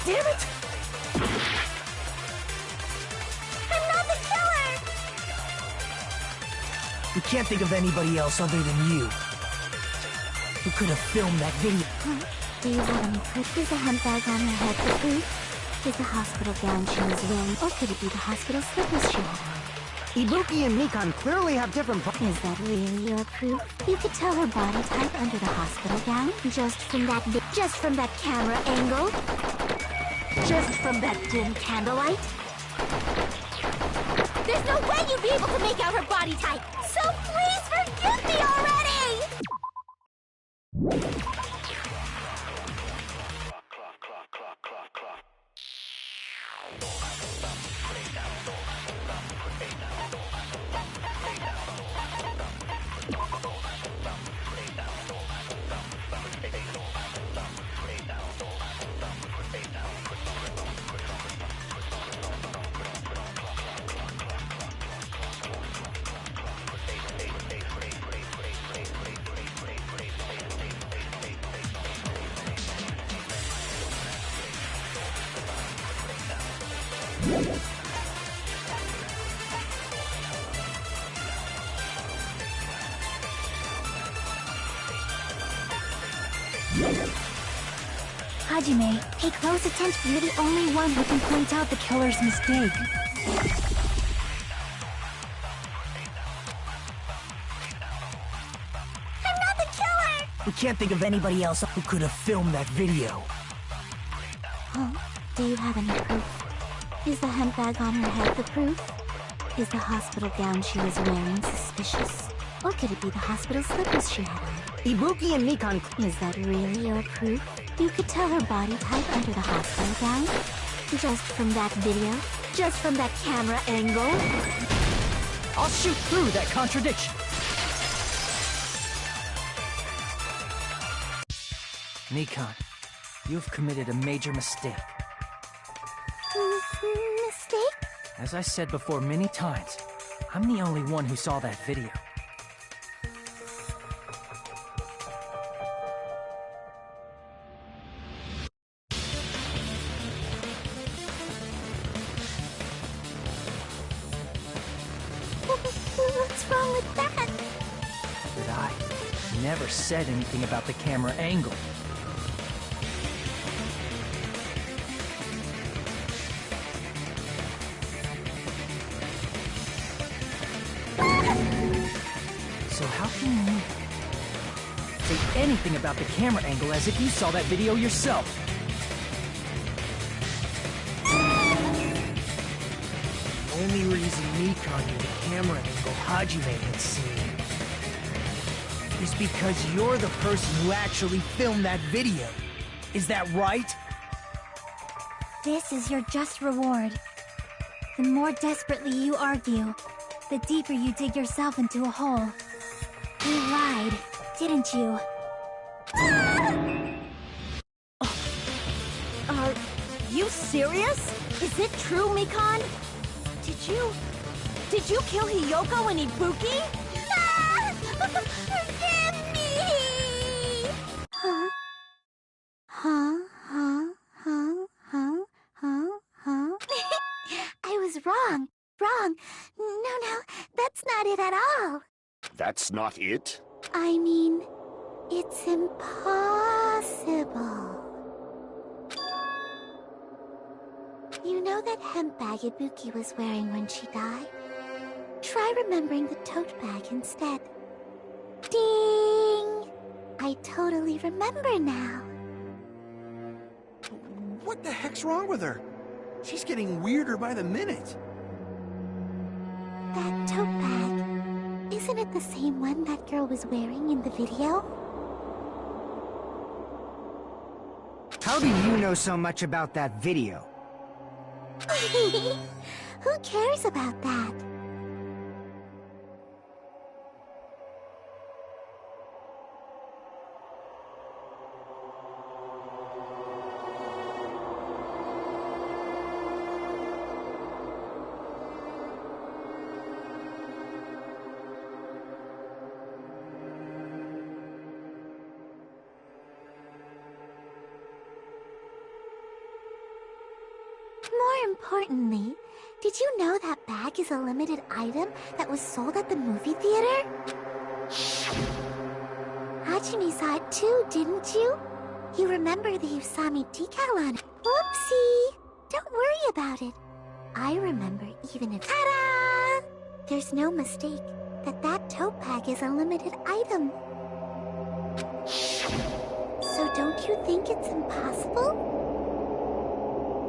Speaker 10: Damn it!
Speaker 5: I'm not the killer!
Speaker 10: We can't think of anybody else other than you who could have filmed that video.
Speaker 5: Do you have any proof? Is the hemp bag on her head the proof? Is the hospital gown she was wearing? Or could it be the hospital slippers she wore?
Speaker 9: Ibuki and Mikan clearly have different...
Speaker 5: Is that really your proof? You could tell her body type under the hospital gown? Just from that camera angle? Just from that dim candlelight? There's no way you'd be able to make out her body type! So please forgive me already!
Speaker 1: Hajime, pay close attention. You're the only one who can point out the killer's mistake.
Speaker 13: I'm not the killer!
Speaker 10: We can't think of anybody else who could have filmed that video.
Speaker 5: Huh? Do you have any proof? Is the hemp bag on her head the proof? Is the hospital gown she was wearing suspicious? Or could it be the hospital slippers she had on?
Speaker 9: Ibuki and Mikan...
Speaker 5: Is that really your proof? You could tell her body type under the hospital gown? Just from that video? Just from that camera angle?
Speaker 8: I'll shoot through that contradiction. Mikan, you've committed a major mistake.
Speaker 5: Mistake?
Speaker 8: As I said before many times, I'm the only one who saw that video.
Speaker 5: What's wrong with that?
Speaker 8: But I never said anything about the camera angle. So how can you say anything about the camera angle as if you saw that video yourself?
Speaker 10: The only reason Mikan knew the camera angle Hajime had seen is because you're the person who actually filmed that video. Is that right?
Speaker 1: This is your just reward. The more desperately you argue, the deeper you dig yourself into a hole. You lied, didn't you?
Speaker 11: Are you serious? Is it true, Mikan? Did you kill Hiyoko and Ibuki?
Speaker 13: Forgive me!
Speaker 5: Huh? I was wrong. Wrong. No, that's not it at all.
Speaker 3: That's not it?
Speaker 5: I mean, it's impossible. You know that hemp bag Ibuki was wearing when she died? Try remembering the tote bag instead. Ding! I totally remember now.
Speaker 6: What the heck's wrong with her? She's getting weirder by the minute.
Speaker 5: That tote bag, isn't it the same one that girl was wearing in the video?
Speaker 9: How do you know so much about that video?
Speaker 5: Who cares about that? More importantly, did you know that bag is a limited item that was sold at the movie theater? Hajime saw it too, didn't you? You remember the Usami decal on it. Whoopsie! Don't worry about it. I remember even if... Ta-da! There's no mistake that that tote bag is a limited item. So don't you think it's impossible?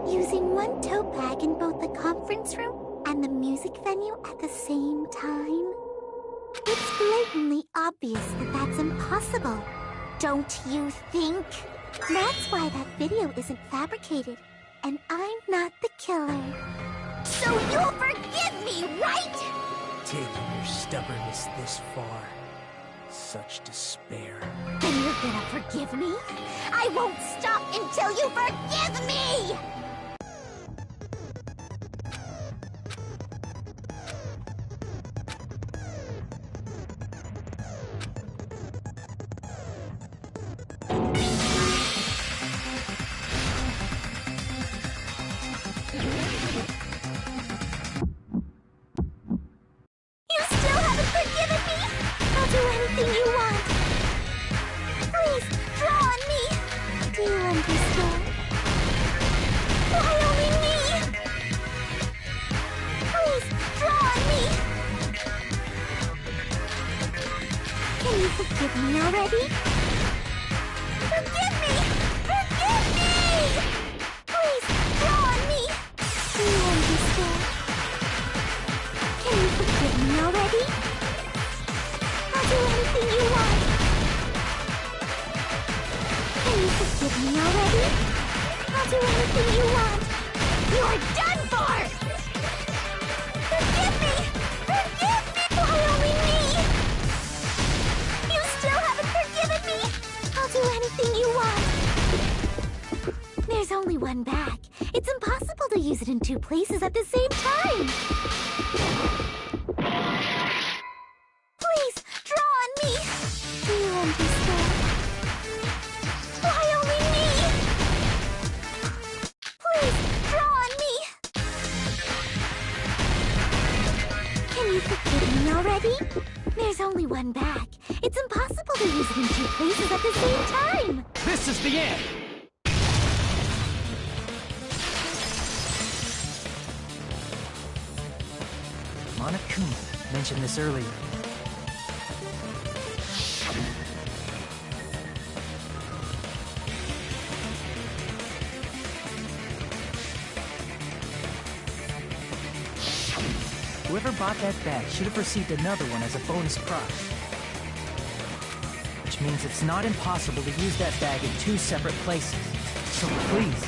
Speaker 5: Using one tote bag in both the conference room and the music venue at the same time? It's blatantly obvious that that's impossible. Don't you think? That's why that video isn't fabricated, and I'm not the killer.
Speaker 13: So you'll forgive me, right?
Speaker 10: Taking your stubbornness this far. Such despair.
Speaker 13: Then you're gonna forgive me? I won't stop until you forgive me! You still haven't forgiven me? I'll do anything you want. Please, draw on me.
Speaker 5: Do you understand?
Speaker 13: Can you forgive me already? Forgive me! Forgive me! Please, draw on me! Do you understand? Can you forgive me already? I'll do anything you want. Can you forgive me already? I'll do anything you want. You're done for! Forgive me! Forgive me! Why only me? You still haven't forgiven me? I'll do anything you want. There's only one bag. It's impossible to use it in two places at the same time. Please, draw on me. Do you understand? Why only me? Please, draw on me. Can you forgive me already? There's only one bag. It's impossible to use it in two places at the same time.
Speaker 8: This is the end! Monokuma mentioned this earlier. Whoever bought that bag should have received another one as a bonus prize. Which means it's not impossible to use that bag in two separate places. So please,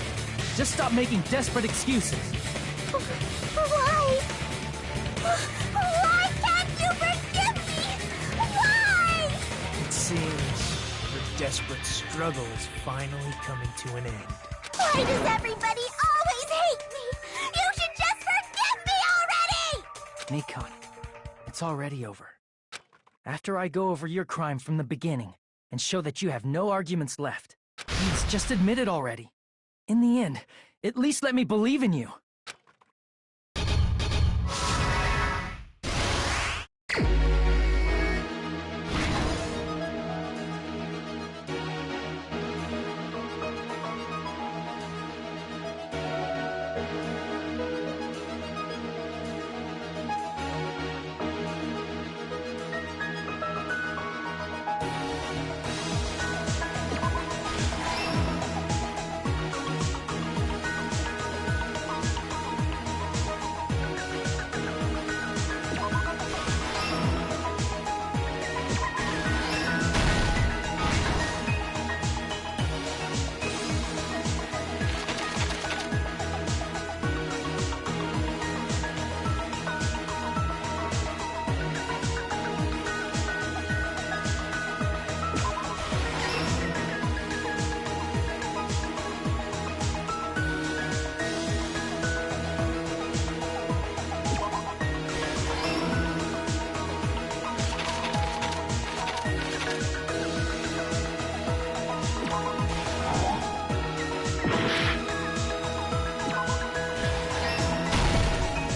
Speaker 8: just stop making desperate excuses.
Speaker 13: Why? Why can't you forgive me? Why?
Speaker 10: It seems her desperate struggle is finally coming to an end.
Speaker 13: Why does everybody always hate me? You should just forgive me already!
Speaker 8: Nikon, it's already over. After I go over your crime from the beginning and show that you have no arguments left, please just admit it already. In the end, at least let me believe in you.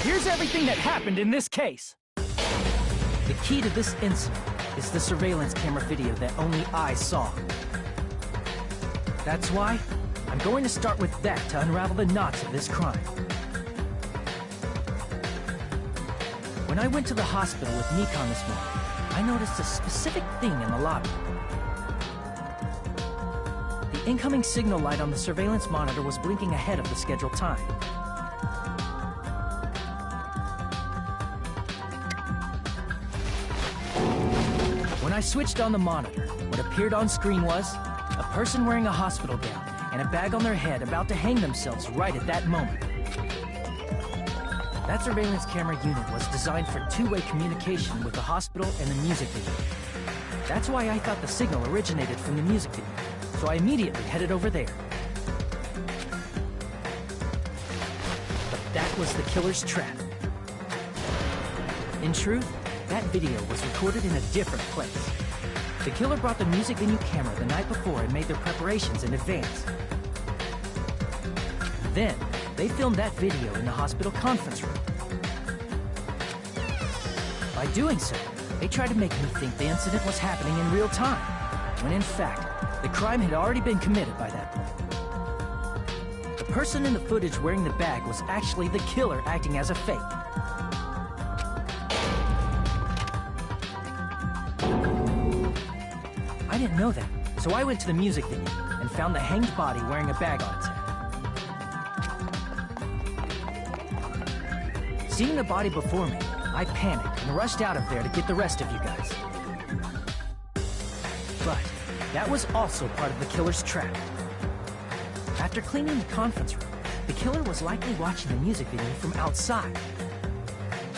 Speaker 8: Here's everything that happened in this case. The key to this incident is the surveillance camera video that only I saw. That's why I'm going to start with that to unravel the knots of this crime. When I went to the hospital with Nikon this morning, I noticed a specific thing in the lobby. The incoming signal light on the surveillance monitor was blinking ahead of the scheduled time. When I switched on the monitor, what appeared on screen was a person wearing a hospital gown and a bag on their head about to hang themselves right at that moment. That surveillance camera unit was designed for two-way communication with the hospital and the music video. That's why I thought the signal originated from the music video, so I immediately headed over there. But that was the killer's trap. In truth, that video was recorded in a different place. The killer brought the music venue camera the night before and made their preparations in advance. Then, they filmed that video in the hospital conference room. By doing so, they tried to make me think the incident was happening in real time, when in fact, the crime had already been committed by that point. The person in the footage wearing the bag was actually the killer acting as a fake. I didn't know that, so I went to the music venue and found the hanged body wearing a bag on its head. Seeing the body before me, I panicked and rushed out of there to get the rest of you guys. But that was also part of the killer's trap. After cleaning the conference room, the killer was likely watching the music video from outside.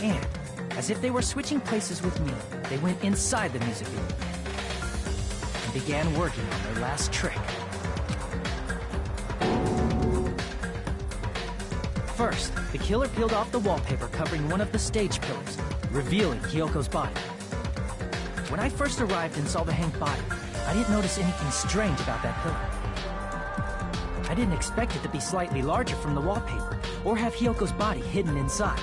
Speaker 8: And, as if they were switching places with me, they went inside the music video and began working on their last trick. First, the killer peeled off the wallpaper covering one of the stage pillars, revealing Hyoko's body. When I first arrived and saw the hanged body, I didn't notice anything strange about that pillar. I didn't expect it to be slightly larger from the wallpaper, or have Hyoko's body hidden inside.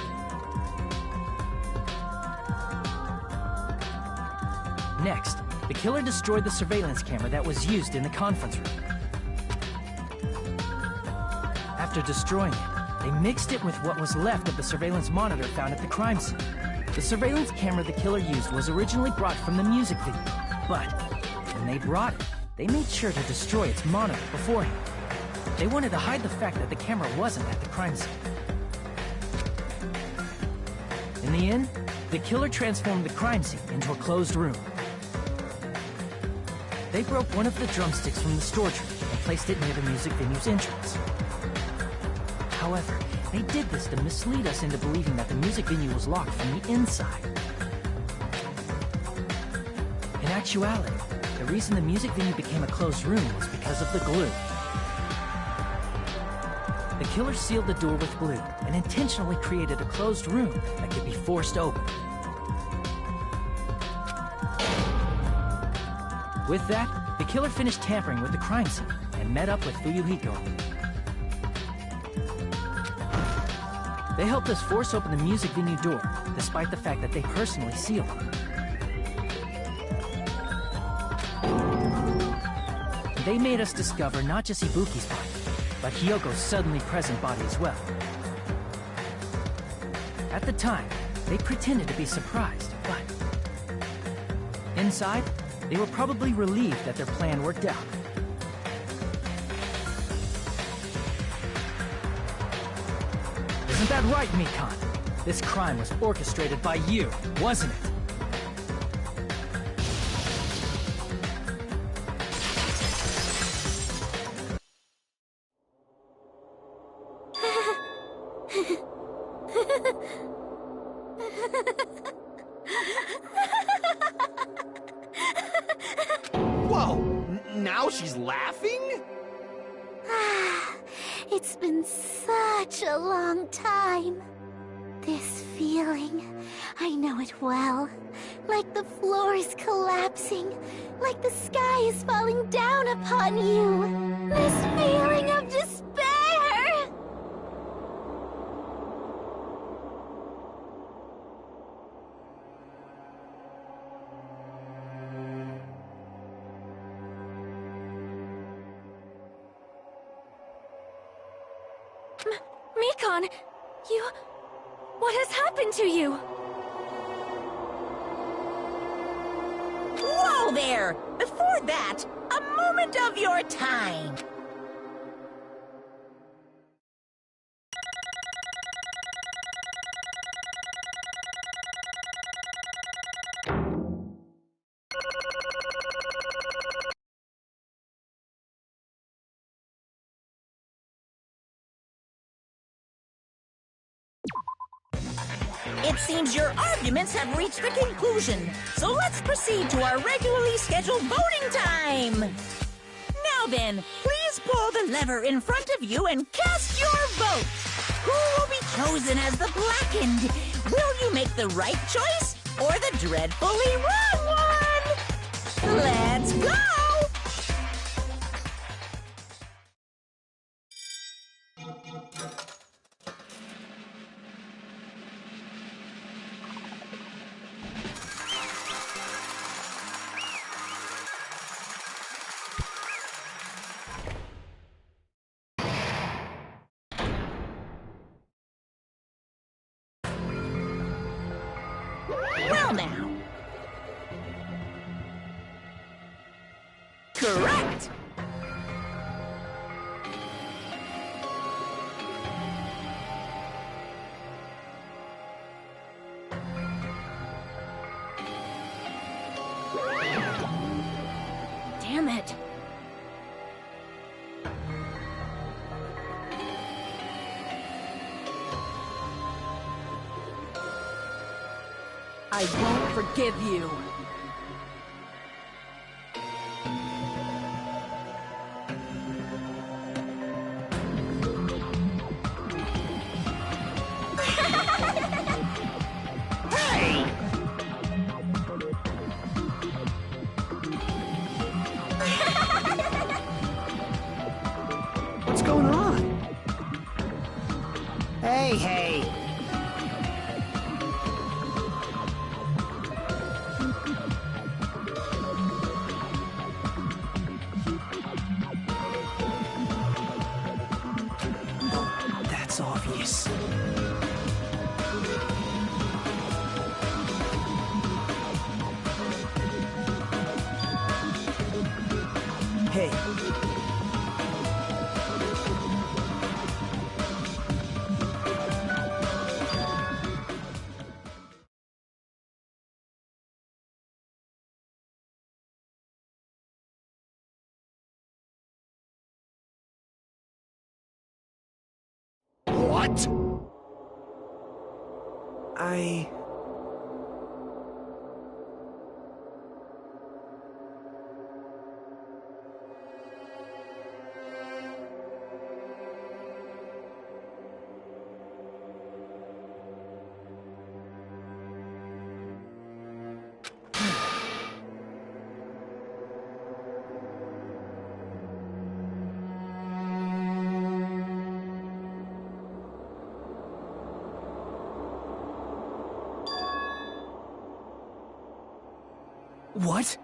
Speaker 8: Next, the killer destroyed the surveillance camera that was used in the conference room. After destroying it, they mixed it with what was left of the surveillance monitor found at the crime scene. The surveillance camera the killer used was originally brought from the music video, but when they brought it, they made sure to destroy its monitor beforehand. They wanted to hide the fact that the camera wasn't at the crime scene. In the end, the killer transformed the crime scene into a closed room. They broke one of the drumsticks from the storage room and placed it near the music venue's entrance. However, they did this to mislead us into believing that the music venue was locked from the inside. In actuality, the reason the music venue became a closed room was because of the glue. The killer sealed the door with glue and intentionally created a closed room that could be forced open. With that, the killer finished tampering with the crime scene and met up with Fuyuhiko. They helped us force open the music venue door, despite the fact that they personally sealed it. They made us discover not just Ibuki's body, but Hyoko's suddenly present body as well. At the time, they pretended to be surprised, but inside, they were probably relieved that their plan worked out. Isn't that right, Mikan? This crime was orchestrated by you, wasn't it?
Speaker 14: Whoa! Now she's laughing?
Speaker 13: It's been such a long time. This feeling, I know it well. Like the floor is collapsing, like the sky is falling down upon you. This feeling of despair!
Speaker 1: Mikan, what has happened to you?
Speaker 12: Whoa there! Before that, a moment of your time. It seems your arguments have reached a conclusion, so let's proceed to our regularly scheduled voting time. Now then, please pull the lever in front of you and cast your vote. Who will be chosen as the blackened? Will you make the right choice or the dreadfully wrong one? Let's go! Well now, Correct!
Speaker 11: Damn it. I won't forgive you.
Speaker 12: Hey!
Speaker 6: What's going on?
Speaker 9: Hey!
Speaker 6: That's obvious. Hey.
Speaker 14: What?
Speaker 6: What?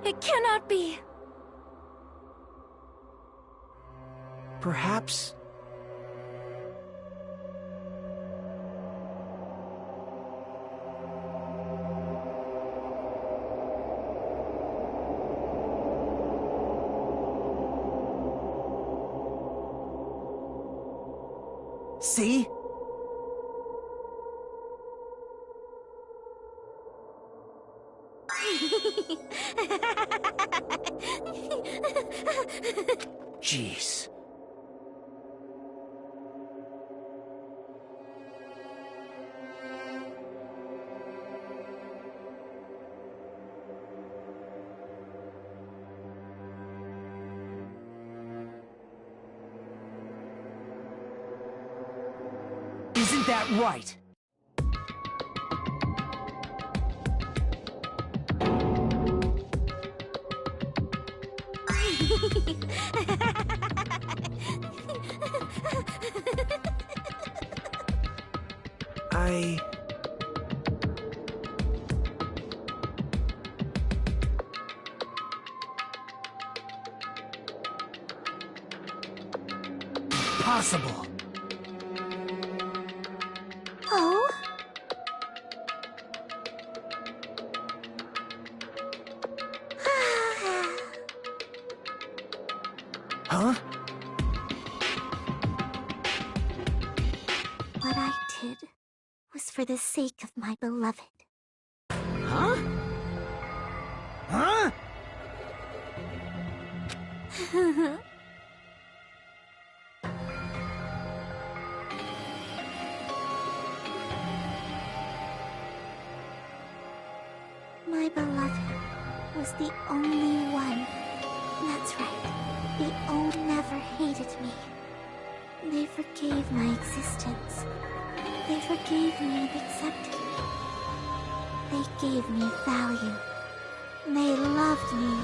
Speaker 1: It cannot be.
Speaker 6: Perhaps... See? Jeez. Isn't that right? Possible.
Speaker 5: Oh?
Speaker 6: Huh?
Speaker 5: What I did was for the sake of my beloved.
Speaker 6: Huh? Huh?
Speaker 5: My beloved was the only one. That's right. The only never hated me. They forgave my existence. They forgave me and accepted me. They gave me value. They loved me.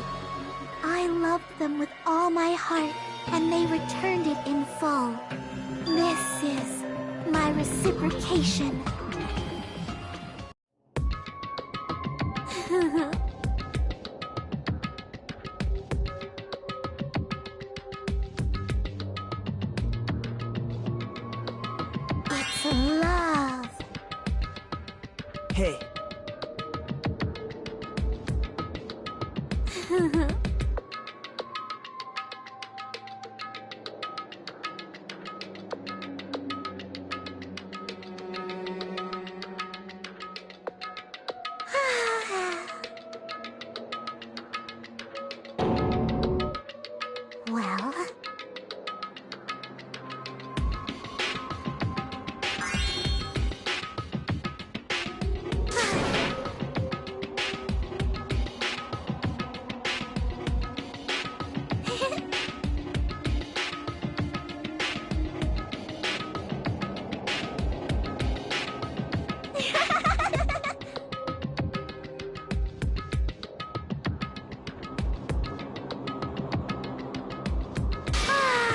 Speaker 5: I loved them with all my heart, and they returned it in full. This is my reciprocation. It's love.
Speaker 10: Hey.
Speaker 5: Well...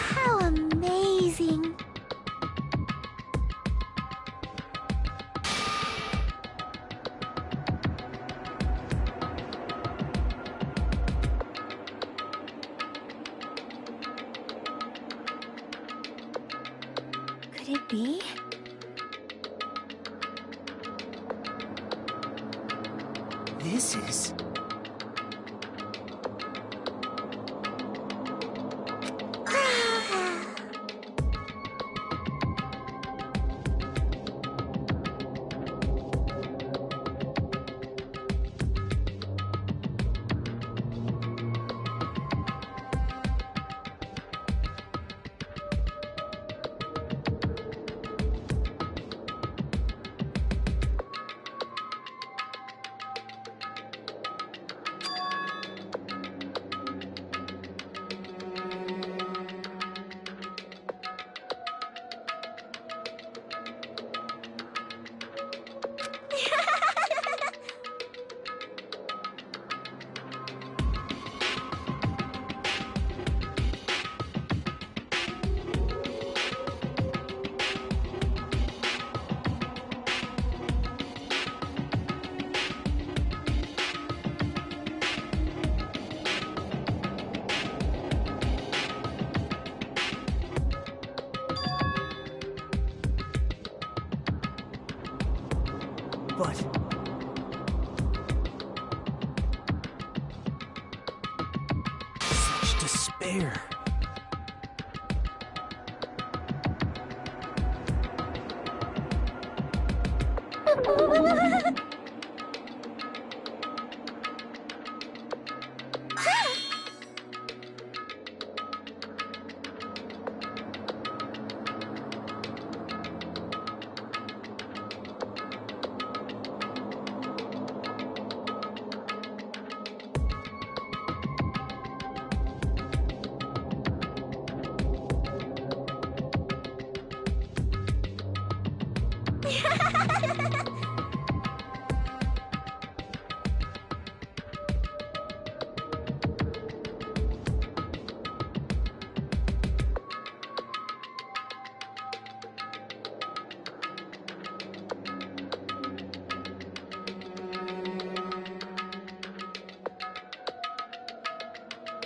Speaker 5: How amazing! Could it be?
Speaker 10: This is... But... such despair.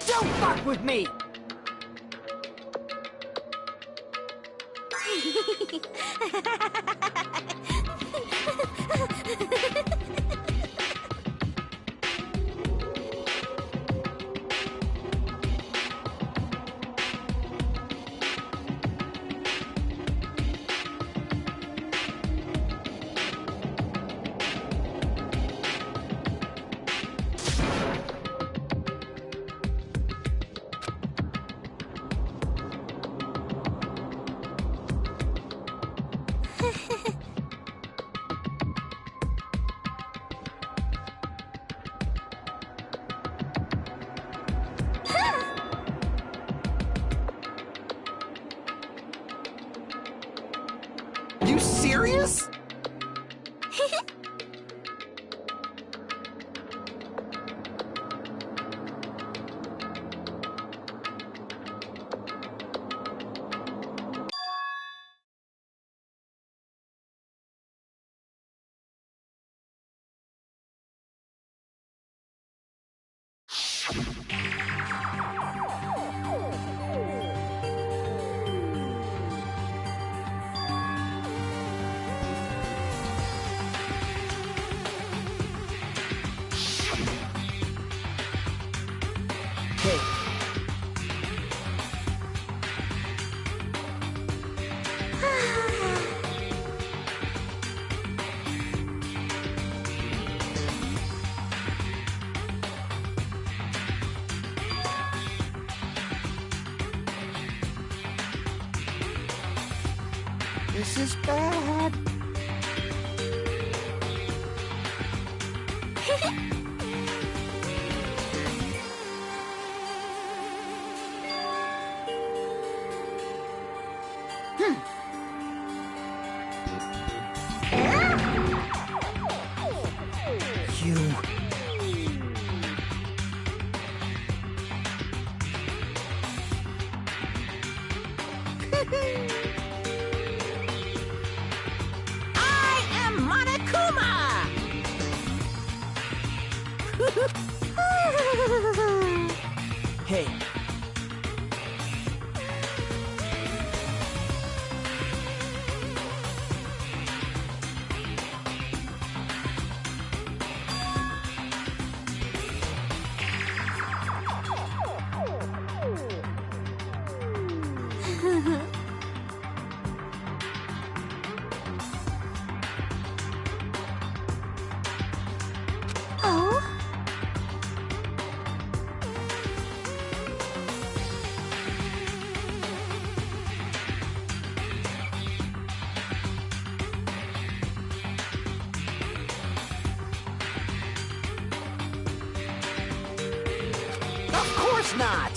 Speaker 10: Don't fuck with me!
Speaker 11: boss!
Speaker 6: This is bad.
Speaker 12: I am Monokuma!
Speaker 8: Hey.
Speaker 5: Oh?
Speaker 14: Of course not!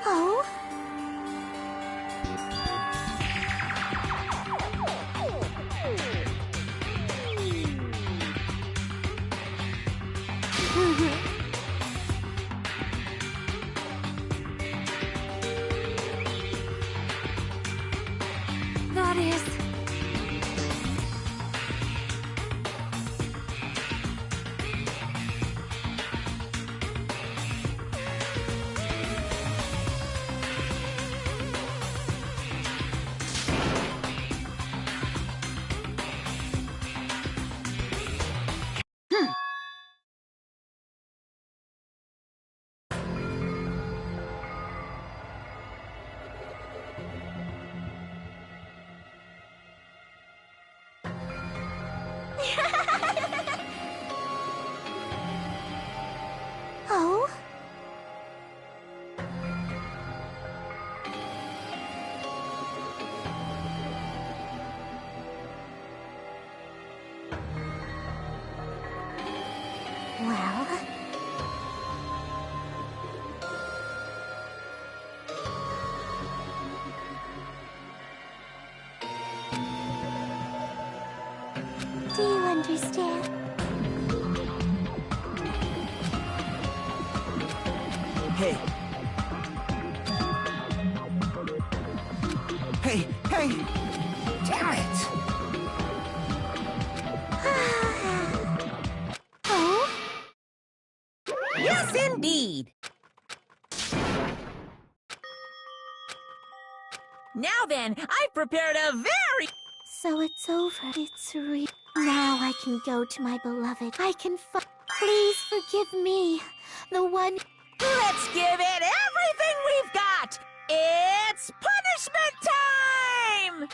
Speaker 5: Oh?
Speaker 1: That is...
Speaker 5: Oh? Well... Do you understand?
Speaker 8: Hey. Hey, hey! Damn it!
Speaker 5: Oh?
Speaker 12: Yes, indeed! Now then, I've prepared a very...
Speaker 5: So it's over. It's real. Now I can go to my beloved. I can Please forgive me. The one...
Speaker 12: Let's give it everything we've got! It's punishment time!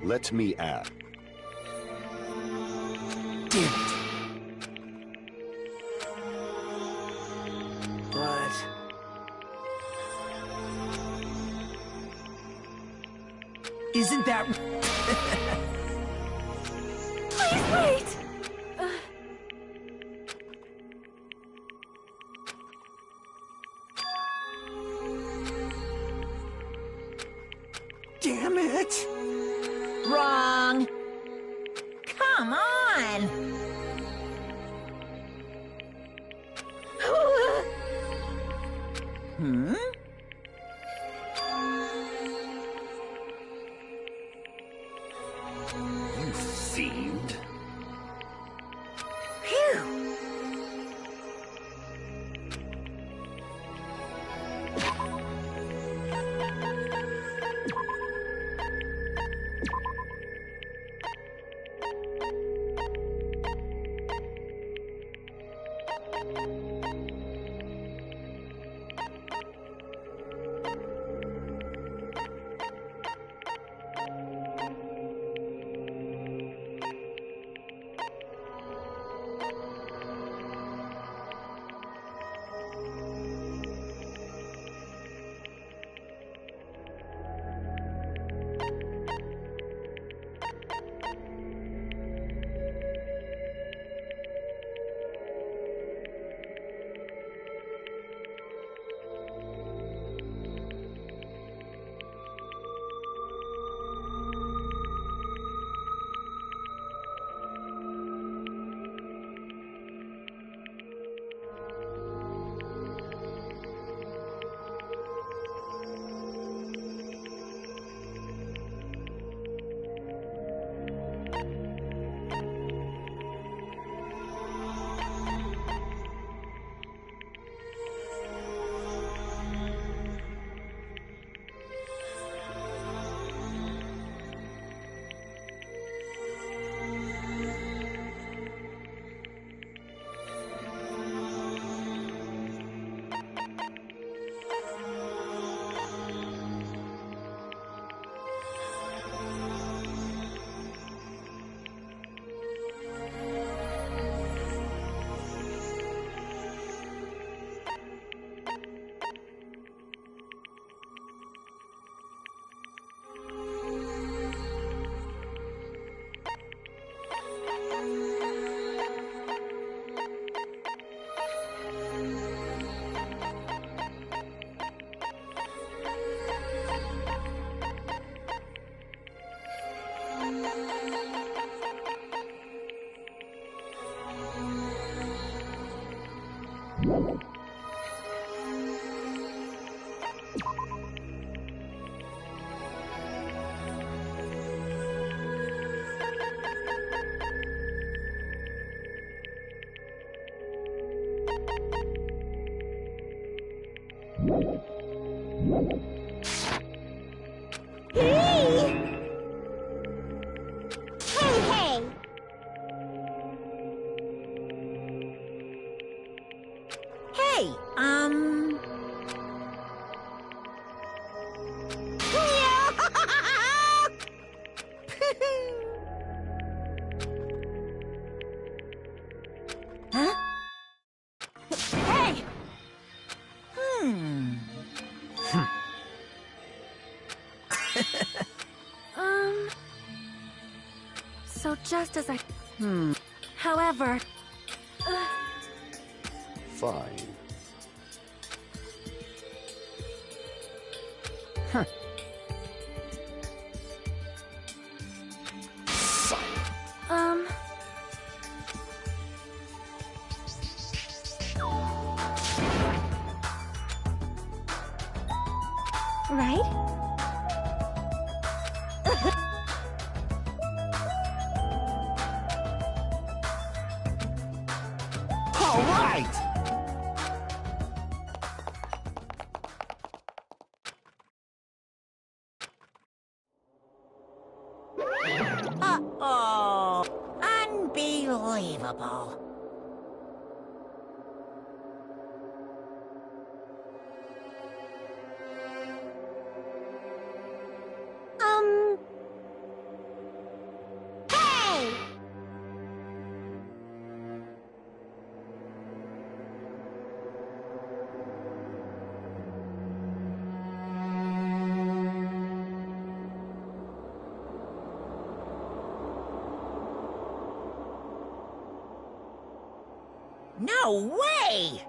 Speaker 3: Let me add.
Speaker 10: Damn it. But... Isn't that...
Speaker 1: Please wait!
Speaker 10: Damn it!
Speaker 12: Wrong. Come on. Hmm?
Speaker 3: You fiend.
Speaker 12: Phew. Hey, Huh? Hey!
Speaker 1: So just as I... However...
Speaker 3: Fine.
Speaker 1: Right?
Speaker 10: All right!
Speaker 12: Uh-oh. Unbelievable. No way!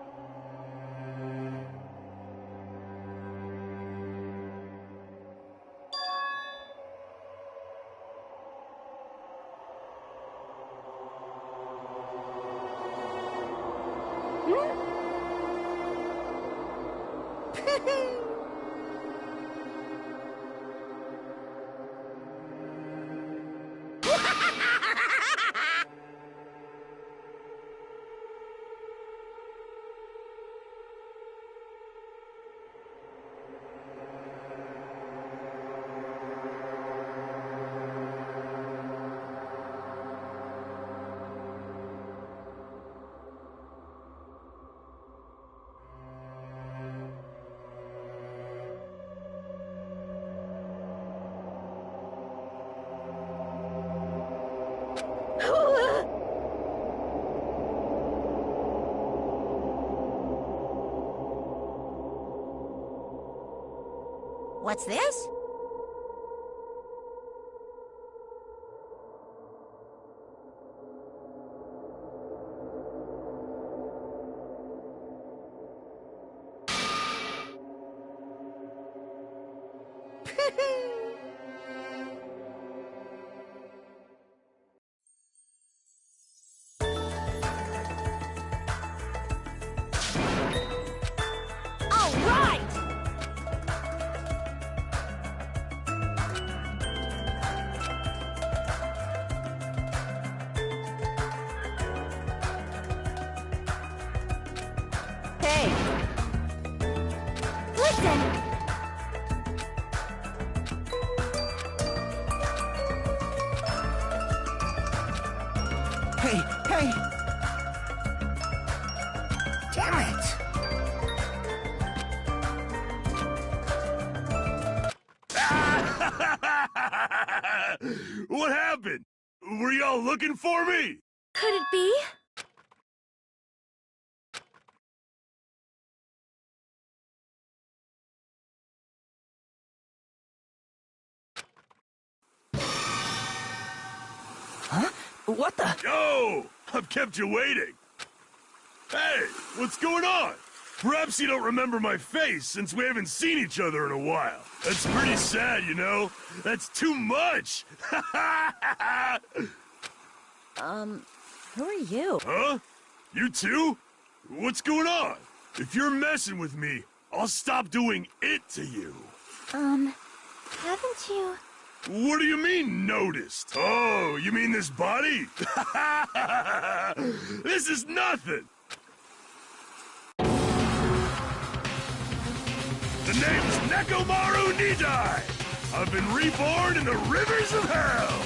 Speaker 12: What's this? All right! Hey!
Speaker 1: Listen!
Speaker 10: Hey, hey! Damn it!
Speaker 3: What happened? Were y'all looking for me?
Speaker 1: Could it be?
Speaker 8: Huh? What the?
Speaker 3: Yo! I've kept you waiting. Hey, what's going on? Perhaps you don't remember my face since we haven't seen each other in a while. That's pretty sad, you know? That's too much!
Speaker 11: Who are you?
Speaker 3: Huh? You too? What's going on? If you're messing with me, I'll stop doing it to you.
Speaker 1: Haven't you...
Speaker 3: What do you mean, noticed? Oh, you mean this body? This is nothing! The name's Nekomaru Nidai! I've been reborn in the rivers of hell!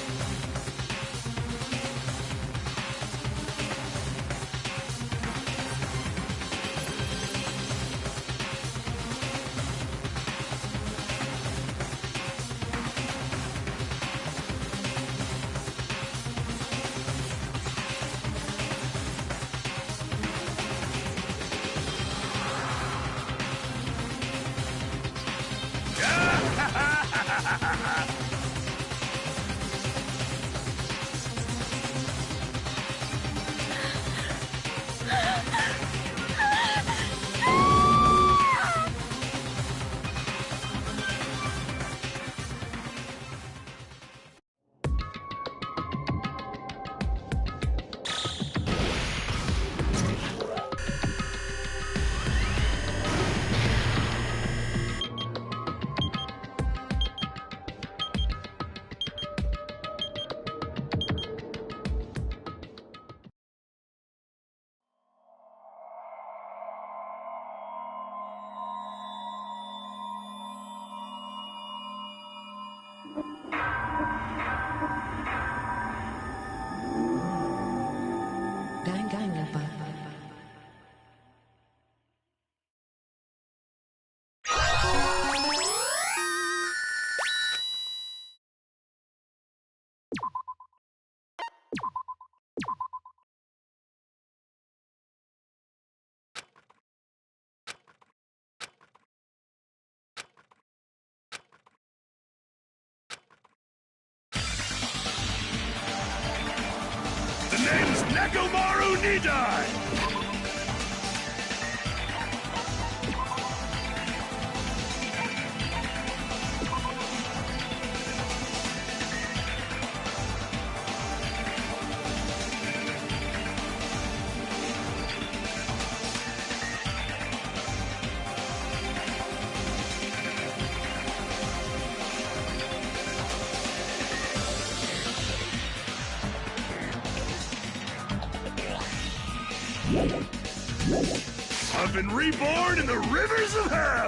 Speaker 3: have been reborn in the rivers of hell!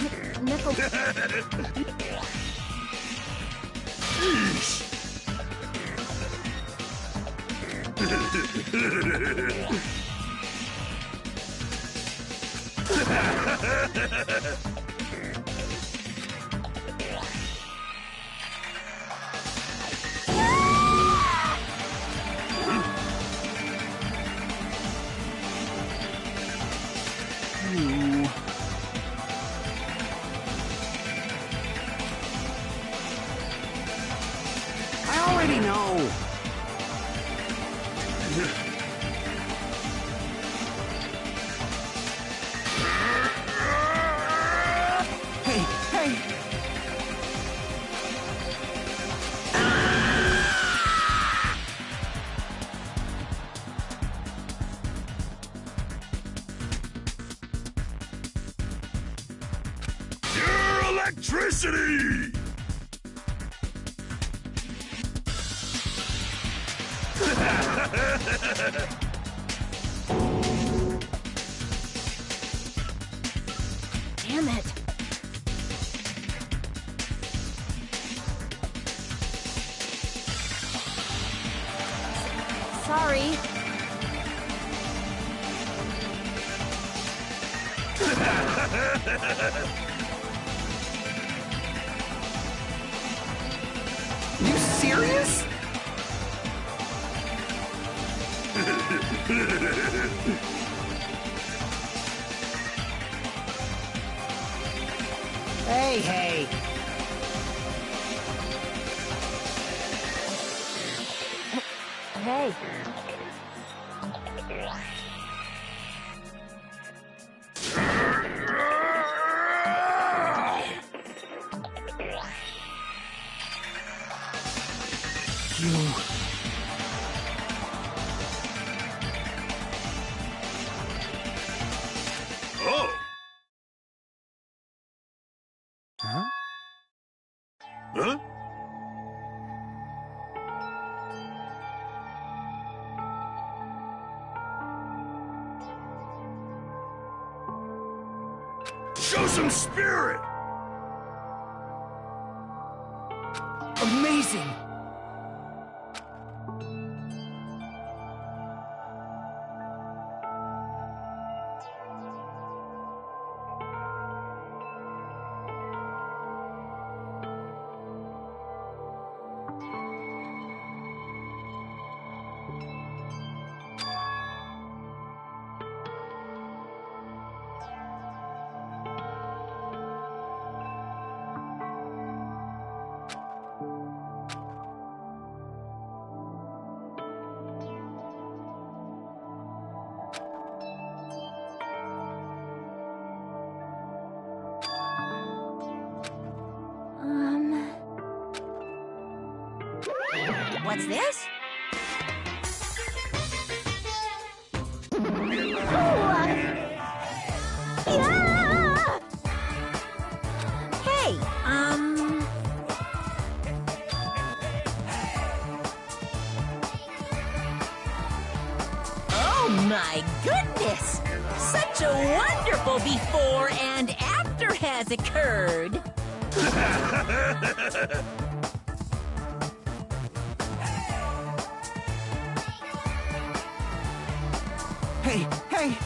Speaker 3: Yeesh.
Speaker 6: I already know. Hey, hey!
Speaker 3: Pure electricity!
Speaker 11: Damn it. Sorry.
Speaker 6: You serious?
Speaker 10: Hey, hey.
Speaker 11: Hey.
Speaker 3: Oh!
Speaker 9: Huh?
Speaker 3: Huh? Show some spirit!
Speaker 10: Amazing!
Speaker 12: What's this? Hey, Oh my goodness! Such a wonderful before and after has occurred.
Speaker 6: Hey, hey!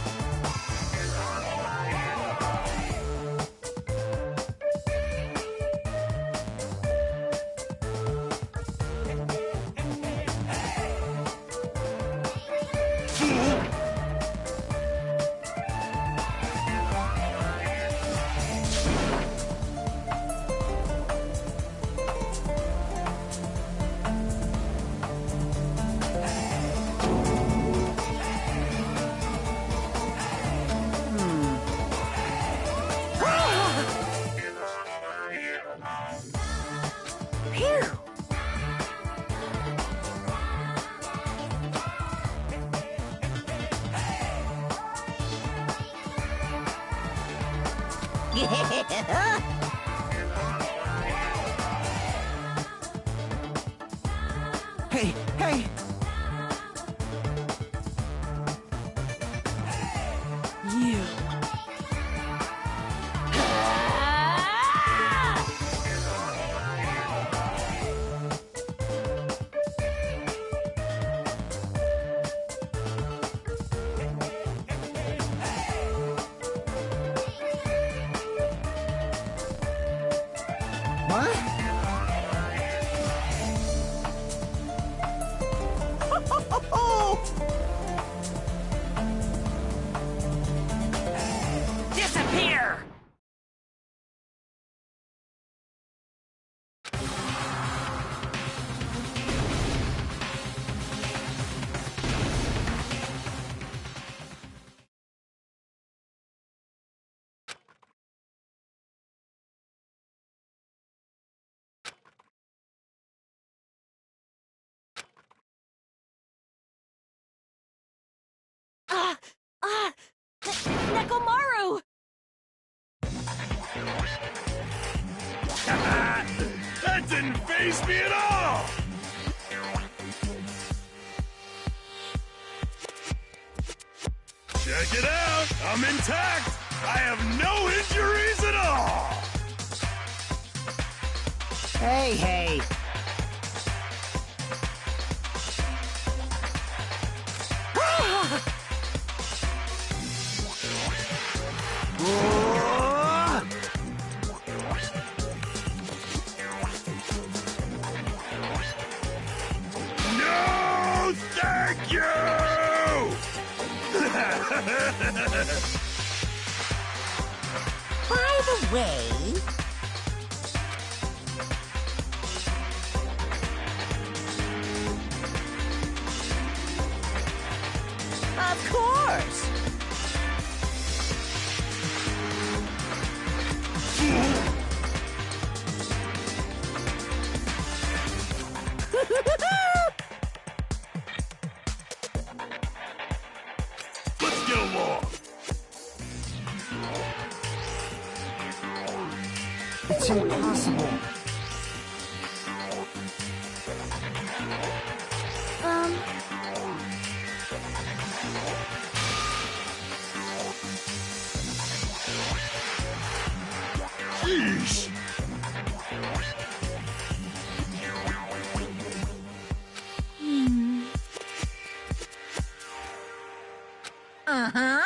Speaker 6: Hey, hey!
Speaker 11: You. Nekomaru!
Speaker 3: That didn't faze me at all! Check it out! I'm intact! I have no injuries at all!
Speaker 10: Hey.
Speaker 3: No, thank you!
Speaker 12: By the way, of course.
Speaker 3: Let's get along!
Speaker 9: It's impossible.
Speaker 3: Sheesh!
Speaker 12: Uh-huh.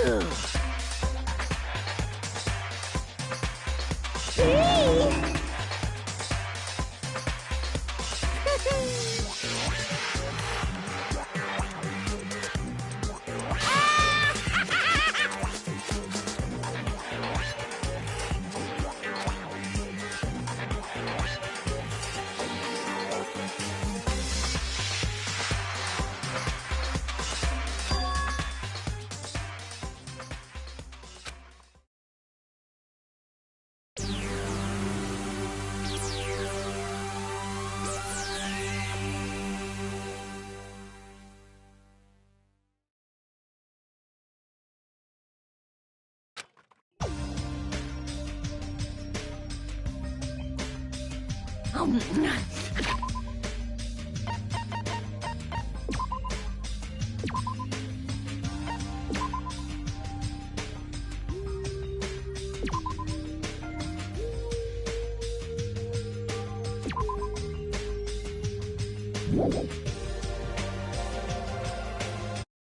Speaker 12: Whew.